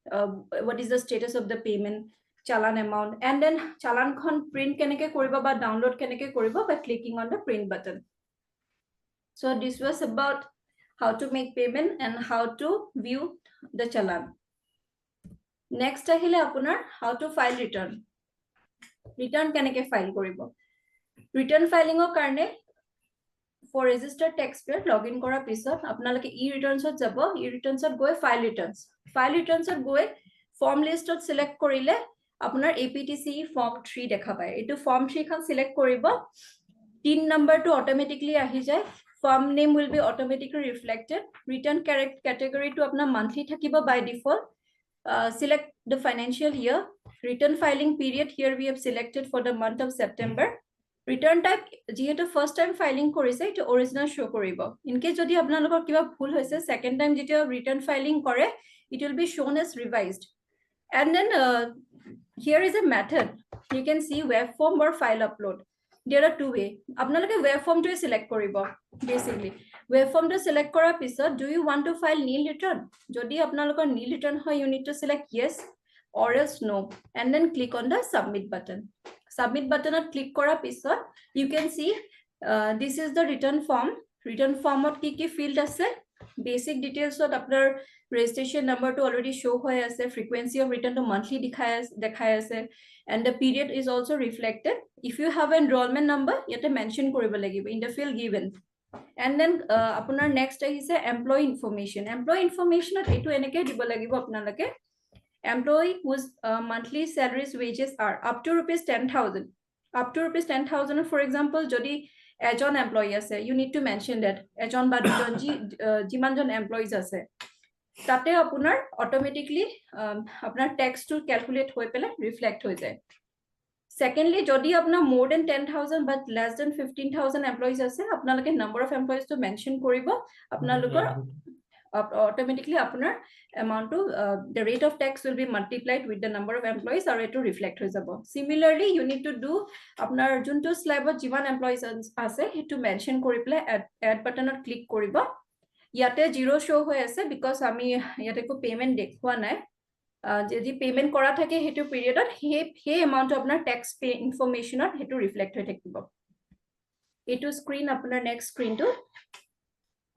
what is the status of the payment, chalan amount, and then chalan khon print keneke koriba ba download keneke koriba by clicking on the print button. So this was about how to make payment and how to view the chalan. Next ahile apunar how to file return. Return keneke file koribo. Return filing or karne for registered taxpayer login kora pisot apnaloke e-returns ot jabo. E-returns ot goe file returns. File returns ot goe form list ot select korile apunar APTCE form 3 dekha pai. Etu form 3 khan select koribo. TIN number to automatically ahi jay. Form name will be automatically reflected. Return category to apna monthly thakibo by default. Select the financial year. Return filing period here we have selected for the month of September. Return type jehetu first time filing korise to original show koribo. In case jodi apnalokor kiba bhul hoise second time jetio return filing kore it will be shown as revised. And then here is a method. You can see web form or file upload. There are two ways. Apnaloke web form to select koribo. Basically web form to select kora pisot do you want to file nil return? Jodi apnalokor nil return hoy you need to select yes or else no, and then click on the submit button. Submit button or click kora pisot you can see this is the return form return ফৰ্মত কি field আছে basic ডিটেইলছত আপোনাৰ registration number to already show হৈ আছে frequency of return to monthly দেখাই আছে and the period is also reflected if you have an enrollment number ইয়াতে mention কৰিব লাগিব in the field given and then আপোনাৰ next আহিছে employee information এটো এনেকৈ দিব লাগিব আপোনালোকে employee whose monthly salaries wages are up to rupees 10,000 for example যদি এজন এমপ্লয়ী আছে you need to mention that এজন বা দুজন যিমানজন এমপ্লয়িজ আছে তাতে আপোনাৰ অটোমেটিকলি আপোনাৰ ট্যাক্স টু ক্যালকুলেট হৈ পেলে ৰিফ্লেক্ট হৈ যায় সেকেন্ডলি যদি আপোনাৰ মোর দেন 10,000 বাট লেস দেন 15,000 এমপ্লয়িজ আছে আপোনালোকে নাম্বাৰ অফ এমপ্লয়িজ টো মেনশন কৰিব আপোনালোকৰ automatically আপোনাৰ amount to the rate of tax will be multiplied with the number of employees or to reflect হৈ যাব similarly you need to do আপোনাৰ যোনটো স্লাইডত যিমান এমপ্লয়িজ আছে হেতু মেনশন কৰি প্লে এড বাটনত ক্লিক কৰিব ইয়াতে জিৰো শো হৈ আছে বিকজ আমি ইয়াতে কো পেমেন্ট দেখুৱা নাই যদি পেমেন্ট কৰা থাকে হেতু পিৰিয়ডত হে এমাউন্ট আপোনাৰ ট্যাক্স পে ইনফৰমেশনত হেতু ৰিফ্লেক্ট হৈ থাকিব এটো স্ক্ৰিন আপোনাৰ নেক্সট স্ক্ৰিনটো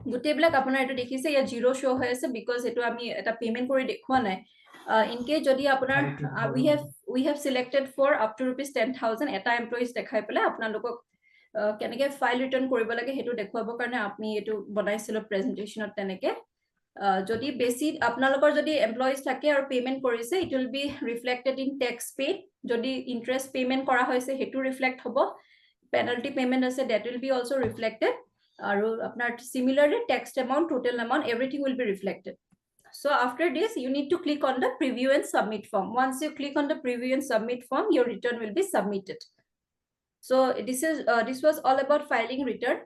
গুটেবিলাক আপোনাৰ এটো দেখিছে ইয়া জিৰো শো হৈ আছে বিকজ এটো আমি এটা পেমেন্ট কৰি দেখুৱা নাই in case যদি আপোনাৰ we have selected for up to rupees 10,000 এটা এমপ্লয়িজ দেখাই পেলে আপোনালোকক কেনেকে ফাইল ৰিটাৰ্ন কৰিব লাগে হেতু দেখুৱাবৰ কাৰণে আপুনি এটো বনাইছিল প্ৰেজেন্টেশনত তেনেকে যদি বেছি আপোনালোকৰ যদি এমপ্লয়িজ থাকে আৰু পেমেন্ট কৰিছে it will be reflected in tax paid যদি ইন্টাৰেষ্ট পেমেন্ট কৰা হৈছে হেতু ৰিফ্লেক্ট হ'ব penalty payment আছে that will be also reflected আৰু আপোনাৰ similarly tax amount total amount everything will be reflected so after this you need to click on the preview and submit form once you click on the preview and submit form your return will be submitted so this was all about filing return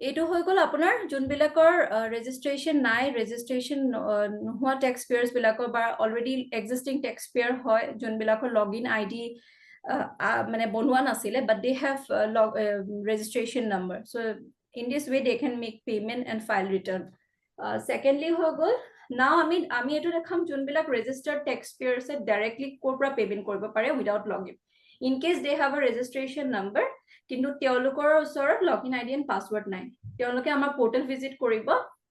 এটো হৈ গল আপোনাৰ যোনবিলাকৰ registration নাই registration নোহোৱা taxpayers বিলাকৰ বা already existing taxpayer হয় যোনবিলাকৰ login id মানে বনোৱা নাছিলে but they have registration number so in this way they can make payment and file return secondly হৈ গল now আমি এটো দেখাম যোনবিলাক registered taxpayers directly কৰপৰা payment কৰিব পাৰে without login in case they have a registration number কিন্তু তেওঁলোকৰ ওচৰত login id and password নাই তেওঁলোকে আমাৰ portal visit কৰিব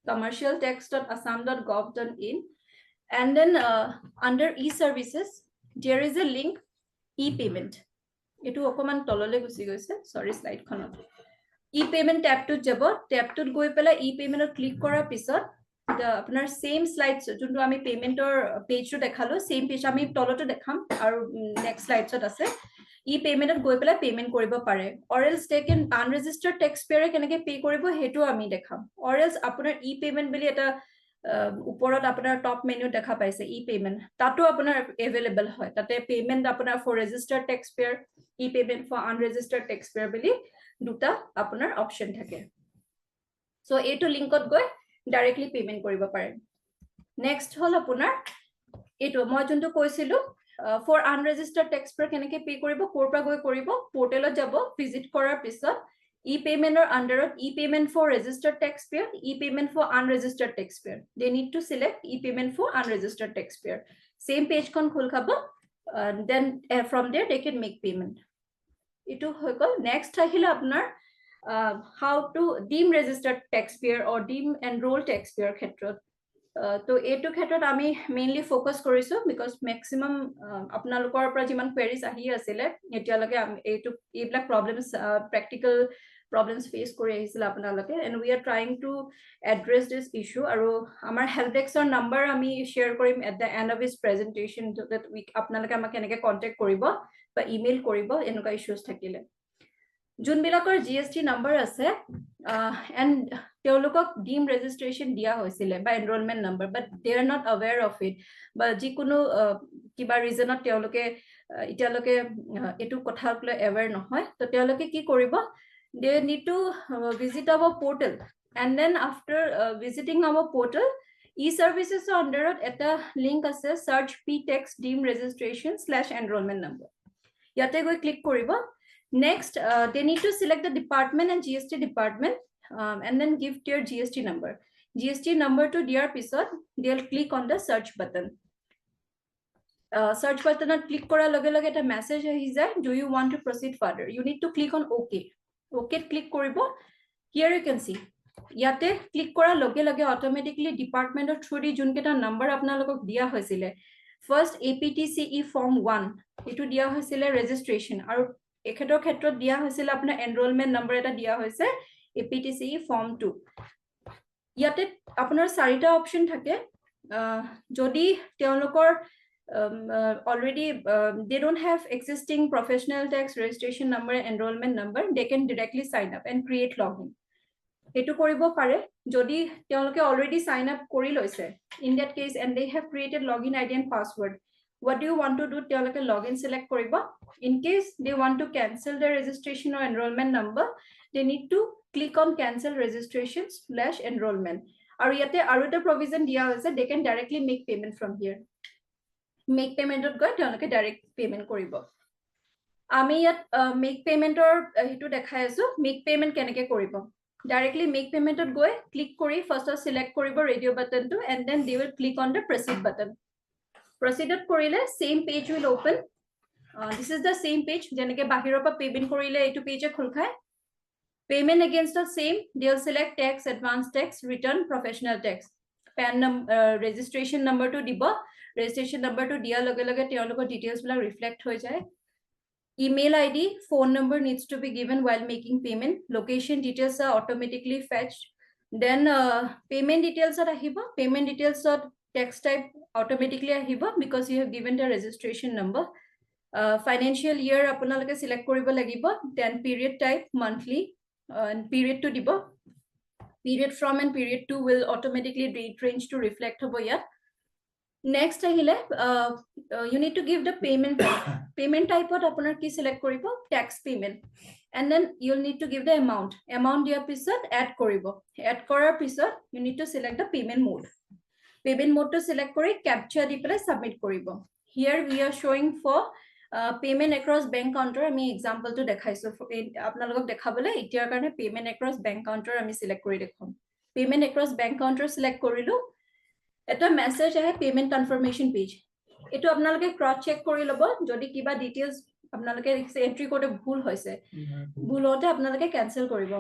commercialtax.assam.gov.in and then under e-services there is a link e-payment এটো অকমান তললে গুছি গৈছে সৰি স্লাইড খনত e-payment tab টো যাব tab টোত গৈ পেলা e-payment ক্লিক কৰাৰ পিছত আপোনাৰ সেম স্লাইডছ যোনটো আমি পেমেন্টৰ পেজটো দেখালো সেম পেজ আমি তলটো দেখাম আৰু নেক্সট স্লাইডছত আছে e-paymentত গৈ পেলা পেমেন্ট কৰিব পাৰে or else they can unregistered taxpayer কেনেকে পে কৰিব হেতু আমি দেখাম or else আপোনাৰ e-payment বুলি এটা ওপৰত আপোনাৰ টপ মেনু দেখা পাইছে e-payment তাতো আপোনাৰ available হয় তাতে পেমেন্ট আপোনাৰ for registered taxpayer e-payment for unregistered taxpayer বুলি দুটা আপোনাৰ অপচন থাকে সো এটো লিংকত গৈ ডাইৰেক্টলি পেমেন্ট কৰিব পাৰে নেক্সট হল আপোনাৰ এটো মই যোনটো কৈছিলো for unregistered taxpayer কেনেকে পে কৰিব কৰপৰা গৈ কৰিব পোৰ্টেলত যাব ভিজিট কৰাৰ পিছত e-payment or under e-payment for registered taxpayer e-payment for unregistered taxpayer they need to select e-payment for unregistered taxpayer same page kon khul khabo then from there they can make payment ito hoikol next ahile apnar how to deem registered taxpayer or deem enrolled taxpayer khetrot to eto khetrot ami mainly focus korisu because maximum apnalokor pra jiman queries ahi asile etia lage eto ebla problems practical problems face kori ahisila apnaloke and we are trying to address this issue aru amar help desk number ami share korim at the end of this presentation so that we apnaloke amake enake contact koribo ba email koribo enuka issues thakile যোনবিলাকৰ GST number আছে and তেওঁলোকক deem registration দিয়া হৈছিলে বা enrollment number but they are not aware of it বা যিকোনো কিবা ৰিজনত তেওঁলোকে ইতিয়ালৈকে এটো কথাক লৈ aware নহয় তো তেওঁলোকে কি কৰিব they need to visit our portal and then after visiting our portal e-services under এটা link আছে search ptax deem registration/enrollment number ইয়াতে গৈ ক্লিক কৰিব next they need to select the department and GST department and then give their GST number to their pisot they'll click on the search button search button click kora loge loge eta message ahi jay do you want to proceed further you need to click on okay click koribo Here you can see. ইয়াতে click কৰা লগে লগে automatically ডিপাৰ্টমেন্টৰ through দি যোন কেইটা number আপোনালোকক দিয়া হৈছিলে ফাৰ্স্ট APTCE ফৰ্ম 1 এটো দিয়া হৈছিলে ৰেজিষ্ট্ৰেচন আৰু এখেতৰ ক্ষেত্ৰত দিয়া হৈছিল আপোনাৰ এনৰোলমেন্ট নম্বৰ এটা দিয়া হৈছে APTCE ফৰ্ম 2 ইয়াতে আপোনাৰ চাৰিটা অপচন থাকে যদি তেওঁলোকৰ already they don't have existing professional tax registration number enrollment number they can directly sign up and create login etu koribo pare jodi teoloke already sign up kori loise in that case and they have created login ID and password what do you want to do teoloke login select koribo in case they want to cancel their registration or enrollment number they need to click on cancel registration/enrollment aru yate aru eta provision dia hoise they can directly make payment from here make payment ot goy teoloke direct payment koribo ami yat make payment or hetu dekhai asu make payment keneke koribo directly make payment ot goy click kori first select koribo radio button to and then they will click on the proceed button proceed ot korile same page will open this is the same page jeneke bahiro pa payment korile etu page e khul khai payment against the same they will select tax advance tax return professional tax pan registration number to dibo registration number to dia loge loge teoloko details bla reflect hoi jay email ID phone number needs to be given while making payment location details are automatically fetched then payment details are ahiba payment details are tax type automatically ahiba because you have given the registration number financial year apunaloke select koribo lagibo then period type monthly and period to dibo period from and period to will automatically date range to reflect hobo ya next ahile you need to give the payment type ot apunar ki select koribo tax payment and then you'll need to give the amount dia pisot add koribo add korar pisot you need to select the payment mode to select kori captcha di pele submit koribo here we are showing for payment across bank counter ami example to dekhaiso apnalok dekhabole itiar karone payment across bank counter ami select kori dekhom payment across bank counter select korilu এটা message আহে payment confirmation page এটো আপোনালোকে cross check কৰি লব যদি কিবা details আপোনালোকে entry কোডে ভুল হৈছে ভুল হতে আপোনালোকে ক্যান্সেল কৰিব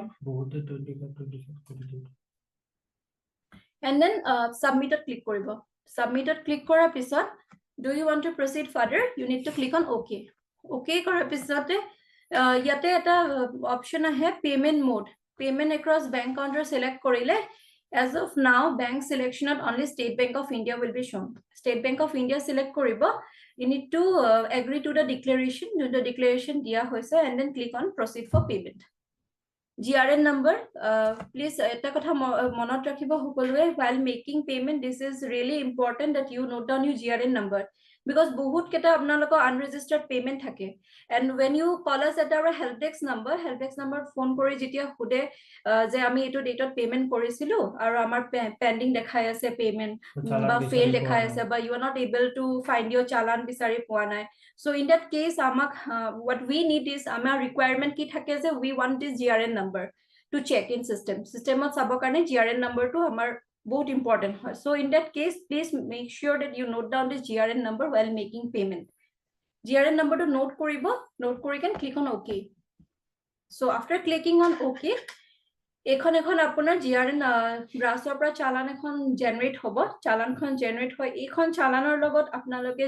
and then submit to click কৰিব submit ত ক্লিক কৰাৰ পিছত do you want to proceed further you need to click on okay কৰাৰ পিছতে ইয়াতে এটা অপশন আহে payment mode payment across bank counter select কৰিলে as of now bank selection at only State Bank of India will be shown State Bank of India select koribo you need to agree to the declaration dia hoise and then click on proceed for payment GRN number please eta kotha monot rakhibo hokolwe while making payment this is really important that you note down your GRN number because bahut keta apnaloko unregistered payment thake and when you call us at our help desk number phone kori jetia hude je ami eto date ot payment korisilu aru amar pending dekhai ase payment ba fail dekhai ase ba you are not able to find your challan bisari poa nai so in that case amak what we need is amar requirement ki thake je we want this GRN number to check in system ot sabo karone GRN number to amar बहुत important है so in that case please make sure that you note down this GRN number while making payment GRN number to note koribo note kori can click on OK so after clicking on OK এখন আপোনাৰ GRN browser পৰা চালান এখন generate হ'ব চালানখন generate হয় এইখন চালানৰ লগত আপোনালোকে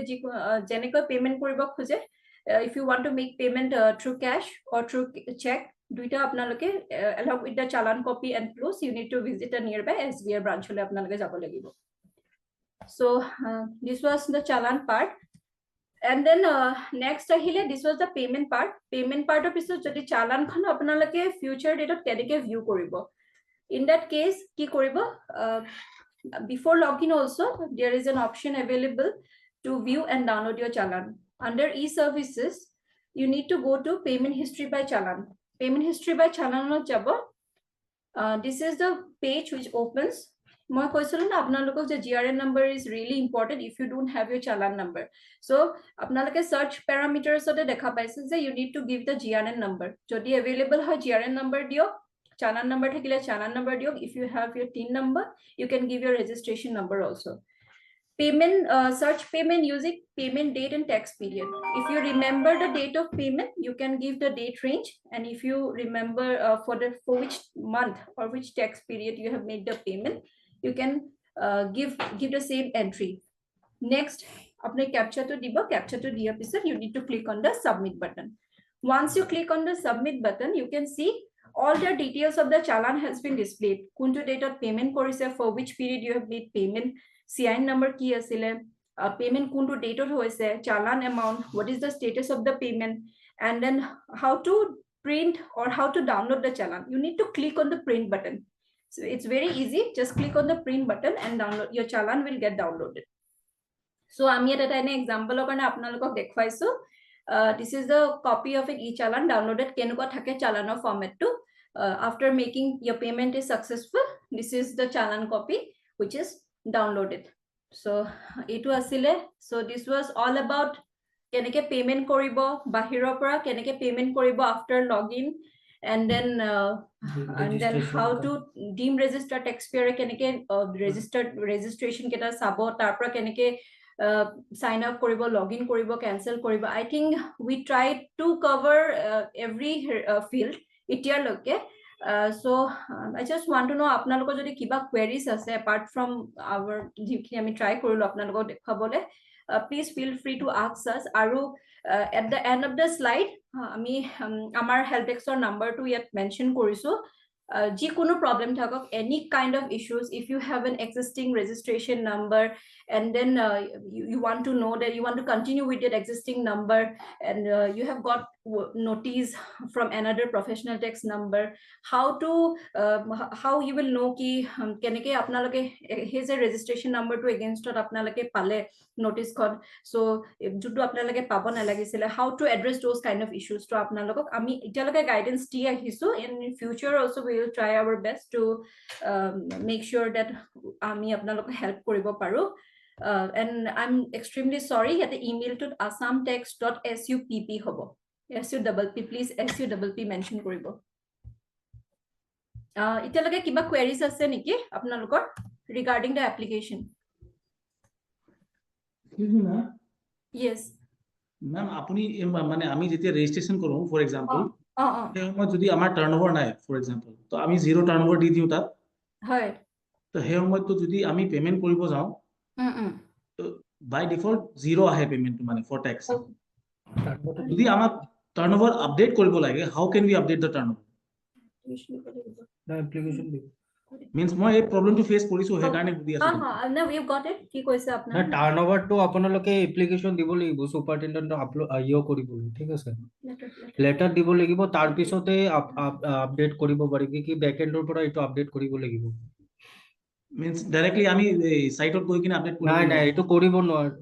যেনেকৈ পেমেন্ট কৰিব খোজে if you want to make payment through cash or through check দুইটা আপোনালোকে along with the challan copy and proof you need to visit a nearby SBI branch hole আপোনালোকে যাব লাগিব so this was the challan part and then next ahile this was the payment part or pisot jodi challan khon আপোনালোকে future date ot keneke view koribo in that case ki koribo before login also there is an option available to view and download your challan under e-services you need to go to payment history by challan not jabo this is the page which opens moi koisulu na apnalokok je GRN number is really important if you don't have your challan number so apnaloke search parameters ote dekha paise je you need to give the GRN number jodi available hoy GRN number dio challan number thakile challan number dio if you have your TIN number you can give your registration number also Payment, search payment using payment date and tax period. If you remember the date of payment, you can give the date range. And if you remember for which month or which tax period you have made the payment, you can give the same entry. Next, apne capture to diba, capture to dia pisar, you need to click on the submit button. Once you click on the submit button, you can see all the details of the challan has been displayed. Kuntu date of payment korise, for which period you have made payment, CIN number ki asile, payment kuntu date hoise, challan amount, what is the status of the payment, and then how to print or how to download the challan. You need to click on the print button. So it's very easy. Just click on the print button and download. Your challan will get downloaded. So আমি এটা example কাৰণে আপোনালোকক দেখুৱাইছো. This is the copy of an e-challan downloaded কেনেকুৱা থাকে challanৰ format to. After making your payment is successful, this is the challan copy which is downloaded. So এইটো আছিলে. So this was all about কেনেকে payment কৰিব, বাহিৰৰ পৰা কেনেকে payment কৰিব after login, and then how to deem register taxpayer কেনেকে registered registration কেটা চাব, তাৰ পৰা কেনেকে sign up koribo, login koribo, cancel koribo. I think we tried to cover every field itiar loke. So I just want to know apnaloko jodi kiba queries ase apart from our jikhini ami try korilu apnaloko dekhawole, please feel free to ask us. Aru at the end of the slide ami amar help desk number to yet mention korisu. Jikono problem thakok, any kind of issues, if you have an existing registration number and then you want to know that you want to continue with that existing number, and you have got notice from another professional tax number, how you will know ki keneke apnaloke his a registration number to against apnaloke pale notice khon. So jutu apnaloke pabo nalagisile, how to address those kind of issues to apnalokok ami itialoke guidance di ahisu. In future also we will try our best to make sure that ami apnalok help koribo paru. And I'm extremely sorry at the email to assamtax.supp hobo. SUPP, please SUPP mention koribo. Itialoke kiba queries ase niki apnalokor regarding the application? Yes ma'am, apuni mane ami jetia registration koru for example, মই যদি আমাৰ টাৰ্নওভাৰ নাই for example, তো আমি zero টাৰ্নওভাৰ দি দিও তাত, হয়, তো সেই সময়তো যদি আমি পেমেন্ট কৰিব যাও তো বাই ডিফল্ট জিৰো আহে পেমেন্টটো মানে ফৰ ট্যাক্স. যদি আমাক টাৰ্নওভাৰ আপডেট কৰিব লাগে, how can we update the turnover? the application means মই এই প্ৰবলেমটো ফেস কৰিছো, হে কাৰণে বুজি আছো. no we have got it. কি কৈছে আপোনাৰ? না টাৰ্নওভাৰ টো আপোনালোকে এপ্লিকেশন দিব লাগিব, সুপাৰিনটেন্ডেন্টক আপলোড ইও কৰিব, ঠিক আছে, লেটাৰ দিব লাগিব, তাৰ পিছতে আপডেট কৰিব পাৰিব কি ব্যাকএন্ডৰ পৰা এটো আপডেট কৰিব লাগিব. means directly আমি সাইটত গৈ কিনে আপডেট কৰিব নাই নাই এটো কৰিব নোৱাৰে.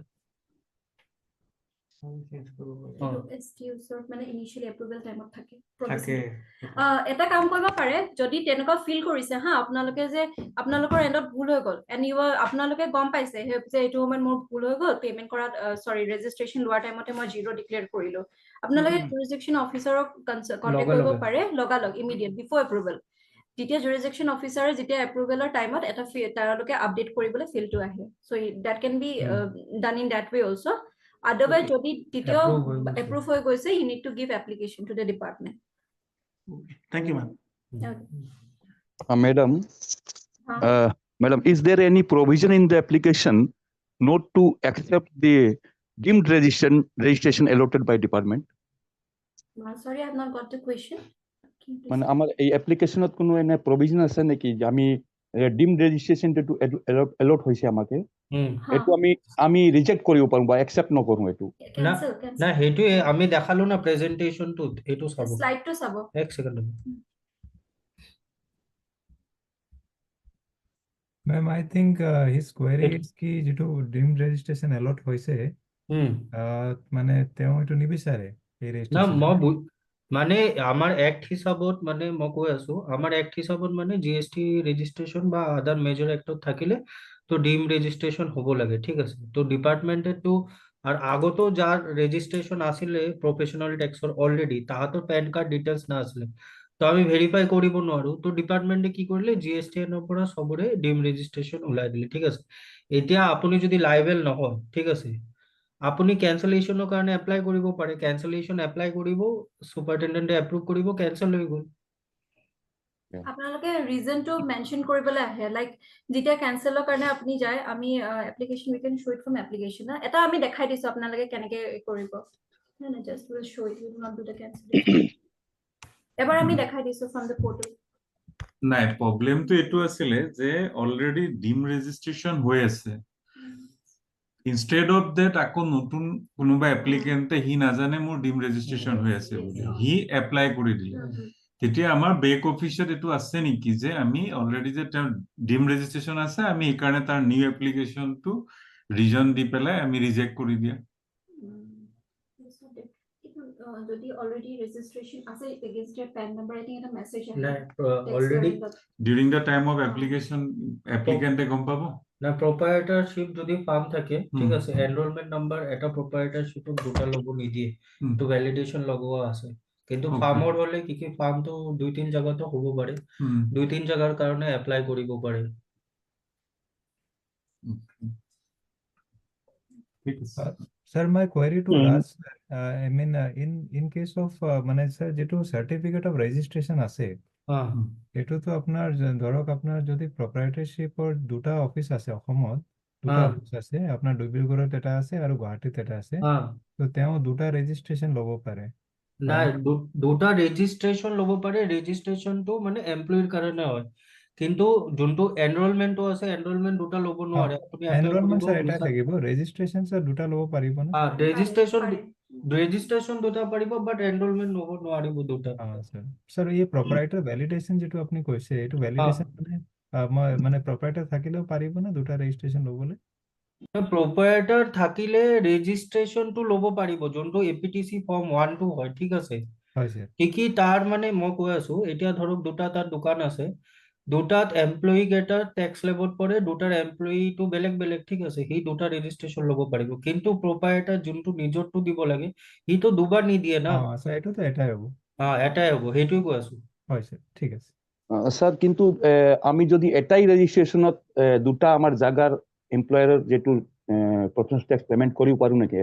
মানে ইনিশিয়াল এপ্ৰুভেল টাইমত থাকে এটা কাম কৰিব পাৰে, যদি তেনেকুৱা ফিল কৰিছে হা আপোনালোকে যে আপোনালোকৰ এন্ডত ভুল হৈ গল এন্ড ইউ আপোনালোকে গম পাইছে যে এইটো moment মোৰ ভুল হৈ গল, পেমেন্ট কৰা সৰি ৰেজিষ্ট্ৰেচন লোৱাৰ টাইমতে মই জিৰো ডিক্লেয়াৰ কৰিলো, আপোনালোকে জুৰিসডিকশন অফিচাৰক কন্টেক্ট কৰিব পাৰে লগালগ ইমিডিয়েট বিফোৰ এপ্ৰুভেল. যেতিয়া জুৰিসডিকশন অফিচাৰে যেতিয়া এপ্ৰুভেলৰ টাইমত এটা তেওঁলোকে আপডেট কৰিবলৈ ফিলটো আহে. So that can be done in that way also. Otherwise, যদি দ্বিতীয় approve হৈ গৈছে, you need to give application to the department. Thank you, ma'am. Madam, is there any provision in the application not to accept the deemed registration allotted by department? Sorry, I have not got the question. মানে আমার এই অ্যাপ্লিকেশনত কোনো এনে provision আছে নাকি যে আমি ডিম রেজিস্ট্রেশন টু এলট হইছে আমাকে, এটো আমি রিজেক্ট কৰিব পাৰো বা একসেপ্ট নকৰো এটো? না হেতু আমি দেখালো না প্ৰেজেন্টেশনটোত, এটো চাব, স্লাইডটো চাব, এক second. Ma'am, I think his query is ki jitu deemed registration allot hoise মানে তেও এটো নিবিচাৰে এই না registration. মই মানে আমার অ্যাক্ট হিসাবত মানে মই কৈ আছো, আমার অ্যাক্ট হিসাবত মানে জিএসটি রেজিস্ট্রেশন বা আদার মেজর অ্যাক্ট থাকিলে তো ডিম রেজিস্ট্রেশন হব লাগে, ঠিক আছে, তো ডিপার্টমেন্টে তো আর আগত যার রেজিস্ট্রেশন আসলে প্রফেশনাল ট্যাক্সর অলরেডি তাহাতো প্যান কার্ড ডিটেইলস না আসলে তো আমি ভেৰিফাই কৰিব নোৱাৰো, তো ডিপাৰ্টমেণ্টে কি কৰিলে GSTN ৰ পৰা সবৰে ডিম ৰেজিষ্ট্ৰেশ্যন ওলাই দিলে, ঠিক আছে। এতিয়া আপুনি যদি লাইবেল নহয়, ঠিক আছে, আপুনি কেনচেলেশ্যনৰ কাৰণে এপ্লাই কৰিব পাৰে, কেনচেলেশ্যন এপ্লাই কৰিব, সুপাৰিনটেণ্ডেণ্টে এপ্ৰুভ কৰিব, কেনচেল হৈ গ'ল। আপোনালোকে ৰিজনটো মেনশ্যন কৰিবলৈ আহে, লাইক যেতিয়া কেনচেলৰ কাৰণে আপুনি যায়, আমি application we can show it from application, এটা আমি দেখাই দিছো আপোনালোকে কেনেকে কৰিব। Just will show it, we will not do the cancellation. এবাৰ আমি দেখাই দিছো ফ্ৰম দ্য পোৰ্টেল। নাই, প্ৰব্লেমটো এইটো আছিলে যে অলৰেডি ডিম ৰেজিষ্ট্ৰেশ্যন হৈ আছে। ইনষ্টেড অফ ডেট আকৌ নতুন কোনোবা এপ্লিকেণ্টে সি নাজানে মোৰ ডিম ৰেজিষ্ট্ৰেশ্যন হৈ আছে বুলি, সি এপ্লাই কৰি দিলে। তেতিয়া আমাৰ বেক অফিচত এইটো আছে নেকি যে আমি অলৰেডি যে তেওঁৰ ডিম ৰেজিষ্ট্ৰেশ্যন আছে, আমি সেইকাৰণে তাৰ নিউ এপ্লিকেশ্যনটো ৰিজন দি পেলাই আমি ৰিজেক্ট কৰি দিয়া। যদি অলৰেডি ৰেজিষ্ট্ৰেশ্যন আছে এগেইনষ্ট ইয়াৰ পেন নাম্বাৰ, আই থিংক এটা মেছেজ আহে। নাই, already during the time of application এপ্লিকেণ্টে গম পাব। না, প্ৰপাইটাৰশ্বিপ যদি ফাৰ্ম থাকে, ঠিক আছে, এনৰোলমেন্ট নাম্বাৰ এটা প্ৰপাইটাৰশ্বিপক দুটা ল'ব নিদিয়ে, তো ভ্যালিডেশন লগোৱা আছে। কিন্তু ফাৰ্মৰ হলে কি ফাৰ্মটো 2-3 জায়গাতো হ'ব পাৰে, 2-3 জায়গাৰ কাৰণে এপ্লাই কৰিব পাৰে। Sir, my query to Raj, I mean, in case of মানে স্যার যেটো সার্টিফিকেট অফ রেজিস্ট্রেশন আছে, এটো তো আপনার ধৰক আপনাৰ যদি প্ৰপ্ৰাইটাৰশিপৰ দুটা অফিস আছে অসমত, দুটা অফিস আছে, আপনাৰ ডুবিলগড়ত এটা আছে আৰু গুৱাহাটীত এটা আছে, তো তেওঁ দুটা ৰেজিষ্ট্ৰেশ্যন ল'ব পাৰে। নাই, দুটা ৰেজিষ্ট্ৰেশ্যন ল'ব পাৰে, ৰেজিষ্ট্ৰেশ্যনটো মানে এমপ্লয়িৰ কাৰণে হয়, কিন্তু যোনটো এনৰোলমেন্টটো আছে, এনৰোলমেন্ট দুটা ল'ব নোৱাৰে। আপুনি এপ্লাই এনৰোলমেন্ট স্যাৰ কৰিব এটা থাকিব, ৰেজিষ্ট্ৰেশ্যন স্যাৰ দুটা ল'ব পাৰিব না? ৰেজিষ্ট্ৰেশ্যন দুটা পাৰিব, বাট এনৰোলমেন্ট ল'ব নোৱাৰিব দুটা। স্যাৰ স্যাৰ এই প্ৰপাৰাইটাৰ ভ্যালিডেশন যেটো আপুনি কৈছে, এইটো ভ্যালিডেশন মানে প্ৰপাৰাইটাৰ থাকিলেও পাৰিব না দুটা ৰেজিষ্ট্ৰেশ্যন ল'বলৈ? প্ৰপাইটাৰ থাকিলে ৰেজিষ্ট্ৰেশ্যনটো ল'ব পাৰিব, যোনটো এপিটিচি ফৰ্ম 1-2 হয়, ঠিক আছে। হয় স্যাৰ। কি তাৰ মানে মই কৈ আছো, এতিয়া ধৰক দুটা তাত দোকান আছে, দুটাত এমপ্লয়ী কেইটাৰ টেক্স লেবত পৰে, দুটাৰ এমপ্লয়ীটো বেলেগ বেলেগ, ঠিক আছে, সি দুটা ৰেজিষ্ট্ৰেশ্যন ল'ব পাৰিব। কিন্তু প্ৰপাইটাৰ যোনটো নিজৰটো দিব লাগে, সিটো দুবাৰ নিদিয়ে না। স্যাৰ এইটো তো এটাই হ'ব। এটাই হ'ব, সেইটোৱে কৈ আছো। হয় স্যাৰ, ঠিক আছে। স্যাৰ কিন্তু আমি যদি এটাই ৰেজিষ্ট্ৰেশ্যনত দুটা আমাৰ জাগাৰ এমপ্লয়াৰৰ যেটো প্ৰফেশনাল টেক্স পেমেন্ট কৰিব পাৰো নেকি?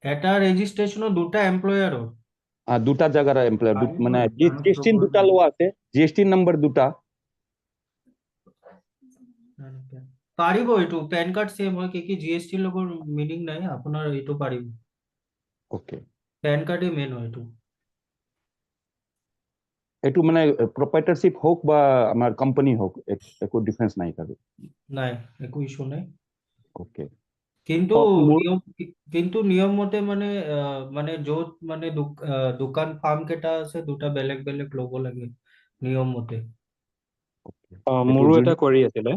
এটা ৰেজিষ্ট্ৰেশ্যনত দুটা এমপ্লয়াৰৰ দুটা জাগাৰ এমপ্লয়াৰ মানে জিএসটি দুটা লোৱা আছে, জিএসটি নাম্বাৰ দুটা পাৰিব। এইটো পেন কাৰ্ড সেম হয়, কি জিএসটি লগৰ মিনিং নাই, আপোনাৰ এইটো পাৰিব। ওকে, পেন কাৰ্ডে মেইন হয় এইটো। এইটো মানে প্ৰপাইটাৰশ্বিপ হোক বা আমাৰ কোম্পানী হোক, একো ডিফাৰেন্স নাই তাতে? নাই, একো ইস্যু নাই। ওকে, কিন্তু নিয়ম মতে মানে মানে য'ত মানে দোকান ফাৰ্ম কেইটা আছে, দুটা বেলেগ বেলেগ ল'ব লাগে নিয়ম মতে। মোৰো এটা কোৱাৰি আছিলে,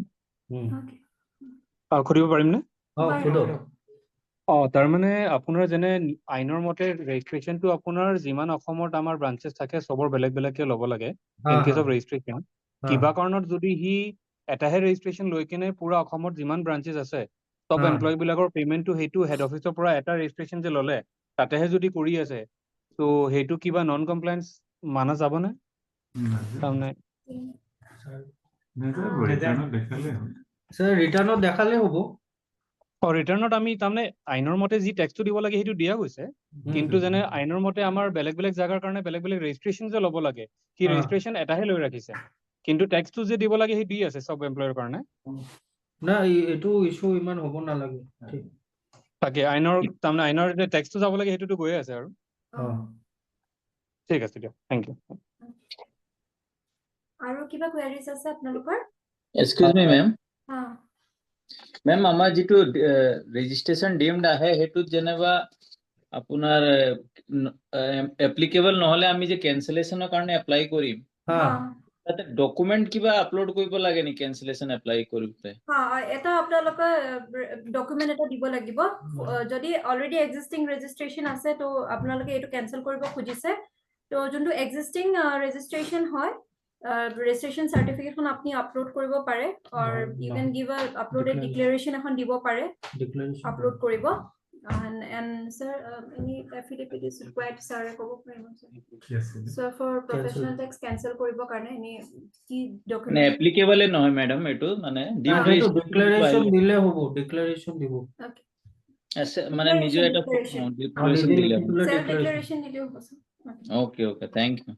সুধিব পাৰিম নে? তাৰমানে আপোনাৰ যেনে আইনৰ মতে ৰেজিষ্ট্ৰেশ্যনটো আপোনাৰ যিমান অসমত আমাৰ ব্ৰাঞ্চেছ থাকে চবৰ বেলেগ বেলেগকে ল'ব লাগে ইন কেছ অফ ৰেজিষ্ট্ৰেশ্যন। কিবা কাৰণত যদি সি এটাহে ৰেজিষ্ট্ৰেশ্যন লৈ কিনে পুৰা অসমত যিমান ব্ৰাঞ্চেছ আছে চব এমপ্লয়ী বিলাকৰ পেমেন্টটো সেইটো হেড অফিচৰ পৰা এটা ৰেজিষ্ট্ৰেশ্যন যে ল'লে তাতেহে যদি কৰি আছে, তো সেইটো কিবা নন কমপ্লায়েন্স মানা যাবনে? তাৰমানে ৰিটাৰ্ণত দেখালে হ'ব। ৰিটাৰ্ণত আমি তাৰমানে আইনৰ মতে যি টেক্সটো দিব লাগে সেইটো দিয়া গৈছে, কিন্তু যেনে আইনৰ মতে আমাৰ বেলেগ বেলেগ জাগাৰ কাৰণে বেলেগ বেলেগ ৰেজিষ্ট্ৰেশ্যন যে ল'ব লাগে, সি ৰেজিষ্ট্ৰেশ্যন এটাহে লৈ ৰাখিছে, কিন্তু টেক্সটো যে দিব লাগে সি দি আছে চব এমপ্লয়ৰ কাৰণে। না, এইটো ইস্যু ইমান হ'ব নালাগে। তাকে আইনৰ তাৰমানে আইনৰ যে টেক্সটো যাব লাগে সেইটোতো গৈয়ে আছে আৰু। ঠিক আছে দিয়ক, থেংক ইউ। আৰু কিবা কোৱেৰিজ আছে আপোনালোকৰ? এক্সকিউজ মি মেম। মেম, আমাৰ যিটো ৰেজিষ্ট্ৰেশ্যন ডিমড আহে সেইটোত যেনিবা আপোনাৰ এপ্লিকেবল নহলে আমি যে কেনচেলেশ্যনৰ কাৰণে এপ্লাই কৰিম, তাতে ডকুমেন্ট কিবা আপলোড কৰিব লাগে নেকি কেনচেলেশ্যন এপ্লাই কৰোঁতে? এটা আপোনালোকে ডকুমেন্ট এটা দিব লাগিব। যদি অলৰেডি এক্সিস্টিং ৰেজিষ্ট্ৰেশ্যন আছে, তো আপোনালোকে এইটো কেনচেল কৰিব খুজিছে, তো যোনটো এক্সিস্টিং ৰেজিষ্ট্ৰেশ্যন হয়, ৰেজিষ্ট্ৰেশ্যন চাৰ্টিফিকেটখন আপুনি আপলোড কৰিব পাৰে, or you can give a uploaded declaration এখন দিব পাৰে, আপলোড কৰিব। And sir, any affidavit is required, sir, Yes. so for professional tax cancel koribo karone any ki মানে document এপ্লিকেবলে নহয় ম্যাডাম এটো মানে ডিম এইটো ডিক্লাৰেশ্যন দিলে হ'ব, ডিক্লাৰেশ্যন দিব। okay মানে নিজৰ এটা ডিক্লাৰেশ্যন দিলে self declaration দিলেও হ'ব sir okay okay thank you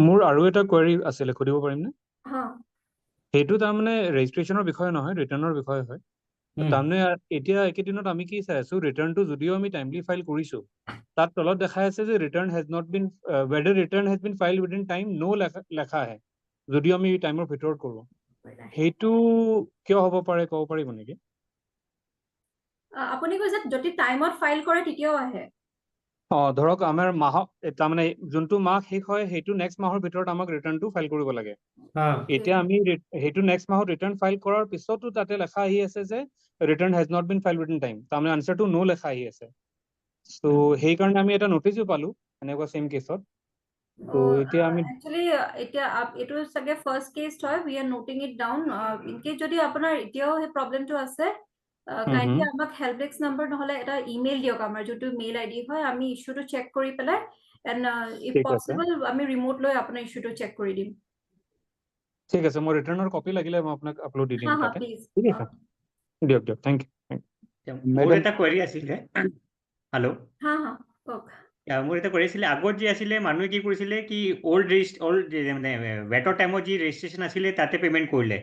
মোৰ আৰু এটা কোৱেৰি আছিলে, সুধিব পাৰিম নে? হা সেইটো তাৰমানে ৰেজিষ্ট্ৰেশ্যনৰ বিষয় নহয়, ৰিটাৰ্ণৰ বিষয় হয়। তাৰমানে এতিয়া একেদিনত আমি কি চাই আছো, ৰিটাৰ্ণটো যদিও আমি টাইমলি ফাইল কৰিছো, তাত তলত দেখাই আছে যে return has not been whether return has been filed within time, no লেখা আহে যদিও আমি টাইমৰ ভিতৰত কৰো। সেইটো কিয় হ'ব পাৰে, ক'ব পাৰিব নেকি? আপুনি কৈছে যদি টাইমত ফাইল কৰে তেতিয়াও আহে? ধৰক আমাৰ মাহত তাৰমানে যোনটো মাহ শেষ হয় সেইটো নেক্সট মাহৰ ভিতৰত আমাক ৰিটাৰ্ণটো ফাইল কৰিব লাগে। এতিয়া আমি সেইটো নেক্সট মাহত ৰিটাৰ্ণ ফাইল কৰাৰ পিছতো তাতে লেখা আহি আছে যে return has not been file within time, তাৰমানে আনচাৰটো নো লেখা আহি আছে। চ' সেইকাৰণে আমি এটা নটিচো পালো এনেকুৱা চেম কেছত। তো এতিয়া আমি একচুয়ালি এতিয়া এটো সগে ফার্স্ট কেস হয়, we are noting it down. In case যদি আপোনাৰ এতিয়াও এই প্ৰবলেমটো আছে, কাইন্ডলি আমাক হেল্প ডেস্ক নাম্বাৰ নহলে এটা ইমেইল দিয়ক, আমাৰ যোনটো মেইল আইডি হয়, আমি ইস্যুটো চেক কৰি পেলাই এন্ড ইফ ঠিক আছে। পসিবল আমি ৰিমোট লৈ আপোনাৰ ইস্যুটো চেক কৰি দিম। ঠিক আছে, মই ৰিটাৰ্ণৰ কপি লাগিলে মই আপোনাক আপলোড দি দিম হা হা তাতে। প্লিজ। ঠিক আছে, দিয়ক দিয়ক, থেংক ইউ। মোৰ এটা কোৱেৰি আছিলে। হেল্ল' হা হা কওক। মোৰ এটা কোৱেৰি আছিলে, আগত যি আছিলে মানুহে কি কৰিছিলে কি অল্ড মানে ভেটৰ টাইমত যি ৰেজিষ্ট্ৰেশ্যন আছিলে তাতে পে'মেণ্ট কৰিলে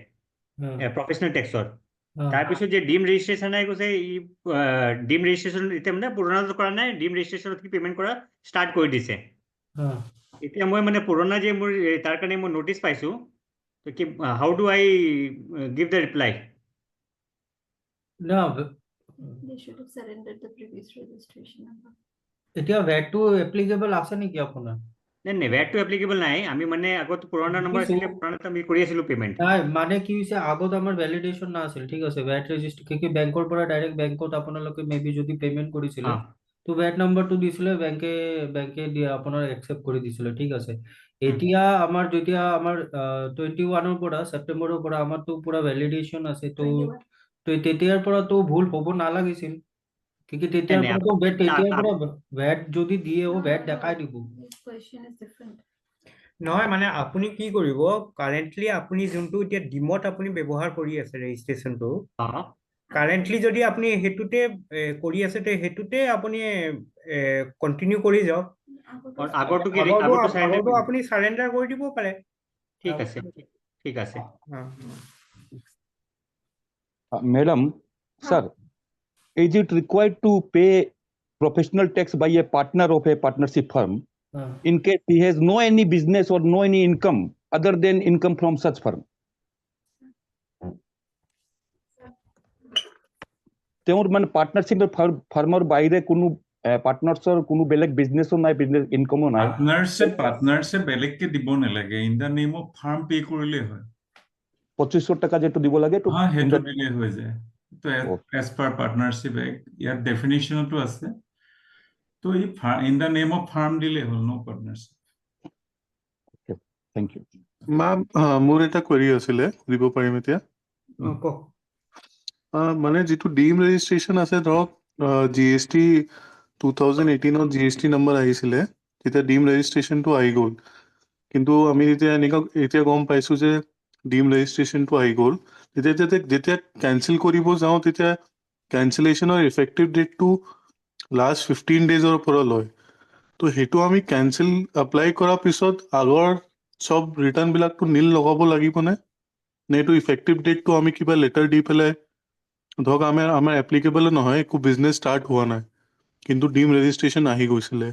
প্ৰফেশ্যনেল টেক্সৰ। তাৰপিছত যে ডিম ৰেজিষ্ট্ৰেশ্যন আহি গৈছে, ডিম ৰেজিষ্ট্ৰেশ্যন এতিয়া মানে পুৰণাটো কৰা নাই, ডিম ৰেজিষ্ট্ৰেশ্যনত কি পে'মেণ্ট কৰা ষ্টাৰ্ট কৰি দিছে। এতিয়া মই মানে পুৰণা যে মোৰ তাৰ কাৰণে মই নটিচ পাইছোঁ, কি how do I give the reply? They should have surrendered the previous registration number. এতিয়া ভ্যাটটো এপ্লিকেবল আছে নেকি আপোনাৰ? নাই ভ্যাটটো এপ্লিকেবল নাই, আমি মানে আগত পুৰণা নম্বৰ আছিলে, পুৰণাটো আমি কৰি আছিলোঁ পে'মেণ্ট। নাই মানে কি হৈছে, আগত আমাৰ ভ্যালিডেশন না আছিল, ঠিক আছে, ভ্যাট ৰেজিষ্ট্ৰ কি বেংকৰ পৰা ডাইৰেক্ট বেংকত আপোনালোকে মেবি যদি পেমেন্ট কৰিছিলে তো ভ্যাট নাম্বাৰটো দিছিলে, বেংকে দিয়া আপোনাৰ একসেপ্ট কৰি দিছিলে, ঠিক আছে। এতিয়া আমাৰ যেতিয়া আমাৰ 21 ৰ পৰা সেপ্টেম্বৰৰ পৰা আমাৰটো পুৰা ভ্যালিডেশন আছে, তো তেতিয়াৰ পৰা তো ভুল হ'ব নালাগিছিল, ঠিক আছে। তেতিয়াৰ পৰা তো তেতিয়াৰ পৰা ভ্যাট যদি দিয়ে ও ভ্যাট দেখাই দিব। Question is different. নহয় মানে আপুনি কি কৰিব, কাৰেন্টলি আপুনি যোনটো এতিয়া ডিমত আপুনি ব্যৱহাৰ কৰি আছে ৰেজিষ্ট্ৰেশ্যনটো, কাৰেন্টলি যদি আপুনি হেতুতে কৰি আছে তে হেতুতে আপুনি কন্টিনিউ কৰি যাওক। আগৰটো আপুনি সাৰেন্ডাৰ কৰি দিব পাৰে। ঠিক আছে, ঠিক আছে। Madam, sir, is it required to pay professional tax by a partner of a partnership firm in case he has no any business or no any income other than income from such firm? তেওঁৰ মানে partnership ফাৰ্মৰ বাহিৰে কোনো পাৰ্টনাৰছৰ কোনো বেলেগ বিজনেছো নাই, business ইনকামো নাই। Partnership বেলেগকে দিব নালাগে, in the name of farm pay কৰিলে হয়। 2500 টাকা যেটো দিব লাগে তো সেইটো দিলে হৈ যায়। তো এজ পাৰ পাৰ্টনাৰশ্বিপ এক্ট ইয়াৰ ডেফিনিশ্যনতো আছে। তো in the name of farm দিলে হ'ল, নো পাৰ্টনাৰশ্বিপ। Thank you. মোৰ এটা কোৱেৰি আছিলে, দিব পাৰিম এতিয়া? মানে যিটো ডিম ৰেজিষ্ট্ৰেশ্যন আছে, ধৰক GST 2018ত GST নম্বৰ আহিছিলে, তেতিয়া ডিম ৰেজিষ্ট্ৰেশ্যনটো আহি গ'ল। কিন্তু আমি এতিয়া গম পাইছোঁ যে ডিম ৰেজিষ্ট্ৰেশ্যনটো আহি গ'ল, যেতিয়া কেনচেল কৰিব যাওঁ তেতিয়া কেনচেলেশ্যনৰ ইফেক্টিভ ডেটটো লাষ্ট 15 ডেজৰ পৰা লয়। তো সেইটো আমি কেনচেল এপ্লাই কৰাৰ পিছত আগৰ সব ৰিটাৰ্ণবিলাকটো নীল লগাব লাগিবনে? নে এইটো ইফেক্টিভ ডেটটো আমি কিবা লেটাৰ দি পেলাই, ধৰক আমাৰ এপ্লিকেবল নহয়, একো বিজনেছ ষ্টাৰ্ট হোৱা নাই কিন্তু ডিম ৰেজিষ্ট্ৰেশ্যন আহি গৈছিলে?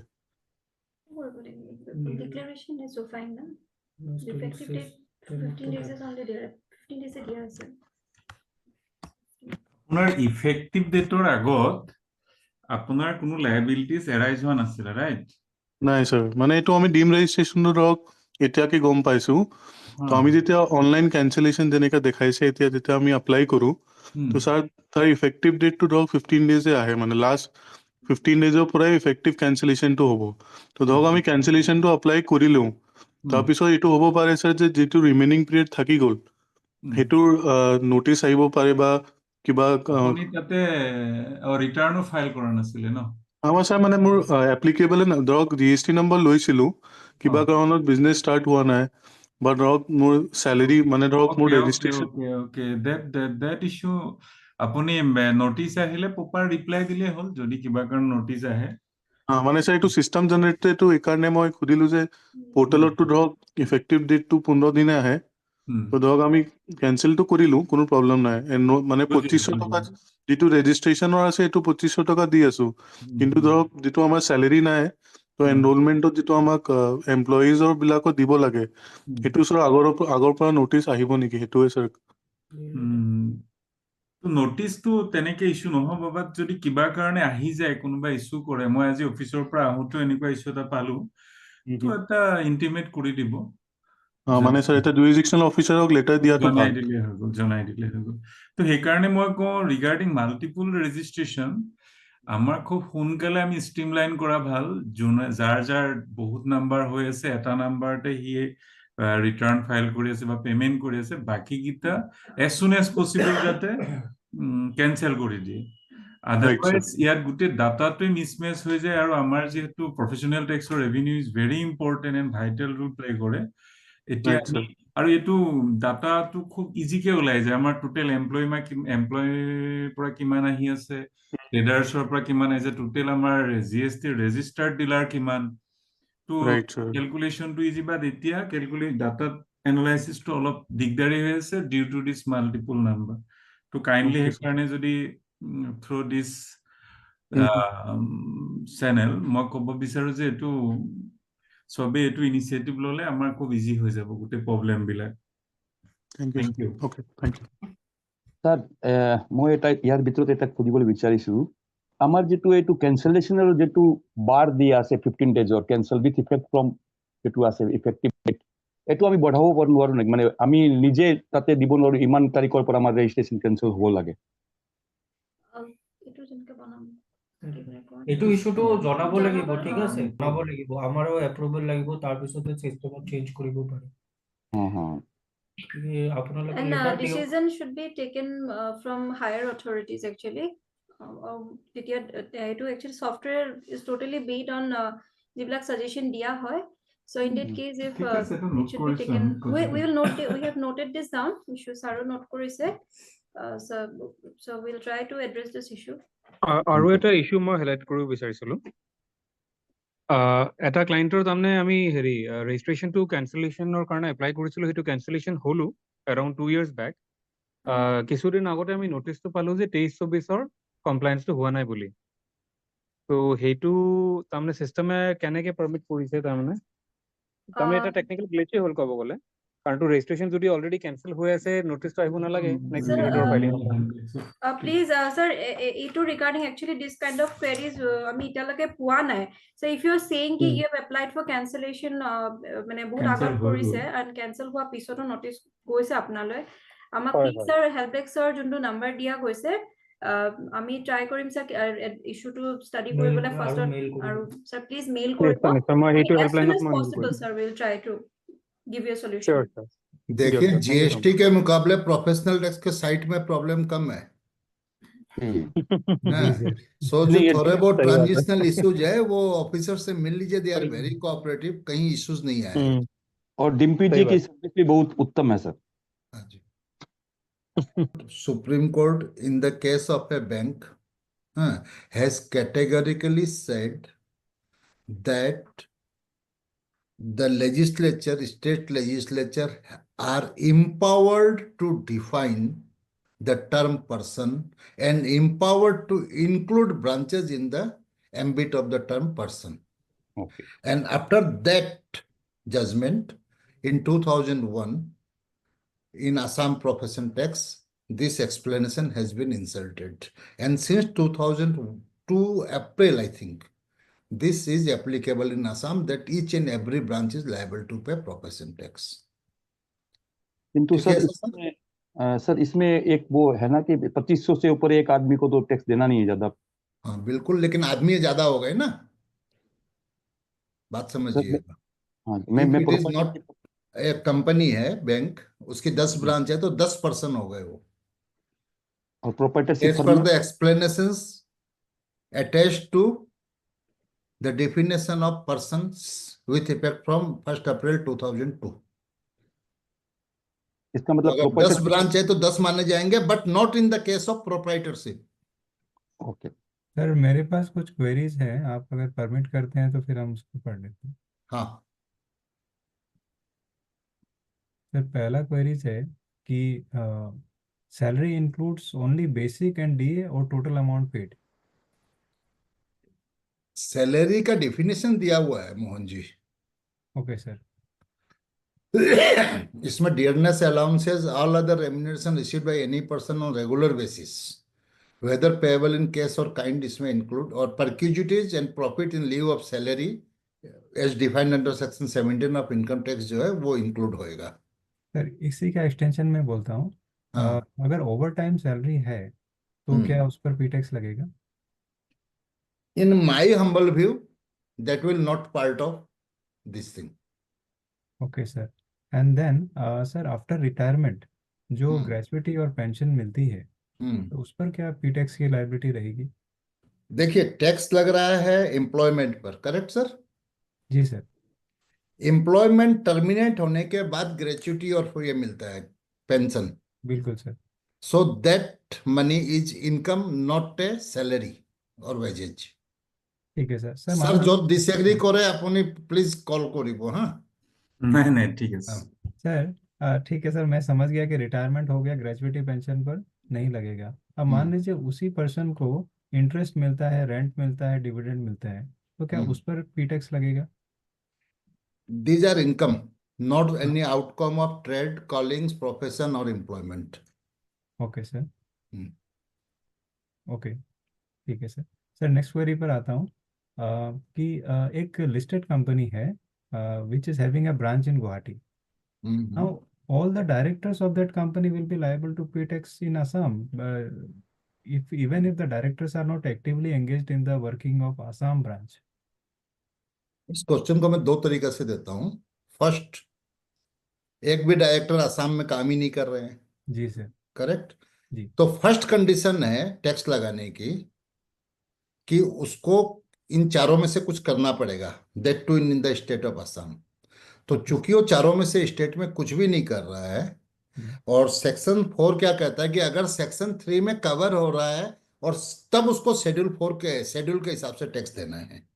Declaration is so fine, na? Effective date 15 days is only there. 15 days is there, sir. আপোনাৰ ইফেক্টিভ ডেটৰ আগত আপোনাৰ কোনো লায়াবিলিটিজ এৰাইজ হোৱা নাছিল, ৰাইট? নাই ছাৰ, মানে এইটো আমি ডিম ৰেজিষ্ট্ৰেশ্যনটো ধৰক এতিয়াকে গম পাইছোঁ। তো আমি যেতিয়া অনলাইন কেনচেলেশ্যন যেনেকৈ দেখাইছে এতিয়া যেতিয়া আমি এপ্লাই কৰোঁ, তো ছাৰ তাৰ ইফেক্টিভ ডেটটো ধৰক 15 ডেজে আহে, মানে লাষ্ট 15 ডেজৰ পৰাই ইফেক্টিভ কেনচেলেশ্যনটো হ'ব। তো ধৰক আমি কেনচেলেশ্যনটো এপ্লাই কৰিলোঁ, তাৰপিছত এইটো হ'ব পাৰে ছাৰ যে যিটো ৰিমেইনিং পিৰিয়ড থাকি গ'ল সেইটোৰ নটিচ আহিব পাৰে বা কিবা আপুনি তাতে ৰিটাৰ্ণো ফাইল কৰা নাছিলে ন? আমাৰ ছাৰ মানে মোৰ এপ্লিকেবল ধৰক GST নম্বৰ লৈছিলোঁ, কিবা কাৰণত বিজনেছ ষ্টাৰ্ট হোৱা নাই, বা ধৰক মোৰ চেলেৰি মানে ধৰক মোৰ ৰেজিষ্ট্ৰেশ্যন that issue আপুনি নটিচ আহিলে প্ৰপাৰ ৰিপ্লাই দিলে হ'ল যদি কিবা কাৰণ নটিচ আহে। মানে ছাৰ এইটো চিষ্টেম জেনেৰেটেডটো এইকাৰণে মই সুধিলোঁ যে পৰ্টেলতটো ধৰক ইফেক্টিভ ডেটটো 15 দিনে আহে, তো ধৰক আমি কেঞ্চেলটো কৰিলোঁ, কোনো প্ৰব্লেম নাই। মানে 2500 টকা যিটো ৰেজিষ্ট্ৰেশ্যনৰ আছে সেইটো 2500 টকা দি আছোঁ, কিন্তু ধৰক যিটো আমাৰ চেলেৰি নাই, তো এনৰলমেণ্টত যিটো আমাক এমপ্লয়িজৰ বিলাকত দিব লাগে, সেইটো ছাৰ আগৰ পৰা নটিচ আহিব নেকি, সেইটোৱে ছাৰ। নটিচটো তেনেকে ইছ্যু নহ'ব, বাট যদি কিবা কাৰণে আহি যায়, কোনোবা ইছ্যু কৰে, মই আজি অফিচৰ পৰা আহোঁতেও এনেকুৱা ইছ্যু এটা পালোঁ, তো এটা ইণ্টিমেট কৰি দিব। মানে ছাৰ এটা জুৰিডিকশ্যনেল অফিচাৰক লেটাৰ দিয়াটো ভাল। জনাই দিলে হৈ গ'ল। তো সেইকাৰণে মই কওঁ ৰিগাৰ্ডিং মাল্টিপুল ৰেজিষ্ট্ৰেশ্যন আমাৰ খুব সোনকালে আমি ষ্ট্ৰীমলাইন কৰা ভাল। যাৰ বহুত নাম্বাৰ হৈ আছে, এটা নাম্বাৰতে সি ৰিটাৰ্ণ ফাইল কৰি আছে বা পেমেণ্ট কৰি আছে, বাকীকেইটা এজ চুন এজ পচিবল যাতে কেনচেল কৰি দিয়ে। আদাৰৱাইজ ইয়াত গোটেই ডাটাটোৱে মিছমেচ হৈ যায়, আৰু আমাৰ যিহেতু প্ৰফেশ্যনেল টেক্সৰ revenue is very important and vital role play কৰে। এতিয়া আৰু এইটো ডাটাটো খুব ইজিকে ওলাই যায়, আমাৰ টোটেল এমপ্লয়ৰ পৰা কিমান আহি আছে, ট্ৰেডাৰ্ছৰ পৰা কিমান আহিছে, টোটেল আমাৰ GST ৰেজিষ্টাৰ্ড ডিলাৰ কিমান, তো কেলকুলেশ্যনটো ইজি। বাট এতিয়া ডাটাত এনালাইচিছটো অলপ দিগদাৰী হৈ আছে due to this multiple number. তো কাইণ্ডলি সেইকাৰণে যদি থ্ৰু দিছ চেনেল মই ক'ব বিচাৰোঁ যে এইটো চবেই এইটো ইনিচিয়েটিভ ল'লে আমাৰ খুব ইজি হৈ যাব গোটেই প্ৰব্লেমবিলাক। Thank U. ছাৰ, মই ইয়াৰ ভিতৰত এটা সুধিবলৈ বিচাৰিছোঁ, আমাৰ যিটো এইটো কেনচেলেশ্যনৰ যিটো বাৰ দিয়া আছে 15 ডেজৰ কেনচেল উইথ ইফেক্ট ফ্ৰম যিটো আছে ইফেক্টিভ ডেট, এইটো আমি বঢ়াব নোৱাৰোঁ নেকি? মানে আমি নিজে তাতে দিব নোৱাৰোঁ ইমান তাৰিখৰ পৰা আমাৰ ৰেজিষ্ট্ৰেশ্যন কেনচেল হ'ব লাগে। এইটো ইস্যুটো জনাব লাগিব, ঠিক আছে, জনাব লাগিব, আমাৰো এপ্ৰুভেল লাগিব, তাৰপিছতে চিষ্টেমত চেঞ্জ কৰিব পাৰি। And decision should be taken from higher authorities actually. To actually software is totally based on যিবিলাক suggestion দিয়া হয়. So in that case, if it should be taken, we have noted this down. Issue Saro note কৰিছে. So we'll try to address this issue. আৰু এটা issue মই highlight কৰিব বিচাৰিছিলোঁ। এটা ক্লায়েণ্টৰ তাৰমানে আমি ৰেজিষ্ট্ৰেশ্যনটো কেনচেলেশ্যনৰ কাৰণে এপ্লাই কৰিছিলোঁ, সেইটো কেনচেলেশ্যন হ'লো এৰাউণ্ড 2 years বেক। কিছুদিন আগতে আমি নটিচটো পালোঁ যে 23-24 কমপ্লায়েন্সটো হোৱা নাই বুলি। তো সেইটো তাৰমানে চিষ্টেমে কেনেকৈ পাৰ্মিট কৰিছে, তাৰমানে এটা টেকনিকেল গ্লিচে হ'ল ক'ব গ'লে, কাৰণ তো ৰেজিষ্ট্ৰেশ্যন যদি অলৰেডি কেনচেল হৈ আছে, নটিচটো আহিব নালাগে নেক্সট পিৰিয়ডৰ filing. Please, sir, itu regarding actually this kind of queries, আমি এতিয়ালৈকে পোৱা নাই. So if you are saying ki you have applied for cancellation, মানে বহুত আগত কৰিছে and cancel হোৱা পিছতো notice গৈছে আপোনালৈ, আমাক please sir help desk sir যোনটো নাম্বাৰ দিয়া গৈছে, আমি ট্ৰাই কৰিম sir ইস্যুটো ষ্টাডি কৰিবলৈ ফাৰ্ষ্ট, আৰু sir please mail কৰিব। As soon as possible sir we'll try to give you a solution. देखिए GST के मुकाबले प्रोफेशनल टैक्स के साइट में प्रॉब्लम कम है। सो जो थोड़े बहुत ट्रांजिशनल इश्यूज है वो ऑफिसर से मिल लीजिए, दे आर वेरी कोऑपरेटिव, कहीं इश्यूज नहीं आए। और डिम्पी जी की सर्विस भी बहुत उत्तम है sir. Supreme Court in the case of a bank has categorically said that the legislature, state legislature are empowered to define the term person and empowered to include branches in the ambit of the term person. Okay. And after that judgment in 2001 in Assam Profession Tax, this explanation has been inserted. And since 2002 April, I think, this is applicable in Assam, that each and every branch is liable to pay profession tax. किंतु sir इसमें एक वो है ना कि 2500 से ऊपर एक आदमी को तो टैक्स देना नहीं है ज्यादा। हाँ बिल्कुल, लेकिन आदमी ज्यादा हो गए ना, बात समझिएगा। इट इज नॉट एक कंपनी है बैंक, उसकी 10 ब्रांच है तो 10 पर्सन हो गए वो। और proprietorship As firm per में? the explanations attached to the definition of persons with effect from 1st April 2002. इसका तो मतलब अगर 10 proprietorship. ब्रांच है तो 10 माने जाएंगे, but not in the case of proprietorship. Okay sir मेरे पास कुछ क्वेरीज हैं, आप अगर परमिट करते हैं तो फिर हम उसको पढ़ लेते हैं। हाँ, सर पहला क्वेरीज है कि salary includes only basic and DA और टोटल अमाउंट पेड। सैलरी का डेफिनेशन दिया हुआ है मोहन जी। Okay sir. इसमें dearness allowances, all other remuneration received by any person on regular basis, whether payable in cash और काइंड, इसमें इंक्लूड, और perquisites and profit in lieu of salary as defined under section 17 of income tax जो है वो include होएगा। Sir इसी का extension में बोलता हूँ, हाँ। अगर ओवर टाइम सैलरी है तो क्या उस पर पी टैक्स लगेगा? In my humble view that will not part of this thing. Okay sir. And then sir after retirement जो ग्रेजुइटी और पेंशन मिलती है तो उस पर क्या पी टैक्स की लायबिलिटी रहेगी? देखिए, टैक्स लग रहा है एम्प्लॉयमेंट पर, करेक्ट सर? जी सर। एम्प्लॉयमेंट टर्मिनेट होने के बाद ग्रेच्युटी और ये मिलता है, पेंशन। बिल्कुल sir. So that money is income, not a salary और वेजेज। ठीक है सर। सर सर जो डिसएग्री करे अपनी प्लीज कॉल करिबो। हाँ नहीं ठीक है सर। ठीक है सर, मैं समझ गया कि रिटायरमेंट हो गया, ग्रेजुइटी पेंशन पर नहीं लगेगा। अब मान लीजिए उसी पर्सन को इंटरेस्ट मिलता है, रेंट मिलता है, डिविडेंड मिलता है, तो क्या उस पर पी टैक्स लगेगा? These are income, not any outcome of trade, callings, profession or employment. Okay sir. Okay ठीक है सर। सर नेक्स्ट क्वेरी पर आता हूँ कि एक लिस्टेड कंपनी है which is having a branch in Guwahati. Now all the directors of that company will be liable to pay tax in Assam, even if the directors are not actively engaged in the working of Assam branch. इस question को मैं दो तरीके से देता हूँ। First, एक भी director Assam में काम ही नहीं कर रहे हैं। जी सर। करेक्ट जी। तो फर्स्ट कंडीशन है टैक्स लगाने की कि उसको इन चारों में से कुछ करना पड़ेगा, that too in the state of Assam. तो चूंकि वो चारों में से स्टेट में कुछ भी नहीं कर रहा है, और सेक्शन 4 क्या कहता है कि अगर सेक्शन 3 में कवर हो रहा है और तब उसको शेड्यूल के हिसाब से टैक्स देना है।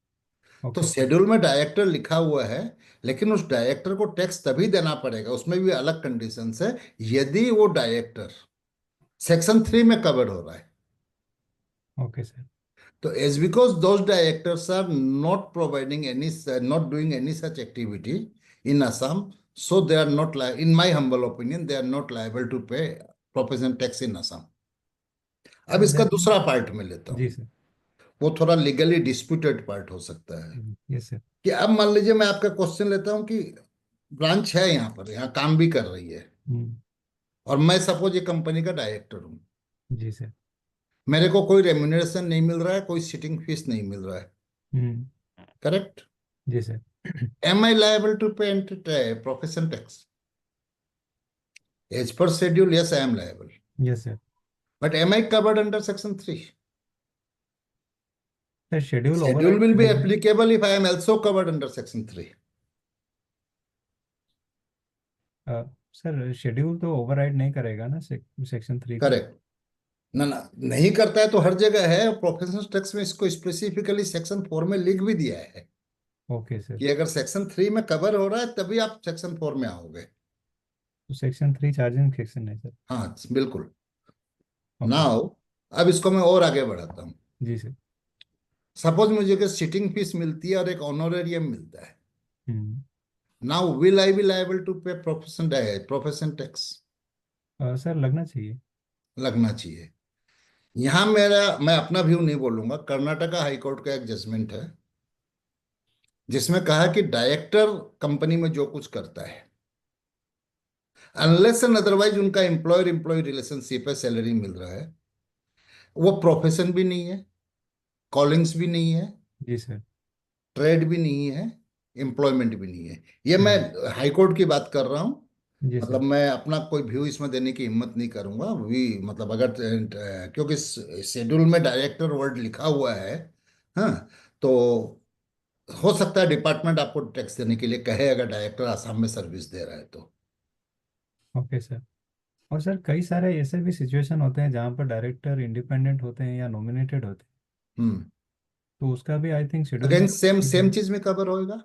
तो शेड्यूल में डायरेक्टर लिखा हुआ है, लेकिन उस डायरेक्टर को टैक्स तभी देना पड़ेगा, उसमें भी अलग कंडीशन है, यदि वो डायरेक्टर सेक्शन 3 में कवर हो रहा है। Okay sir. तो as because those directors are not providing any, not doing any such activity in Assam, so they are not in my humble opinion they are not liable to pay proportion tax in Assam. अब इसका दूसरा part में लेता हूँ। जी sir. वो थोड़ा legally disputed part हो सकता है। Yes sir. कि अब मान लीजिए मैं आपका क्वेश्चन लेता हूँ कि ब्रांच है यहाँ पर, यहाँ काम भी कर रही है, और मैं सपोज ये कंपनी का डायरेक्टर हूँ। जी सर। मेरे को कोई रेम्यूनरेशन नहीं मिल रहा है, कोई सिटिंग फीस नहीं मिल रहा है, करेक्ट? जी sir. Am I liable to pay profession tax? As per schedule, yes, I am liable. Yes, sir. But am I covered under section 3? The schedule will be applicable if I am also covered under section 3. Sir schedule तो override नहीं करेगा ना section 3? Correct ना, नहीं करता है तो हर जगह है। प्रोफेशनल टैक्स में इसको स्पेसिफिकली सेक्शन 4 में लिख भी दिया है। Okay sir. कि अगर सेक्शन 3 में कवर हो रहा है तभी आप सेक्शन 4 में आओगे। तो सेक्शन 3 चार्जिंग सेक्शन है सर? हाँ बिल्कुल। नाउ अब इसको मैं और आगे बढ़ाता हूँ। जी सर। सपोज मुझे कि सिटिंग फीस मिलती है और एक ऑनोरेरियम मिलता है। Now will I be liable to pay profession tax? Sir लगना चाहिए। लगना चाहिए। यहाँ मैं अपना व्यू नहीं बोलूंगा, कर्नाटका हाईकोर्ट का एक जजमेंट है जिसमें कहा कि डायरेक्टर कंपनी में जो कुछ करता है, अनलेस एंड अदरवाइज उनका एम्प्लॉयर एम्प्लॉय रिलेशनशिप है, सैलरी मिल रहा है, वो प्रोफेशन भी नहीं है, कॉलिंग्स भी नहीं है, जी सर, ट्रेड भी नहीं है, एम्प्लॉयमेंट भी नहीं है। ये मैं हाईकोर्ट की बात कर रहा हूं, जी मतलब सर। मैं अपना कोई व्यू इसमें देने की हिम्मत नहीं करूंगा भी, मतलब अगर क्योंकि शेड्यूल में डायरेक्टर वर्ड लिखा हुआ है, हाँ, तो हो सकता है डिपार्टमेंट आपको टैक्स देने के लिए कहे, अगर डायरेक्टर आसाम में सर्विस दे रहा है तो। Okay sir. और सर कई सारे ऐसे भी सिचुएशन होते हैं जहाँ पर डायरेक्टर इंडिपेंडेंट होते हैं या नॉमिनेटेड होते हैं, हम्म तो उसका भी आई थिंक शेड्यूल अगेन में। सेम सेम चीज में कवर होएगा।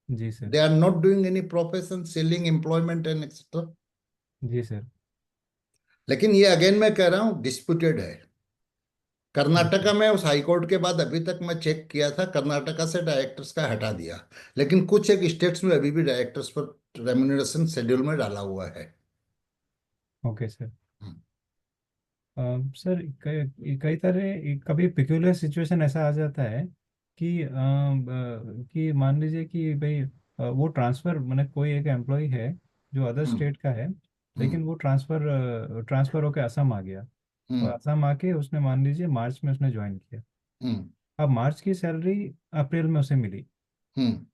जी sir. They are not doing any profession, selling, employment and etcetera. जी सर। लेकिन ये अगेन मैं कह रहा हूँ डिस्प्यूटेड है। कर्नाटका में उस हाई कोर्ट के बाद अभी तक मैं चेक किया था, कर्नाटका से डायरेक्टर्स का हटा दिया, लेकिन कुछ एक स्टेट्स में अभी भी डायरेक्टर्स पर रेम्यूनरेशन शेड्यूल में डाला हुआ है। Okay sir. हम्म, सर कई कई तरह कभी पिक्यूलर सिचुएशन ऐसा आ जाता है कि मान लीजिए कि भाई वो ट्रांसफर मैंने कोई एक एम्प्लॉय है जो अदर हम्म, स्टेट का है, हम्म, लेकिन वो ट्रांसफर होकर असम आ गया। और हम्म, असम आके उसने मान लीजिए मार्च में उसने ज्वाइन किया। हम्म, अब मार्च की सैलरी अप्रैल में उसे मिली, हम्म।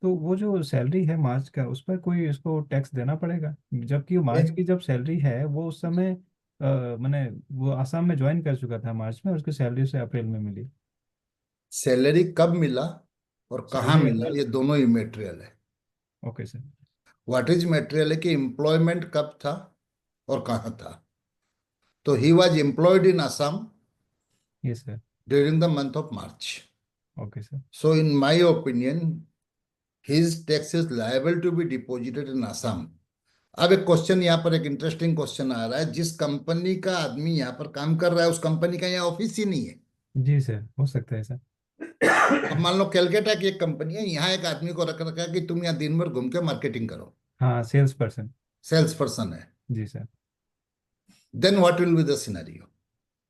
तो वो जो सैलरी है मार्च का उस पर कोई इसको टैक्स देना पड़ेगा, जबकि वो मार्च की जब सैलरी है वो उस समय मैंने वो आसाम में ज्वाइन कर चुका था मार्च में, उसकी सैलरी उसे अप्रैल में मिली। सैलरी कब मिला और कहाँ सैलरी मिला, अप्रैल। ये दोनों ही मेटेरियल है। Okay sir. What is material है कि एम्प्लॉयमेंट कब था और कहाँ था। तो he was employed in Assam yes sir. During the month of March. Okay sir. So in my opinion his tax is liable to be deposited in Assam। अब एक क्वेश्चन यहाँ पर, एक इंटरेस्टिंग क्वेश्चन आ रहा है, जिस कंपनी का आदमी यहाँ पर काम कर रहा है उस कंपनी का यहाँ ऑफिस ही नहीं है। जी सर, हो सकता है सर। अब मान लो कैलकाटा की एक कंपनी है, यहाँ एक आदमी को रख रखा है कि तुम यहाँ दिन भर घूम के मार्केटिंग करो, हाँ, सेल्स पर्सन। सेल्स पर्सन है। जी sir. Then what will be the scenario.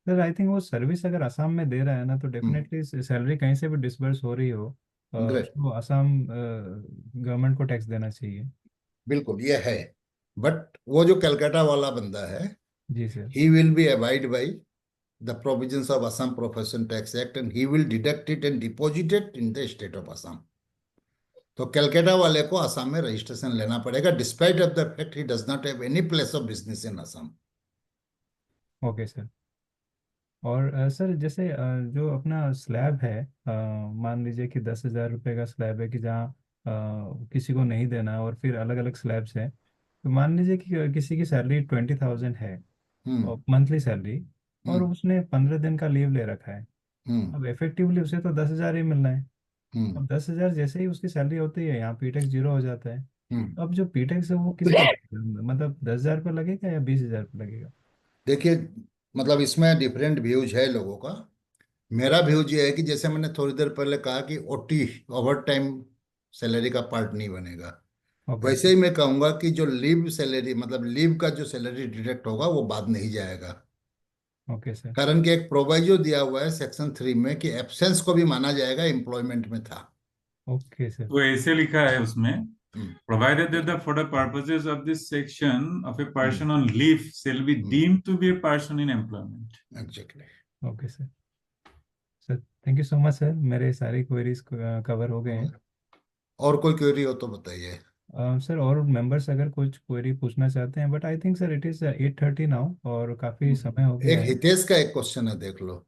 Sir I think वो सर्विस अगर असम में दे रहा है ना, तो डेफिनेटली सैलरी कहीं से भी डिसबर्स हो रही हो ग्रेट, उसको असम गवर्नमेंट को टैक्स देना चाहिए। बिल्कुल ये है। बट वो जो कैलकाटा वाला बंदा है, जी sir. he will be abide by the provisions of Assam Profession Tax Act and he will deduct it and deposit it in the state of Assam। तो कलकत्ता वाले को असम में रजिस्ट्रेशन लेना पड़ेगा, despite of the fact he does not have any place of business in Assam. Okay sir. और sir जैसे जो अपना स्लैब है, मान लीजिए कि 10,000 रुपये का स्लैब है कि जहाँ किसी को नहीं देना, और फिर अलग अलग स्लैब्स हैं। तो मान लीजिए कि किसी की सैलरी 20,000 है, हम्म, और मंथली सैलरी, और हम्म, उसने 15 दिन का लीव ले रखा है। हम्म, अब इफेक्टिवली उसे तो 10,000 ही मिलना है। हम्म, अब 10,000 जैसे ही उसकी सैलरी होती है, यहाँ पीटेक्स जीरो हो जाता है। हम्म। अब जो पीटेक्स है वो किस पे लगेगा? मतलब 10,000 रुपये लगेगा या 20,000 रुपये लगेगा? देखिए, मतलब इसमें डिफरेंट व्यूज है लोगों का। मेरा व्यूज ये है कि जैसे मैंने थोड़ी देर पहले कहा कि ओटी, ओवर टाइम, सैलरी का पार्ट नहीं बनेगा, ओके वैसे सर। ही मैं कहूंगा कि जो लीव सैलरी, मतलब लीव का जो सैलरी डिडक्ट होगा वो बाद नहीं जाएगा। Okay sir. कारण कि एक प्रोवाइजो दिया हुआ है सेक्शन 3 में कि एब्सेंस को भी माना जाएगा, एम्प्लॉयमेंट में था। Okay sir. तो ऐसे लिखा है उसमें, हम्म, provided that the for the purposes of this section of a hmm, person on leave shall be hmm, deemed to be a person in employment। Exactly. Okay sir. Sir thank you so much sir, मेरे सारी queries cover हो गए हैं। और कोई query हो तो बताइए। सर और मेंबर्स अगर कुछ क्वेरी पूछना चाहते हैं, but I think sir it is 8:30 now और काफ़ी समय हो गया एक है। हितेश का एक क्वेश्चन है, देख लो।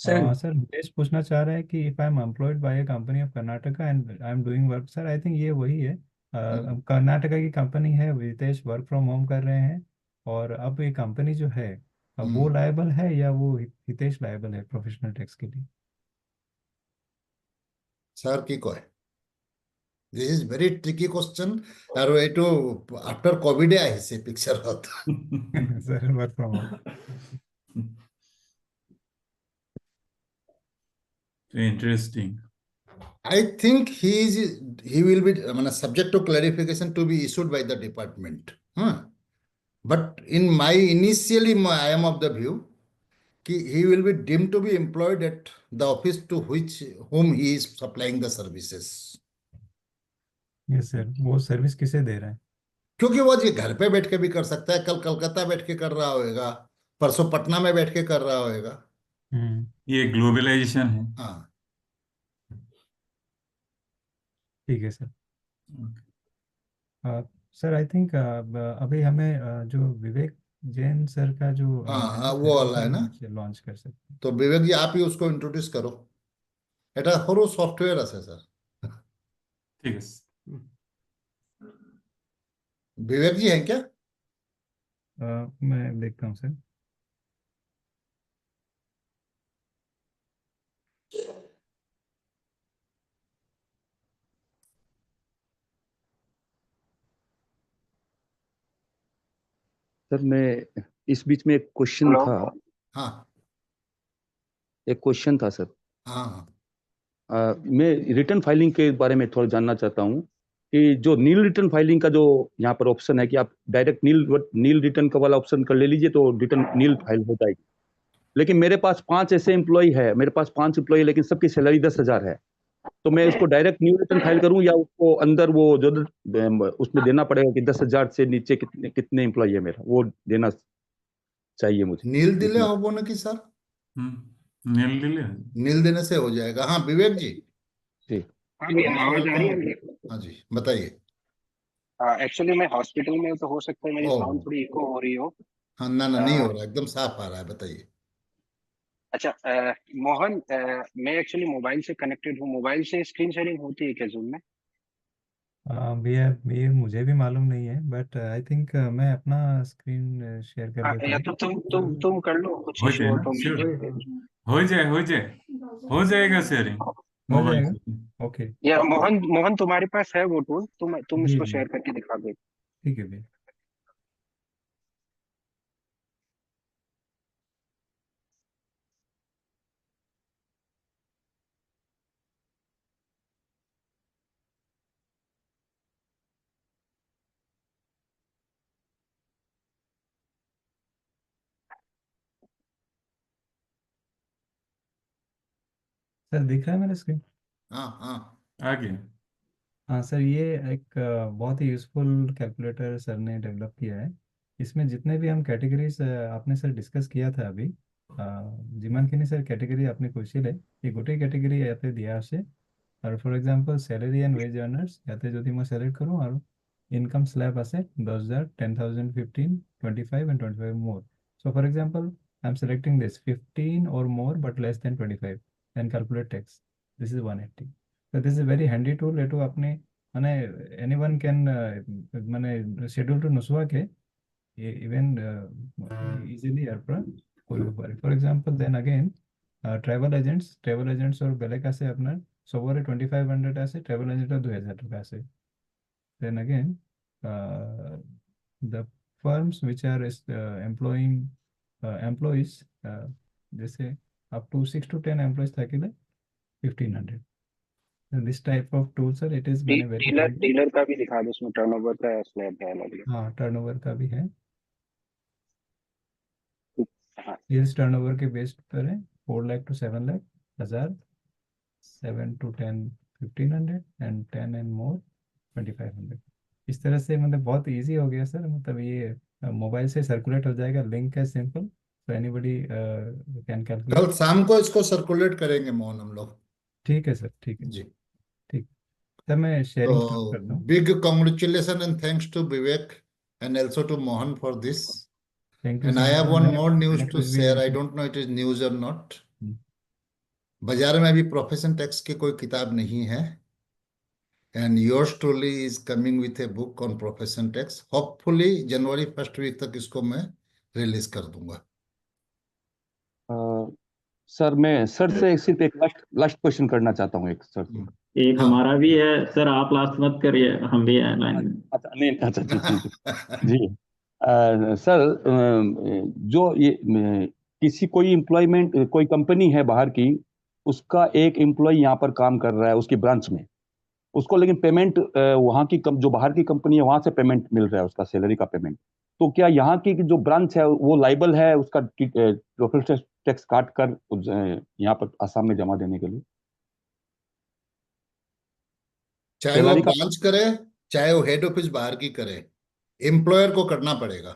सर हितेश पूछना चाह रहे हैं कि if I am employed by A company of Karnataka and I am doing work, sir I think ये वही है। कर्नाटका की कंपनी है, हितेश वर्क फ्रॉम होम कर रहे हैं, और अब ये कंपनी जो है वो लायबल है या वो हितेश लायबल है प्रोफेशनल टैक्स के लिए? सर की कहे, this is very tricky question. और এইটো आफ्टर कोविड আহিছে পিকচাৰত। Sir work from home. Interesting। I think he will be subject to clarification to be issued by the department। But in my initially I am of the view कि he will be deemed to be employed at the office to which whom he is supplying the services। Yes sir, वो service किसे दे रहा है? क्योंकि वो जी घर पे बैठ के भी कर सकता है, कल कलकत्ता बैठ के कर रहा होगा, परसों पटना में बैठ के कर रहा होगा। ये ग्लोबलाइजेशन है। हाँ, ठीक है सर। सर आई थिंक अभी हमें जो विवेक जैन सर का जो हाँ वो वाला है ना, लॉन्च कर सकते हैं। तो विवेक जी आप ही उसको इंट्रोड्यूस करो, এটা সৰু সফটওয়্যার আছে স্যার। ঠিক আছে। विवेक जी हैं क्या? मैं देखता हूँ सर। सर मैं इस बीच में एक क्वेश्चन था। हाँ एक क्वेश्चन था सर। हाँ हाँ मैं रिटर्न फाइलिंग के बारे में थोड़ा जानना चाहता हूँ कि जो नील रिटर्न फाइलिंग का जो यहाँ पर ऑप्शन है कि आप डायरेक्ट नील रिटर्न का वाला ऑप्शन कर ले लीजिए तो रिटर्न नील फाइल हो जाएगी। लेकिन मेरे पास 5 ऐसे एम्प्लॉय है, मेरे पास 5 एम्प्लॉय लेकिन सबकी सैलरी 10,000 है, तो मैं उसको डायरेक्ट न्यू रिटर्न फाइल करूं या उसको अंदर वो जो उसमें देना पड़ेगा कि 10,000 से नीचे कितने कितने एम्प्लॉय है मेरा, वो देना चाहिए मुझे। नील दिले होबो ना कि सर? नील दिले, नील देने से हो जाएगा। हाँ विवेक जी। जी आवाज आ रही है? हाँ जी बताइए। एक्चुअली मैं हॉस्पिटल में, तो हो सकता है मेरी साउंड थोड़ी इको हो रही हो। हाँ ना ना नहीं हो रहा, एकदम साफ आ रहा है, बताइए। अच्छा मोहन, मैं एक्चुअली मोबाइल से कनेक्टेड हूँ। मोबाइल से स्क्रीन शेयरिंग होती है क्या जूम में? ये मुझे भी मालूम नहीं है, बट आई थिंक मैं अपना स्क्रीन शेयर कर लेता या हूँ। तो तुम कर लो, कुछ हो इशू जाए हो ना, तो श्योर, मैं हो जाएगा शेयरिंग हो मोबाइल जाएगा, से। ओके। या मोहन तुम्हारे पास है वो टूल, तुम जी इसको जी शेयर करके दिखा दो। ठीक है भैया। सर दिख रहा है मेरा स्क्रीन? हाँ हाँ आगे हाँ सर, ये एक बहुत ही यूज़फुल कैलकुलेटर सर ने डेवलप किया है। इसमें जितने भी हम कैटेगरीज आपने सर डिस्कस किया था अभी, जिमानखिनि सर कैटेगरी आपने কৈছিলে এই গোটেই ক্যাটেগরি ইয়াতে দিয়া আছে। আৰু for example salary and wage earners ইয়াতে যদি মই সেলেক্ট কৰোঁ আৰু ইনকাম স্ল্যাব আছে 10,000, 10,000, 15, 25 and 25 more. So for example, I'm selecting this 15 or more but less than 25, then calculate tax. This is 180. So this is a very handy tool. এটো আপনি মানে anyone can মানে schedule নোচোৱাকে even easily ইয়াৰ পৰা কৰিব পাৰে। For example then again travel এজেণ্টছৰ বেলেগ আছে আপোনাৰ, সবৰে 2500 আছে, ট্ৰেভেল এজেণ্টৰ 2,000 টকা আছে। Then again, the firms which are employing employees, जैसे up to 6 to 10 employees থাকিলে 1,500. And this type of tool sir, it is मैंने very डीलर का भी दिखा दो, उसमें टर्नओवर का स्लैब है अलग। हाँ टर्नओवर का भी है, हाँ सेल्स टर्नओवर के बेस्ड पर है 4 lakh to 7 lakh, 1,000, 7 to 10 1,500 and 10 and more 2,500। इस तरह से मतलब बहुत इजी हो गया सर, मतलब ये मोबाइल से सर्कुलेट हो जाएगा, लिंक है सिंपल, तो एनीबडी कैन कैलकुलेट। कल शाम को इसको सर्कुलेट करेंगे मोहन हम लोग। ठीक है सर, ठीक है जी ठीक। सर मैं शेयरिंग स्टार्ट कर तो दूं। Big congratulation and thanks to Vivek and also to Mohan for this. Thank you And I sir. have one more news मैंने to कुछ भी share. I don't know it is news or not. बाजार में अभी profession tax की कोई किताब नहीं है, and yours truly is coming with a book on profession tax. Hopefully जनवरी फर्स्ट वीक तक इसको मैं रिलीज कर दूंगा। सर मैं सर से सिर्फ एक लास्ट क्वेश्चन करना चाहता हूँ एक सर से। एक हमारा भी है सर, आप लास्ट मत करिए, हम भी हैं लाइन में। अच्छा नहीं, अच्छा ठीक है जी। सर जो ये किसी कोई एम्प्लॉयमेंट कोई कंपनी है बाहर की, उसका एक एम्प्लॉय यहाँ पर काम कर रहा है उसकी ब्रांच में, उसको लेकिन पेमेंट वहाँ की जो बाहर की कंपनी है वहां से पेमेंट मिल रहा है, उसका सैलरी का पेमेंट, तो क्या यहाँ की जो ब्रांच है वो लाइबल है उसका प्रोफेशनल टैक्स काट कर यहाँ पर आसाम में जमा देने के लिए? चाहे वो ब्रांच करे चाहे वो हेड ऑफिस बाहर की करे, एम्प्लॉयर को करना पड़ेगा।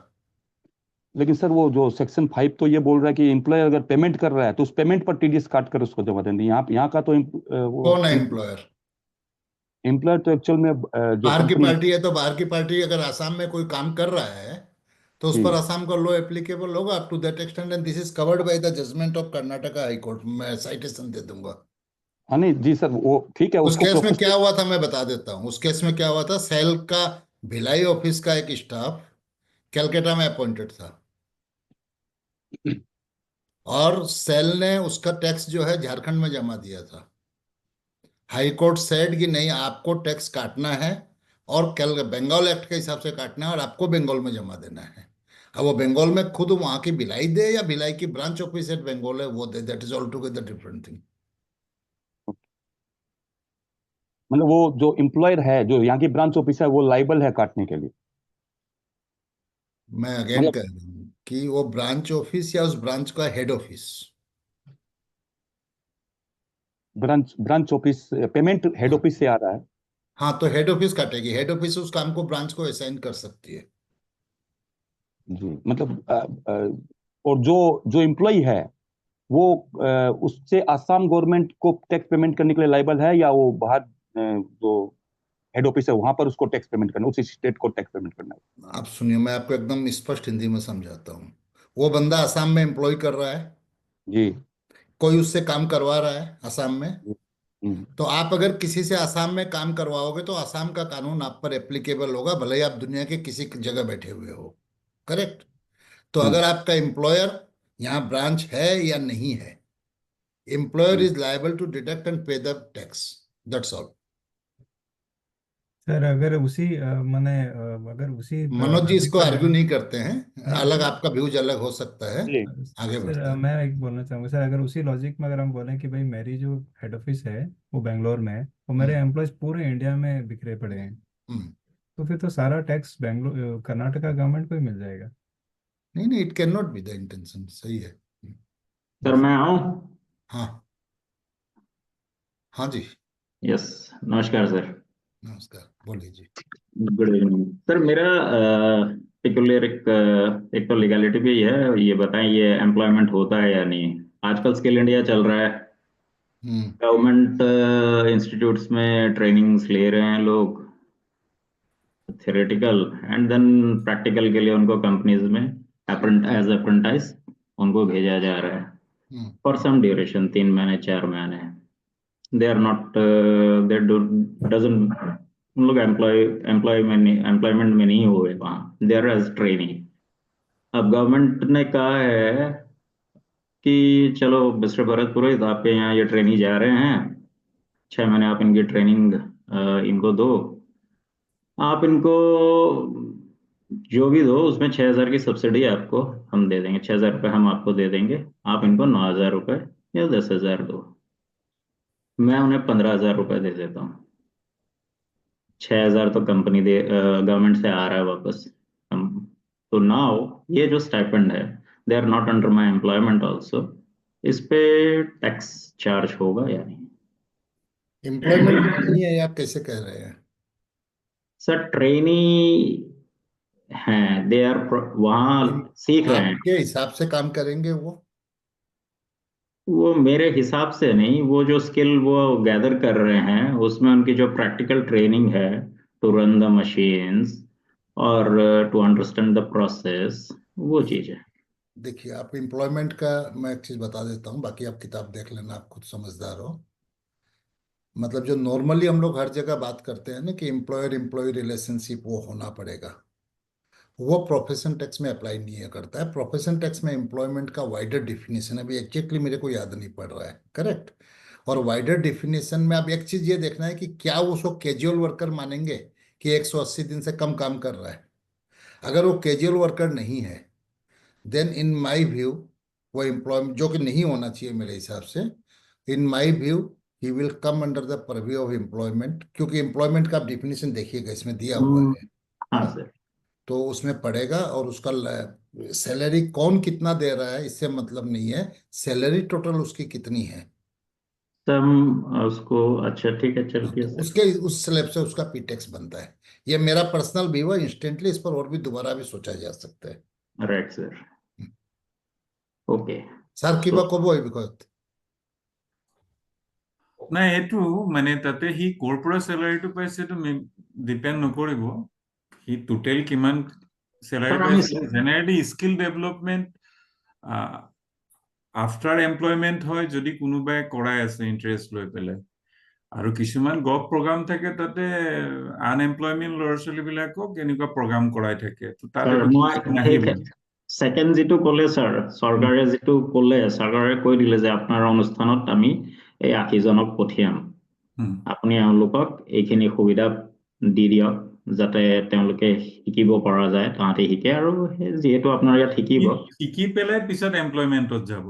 लेकिन सर वो जो सेक्शन 5 तो ये बोल रहा है कि एम्प्लॉयर अगर पेमेंट कर रहा है तो उस पेमेंट पर टीडीएस काट कर उसको जमा देंगे। यहाँ का तो कौन है एम्प्लॉयर? एम्प्लॉयर तो एक्चुअल में जो बाहर की कंपनी पार्टी है तो बाहर की पार्टी अगर आसाम में कोई काम कर रहा है तो उस पर आसाम का लॉ एप्लीकेबल होगा up to that extent, and this is covered by the judgment of Karnataka high court. मैं साइटेशन दे दूंगा। हाँ नहीं जी सर, वो ठीक है, उस उसको केस में क्या प्रोफेशनल हुआ था मैं बता देता हूँ। उस केस में क्या हुआ था, सेल का भिलाई ऑफिस का एक स्टाफ कैलकाटा में अपॉइंटेड था और सेल ने उसका टैक्स जो है झारखंड में जमा दिया था। हाई कोर्ट सेड कि नहीं, आपको टैक्स काटना है और कल बंगाल एक्ट के हिसाब से काटना है और आपको बंगाल में जमा देना है। अब वो बंगाल में खुद वहां की भिलाई दे या भिलाई की ब्रांच ऑफिस एट बंगाल है वो दे, that is all together different thing. मतलब वो जो एम्प्लॉयर है, जो यहाँ की ब्रांच ऑफिस है, वो लाइबल है काटने के लिए। मैं अगेन कह रहा हूँ कि वो ब्रांच ऑफिस या उस ब्रांच का head office, branch office payment head office से आ रहा है। हाँ तो हेड ऑफिस काटेगी। हेड ऑफिस उस काम को ब्रांच को असाइन कर सकती है जी, मतलब और जो जो एम्प्लॉय है वो उससे आसाम गवर्नमेंट को टैक्स पेमेंट करने के लिए लाइबल है, या वो बाहर जो हेड ऑफिस है वहां पर उसको टैक्स पेमेंट करना, उस स्टेट को टैक्स पेमेंट करना है? आप सुनिए, मैं आपको एकदम स्पष्ट हिंदी में समझाता हूँ। वो बंदा आसाम में एम्प्लॉय कर रहा है, जी कोई उससे काम करवा रहा है आसाम में, हम्म, तो आप अगर किसी से आसाम में काम करवाओगे तो आसाम का कानून आप पर एप्लीकेबल होगा, भले ही आप दुनिया के किसी जगह बैठे हुए हो। करेक्ट। तो अगर आपका एम्प्लॉयर यहाँ ब्रांच है या नहीं है, employer is liable to deduct and pay the tax, that's all. Sir अगर उसी माने अगर उसी मनोज जी धरती इसको पर आर्ग्यू है नहीं करते हैं, नहीं अलग सर, आपका व्यूज अलग हो सकता है। आगे बढ़ते सर हैं। मैं एक बोलना चाहूँगा सर, अगर उसी लॉजिक में अगर हम बोलें कि भाई मेरी जो हेड ऑफिस है वो बेंगलोर में है और मेरे एम्प्लॉयज पूरे इंडिया में बिखरे पड़े हैं, हम्म। तो फिर तो सारा टैक्स बेंगलोर कर्नाटका गवर्नमेंट को ही मिल जाएगा। नहीं नहीं, it can not be the intention. सही है। सर मैं आऊं? हाँ हाँ जी, यस, नमस्कार सर। नमस्कार, बोलिए जी। Good evening sir. मेरा पेक्यूलियर एक तो लीगलिटी भी है, ये बताएं ये एम्प्लॉयमेंट होता है या नहीं। आजकल स्किल इंडिया चल रहा है, गवर्नमेंट इंस्टीट्यूट्स में ट्रेनिंग्स ले रहे हैं लोग, थ्योरेटिकल एंड देन प्रैक्टिकल के लिए उनको कंपनीज में एज अप्रेंटिस उनको भेजा जा रहा है फॉर सम ड्यूरेशन, 3 महीने 4 महीने। They are not they doesn't, उन लोग एम्प्लॉयमेंट में नहीं हुए वहाँ, दे आर एज ट्रेनिंग। अब गवर्नमेंट ने कहा है कि चलो मिस्टर भरत पुरोहित, आपके यहाँ ये ट्रेनिंग जा रहे हैं, 6 महीने आप इनकी ट्रेनिंग इनको दो, आप इनको जो भी दो उसमें 6,000 की सब्सिडी आपको हम दे देंगे, 6,000 रुपये हम आपको दे देंगे, आप इनको 9,000 रुपये या 10,000 दो। मैं उन्हें 15,000 रुपये दे देता हूँ, 6,000 तो कंपनी दे गवर्नमेंट से आ रहा है वापस। तो नाउ ये जो स्टाइपेंड है, they are not under my employment also, इस पे टैक्स चार्ज होगा या नहीं? एम्प्लॉयमेंट नहीं है आप कैसे कह रहे हैं? सर ट्रेनी हैं, दे आर वहाँ सीख रहे हैं। आपके हिसाब से काम करेंगे वो मेरे हिसाब से नहीं, वो जो स्किल वो गैदर कर रहे हैं उसमें उनकी जो प्रैक्टिकल ट्रेनिंग है टू रन द मशीन्स और टू अंडरस्टैंड द प्रोसेस, वो चीज है। देखिए, आप एम्प्लॉयमेंट का मैं एक चीज बता देता हूँ, बाकी आप किताब देख लेना, आप खुद समझदार हो। मतलब जो नॉर्मली हम लोग हर जगह बात करते हैं ना कि एम्प्लॉयर एम्प्लॉय रिलेशनशिप वो होना पड़ेगा, वो प्रोफेशन टैक्स में अप्लाई नहीं करता है। प्रोफेशन टैक्स में एम्प्लॉयमेंट का वाइडर डिफिनेशन अभी एग्जैक्टली मेरे को याद नहीं पड़ रहा है। करेक्ट। और वाइडर डिफिनेशन में अब एक चीज ये देखना है कि क्या वो उसको कैजुअल वर्कर मानेंगे कि 180 दिन से कम काम कर रहा है। अगर वो कैजुअल वर्कर नहीं है, देन इन माई व्यू वो एम्प्लॉयमेंट, जो कि नहीं होना चाहिए मेरे हिसाब से, in my view he will come under the purview of employment, क्योंकि एम्प्लॉयमेंट का आप डिफिनेशन देखिएगा इसमें दिया हुआ है। हाँ सर। तो उसमें पड़ेगा, और उसका सैलरी कौन कितना दे रहा है इससे मतलब नहीं है, सैलरी टोटल उसकी कितनी है। तब उसको, अच्छा ठीक है, चल तो सर। उसके उस स्लैब से उसका पी टैक्स बनता है। ये मेरा पर्सनल व्यू है, इंस्टेंटली इस पर और भी दोबारा भी सोचा जा सकता है। राइट सर, ओके सर की तो बात कब हुई बिकॉज নাই এইটো মানে তাতে সি ক'ৰ পৰা চেলাৰীটো পাইছে এইটো ডিপেণ্ড নকৰিব সি টোটেল কিমান চেলাৰী পাইছে generally skill development after employment হয় যদি কোনোবাই কৰাই আছে ইণ্টাৰেষ্ট লৈ পেলাই আৰু কিছুমান গভ প্ৰগ্ৰাম থাকে তাতে আনএমপ্লয়মেণ্ট ল'ৰা ছোৱালীবিলাকক এনেকুৱা প্ৰগ্ৰাম কৰাই থাকে সেকেন্ড যেটো ক'লে স্যাৰ চৰকাৰে যেটো ক'লে চৰকাৰে কৈ দিলে যে আপোনাৰ অনুষ্ঠানত আমি এই 80 জনক পঠিয়াম আপুনি তেওঁলোকক এইখিনি সুবিধা দি দিয়ক যাতে তেওঁলোকে শিকিব পৰা যায় তাহাঁতে শিকে আৰু যেহেতু আপোনাৰ ইয়াত শিকি পেলাই পিছত এমপ্লয়মেণ্টত যাব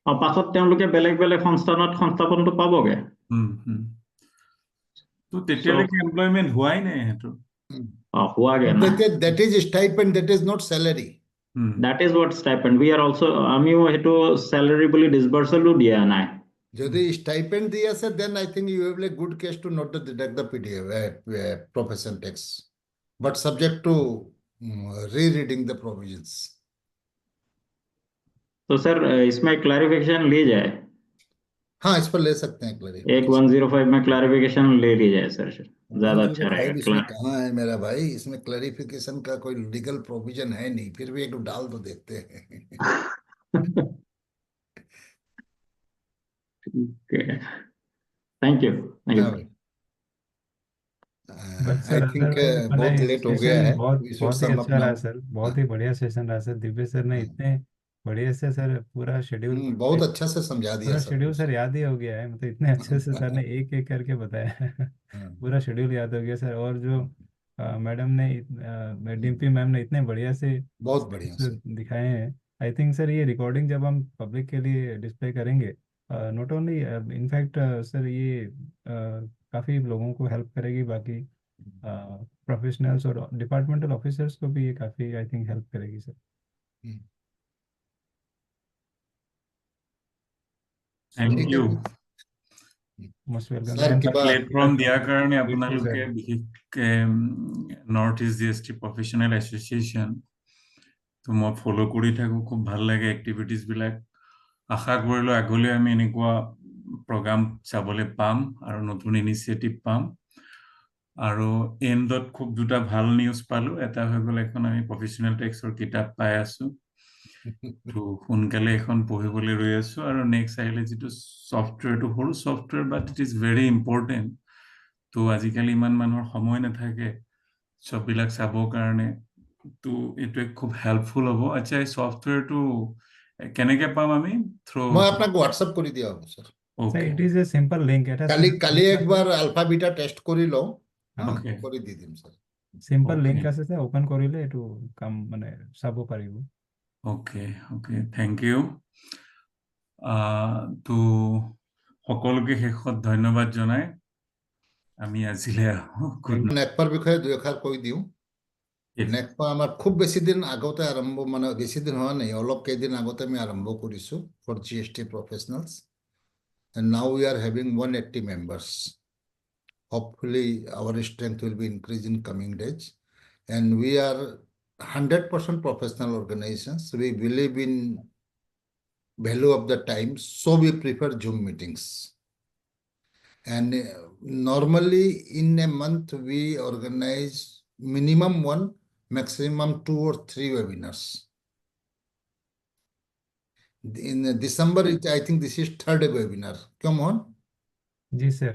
পাছত তেওঁলোকে বেলেগ বেলেগ সংস্থাপনটো পাবগে তো তেতিয়ালৈকে এমপ্লয়মেণ্ট হোৱাই নাই হেতু হোৱাগে that is stipend, that is not salary. That is what stipend. We are also আমিও হেতু salary বুলি disbursal দিয়া নাই যদি stipend দি আছে then I think you have a good case to not to deduct the PDF profession tax, but subject to rereading the provisions. तो sir इसमें clarification ली जाए हाँ इस पर ले सकते हैं क्लैरिफिकेशन 105 में क्लैरिफिकेशन ले ली जाए सर ज्यादा अच्छा रहेगा इसमें कहाँ है मेरा भाई इसमें क्लैरिफिकेशन का कोई लीगल प्रोविजन है नहीं फिर भी एक डाल तो देखते हैं थैंक यू आई थिंक बहुत लेट हो गया है बहुत ही अच्छा रहा सर बहुत ही बढ़िया सेशन रहा सर दिव्य सर ने इतने बढ़िया से सर पूरा शेड्यूल बहुत अच्छा से समझा दिया शेड्यूल सर याद ही हो गया है मतलब इतने अच्छे से सर ने एक एक करके बताया पूरा शेड्यूल याद हो गया सर और जो मैडम ने डिम्पी मैम ने इतने बढ़िया से बहुत बढ़िया दिखाए हैं आई थिंक सर ये रिकॉर्डिंग जब हम पब्लिक के लिए डिस्प्ले करेंगे नॉट ओनली इनफैक्ट सर ये काफ़ी लोगों को हेल्प करेगी बाकी प्रोफेशनल्स और डिपार्टमेंटल ऑफिसर्स को भी ये काफ़ी आई थिंक हेल्प करेगी sir thank you most welcome platform दियार কাৰণে আপোনালোকে বিশেষকৈ north east GST professional association তো মই ফলো কৰি থাকো খুব ভাল লাগে এক্টিভিটিজ বিলাক আশা কৰিলো আগলৈ আমি এনেকুৱা প্ৰগ্ৰাম চাবলৈ পাম আৰু নতুন ইনিচিয়েটিভ পাম আৰু এণ্ডত খুব দুটা ভাল নিউজ পালো এটা হৈ গ'ল এখন আমি প্ৰফেশনাল টেক্সৰ কিতাপ পাই আছো তো সোনকালে এখন পঢ়িবলৈ ৰৈ আছো আৰু নেক্সট আহিলে যেটো সফটৱেৰটো সৰু software but it is very important তো আজিকালি ইমান মানুহৰ সময় নাথাকে সববিলাক চাবৰ কাৰণে তো এটো খুব হেল্পফুল হ'ব আচ্ছা এই সফটৱেৰটো কেনেকৈ পাম আমি থ্ৰু মই আপোনাক WhatsApp কৰি দিয়া হ'ব sir okay it is a simple link এটা কালি একবাৰ আলফা বিটা টেষ্ট কৰি লও ওকে কৰি দি দিম স্যাৰ সিম্পল লিংক আছে স্যাৰ ওপেন কৰিলে এটো কাম মানে চাব পাৰিব ওকে ওকে থ্যাংক ইউ তো সকলোকে শেষত ধন্যবাদ জনাই আমি আজিলে নেকপাৰ বিষয়ে দুই এষাৰ কৈ দিওঁ নেকপা আমাৰ খুব বেছি দিন আগতে আৰম্ভ মানে বেছি দিন হোৱা নাই অলপ কেইদিন আগতে আমি আৰম্ভ কৰিছো for GST professionals and now we are having 180 members hopefully our strength will be increased in coming days and we are 100% professional organizations we believe in value of the time so we prefer Zoom meetings and normally in a month we organize minimum 1 maximum 2 or 3 webinars in December I think this is third webinar come on जी sir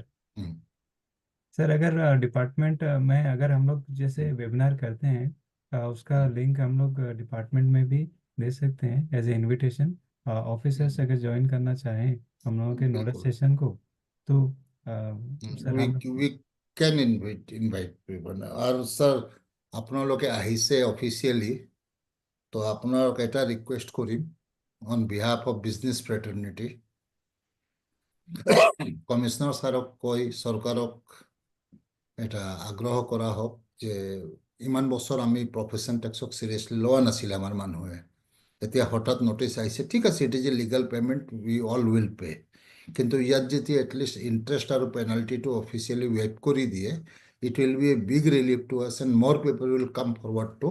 sir अगर department में अगर हम लोग जैसे webinar करते हैं उसका लिंक हम लोग डिपार्टमेंट में भी दे सकते हैं एज ए इनविटेशन ऑफिसर्स अगर ज्वाइन करना चाहें हम लोगों के नोटिस सेशन को तो sir we can invite people और सर আপোনালোকে আহিছে অফিচিয়ালি তো আপোনালোক এটা ৰিকুৱেষ্ট কৰিম on behalf of business fraternity commissioner ছাৰক কৈ চৰকাৰক এটা আগ্ৰহ কৰা হোক যে ইমান বছৰ আমি প্ৰফেশন টেক্সক সিৰিয়াসলি লোৱা নাছিল আমাৰ মানুহে এতিয়া হঠাৎ নোটিস আহিছে ঠিক আছে it is a legal payment we all will pay কিন্তু ইয়াত যদি এটলিষ্ট ইন্টারেস্ট আৰু পেনাল্টিটো অফিচিয়ালি ৱেইভ কৰি দিয়ে it will be a big relief to us and more people will come forward to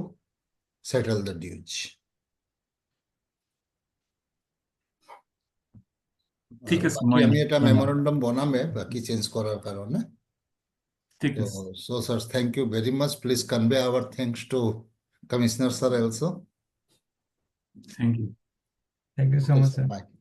settle the dues ঠিক আছে বাকি মই আমি এটা মেমোরেন্ডাম বনামে বাকি চেঞ্জ করার কারণে ঠিক আছে so sir thank you very much please convey our thanks to commissioner sir also thank you Thank you so much, sir. Bye.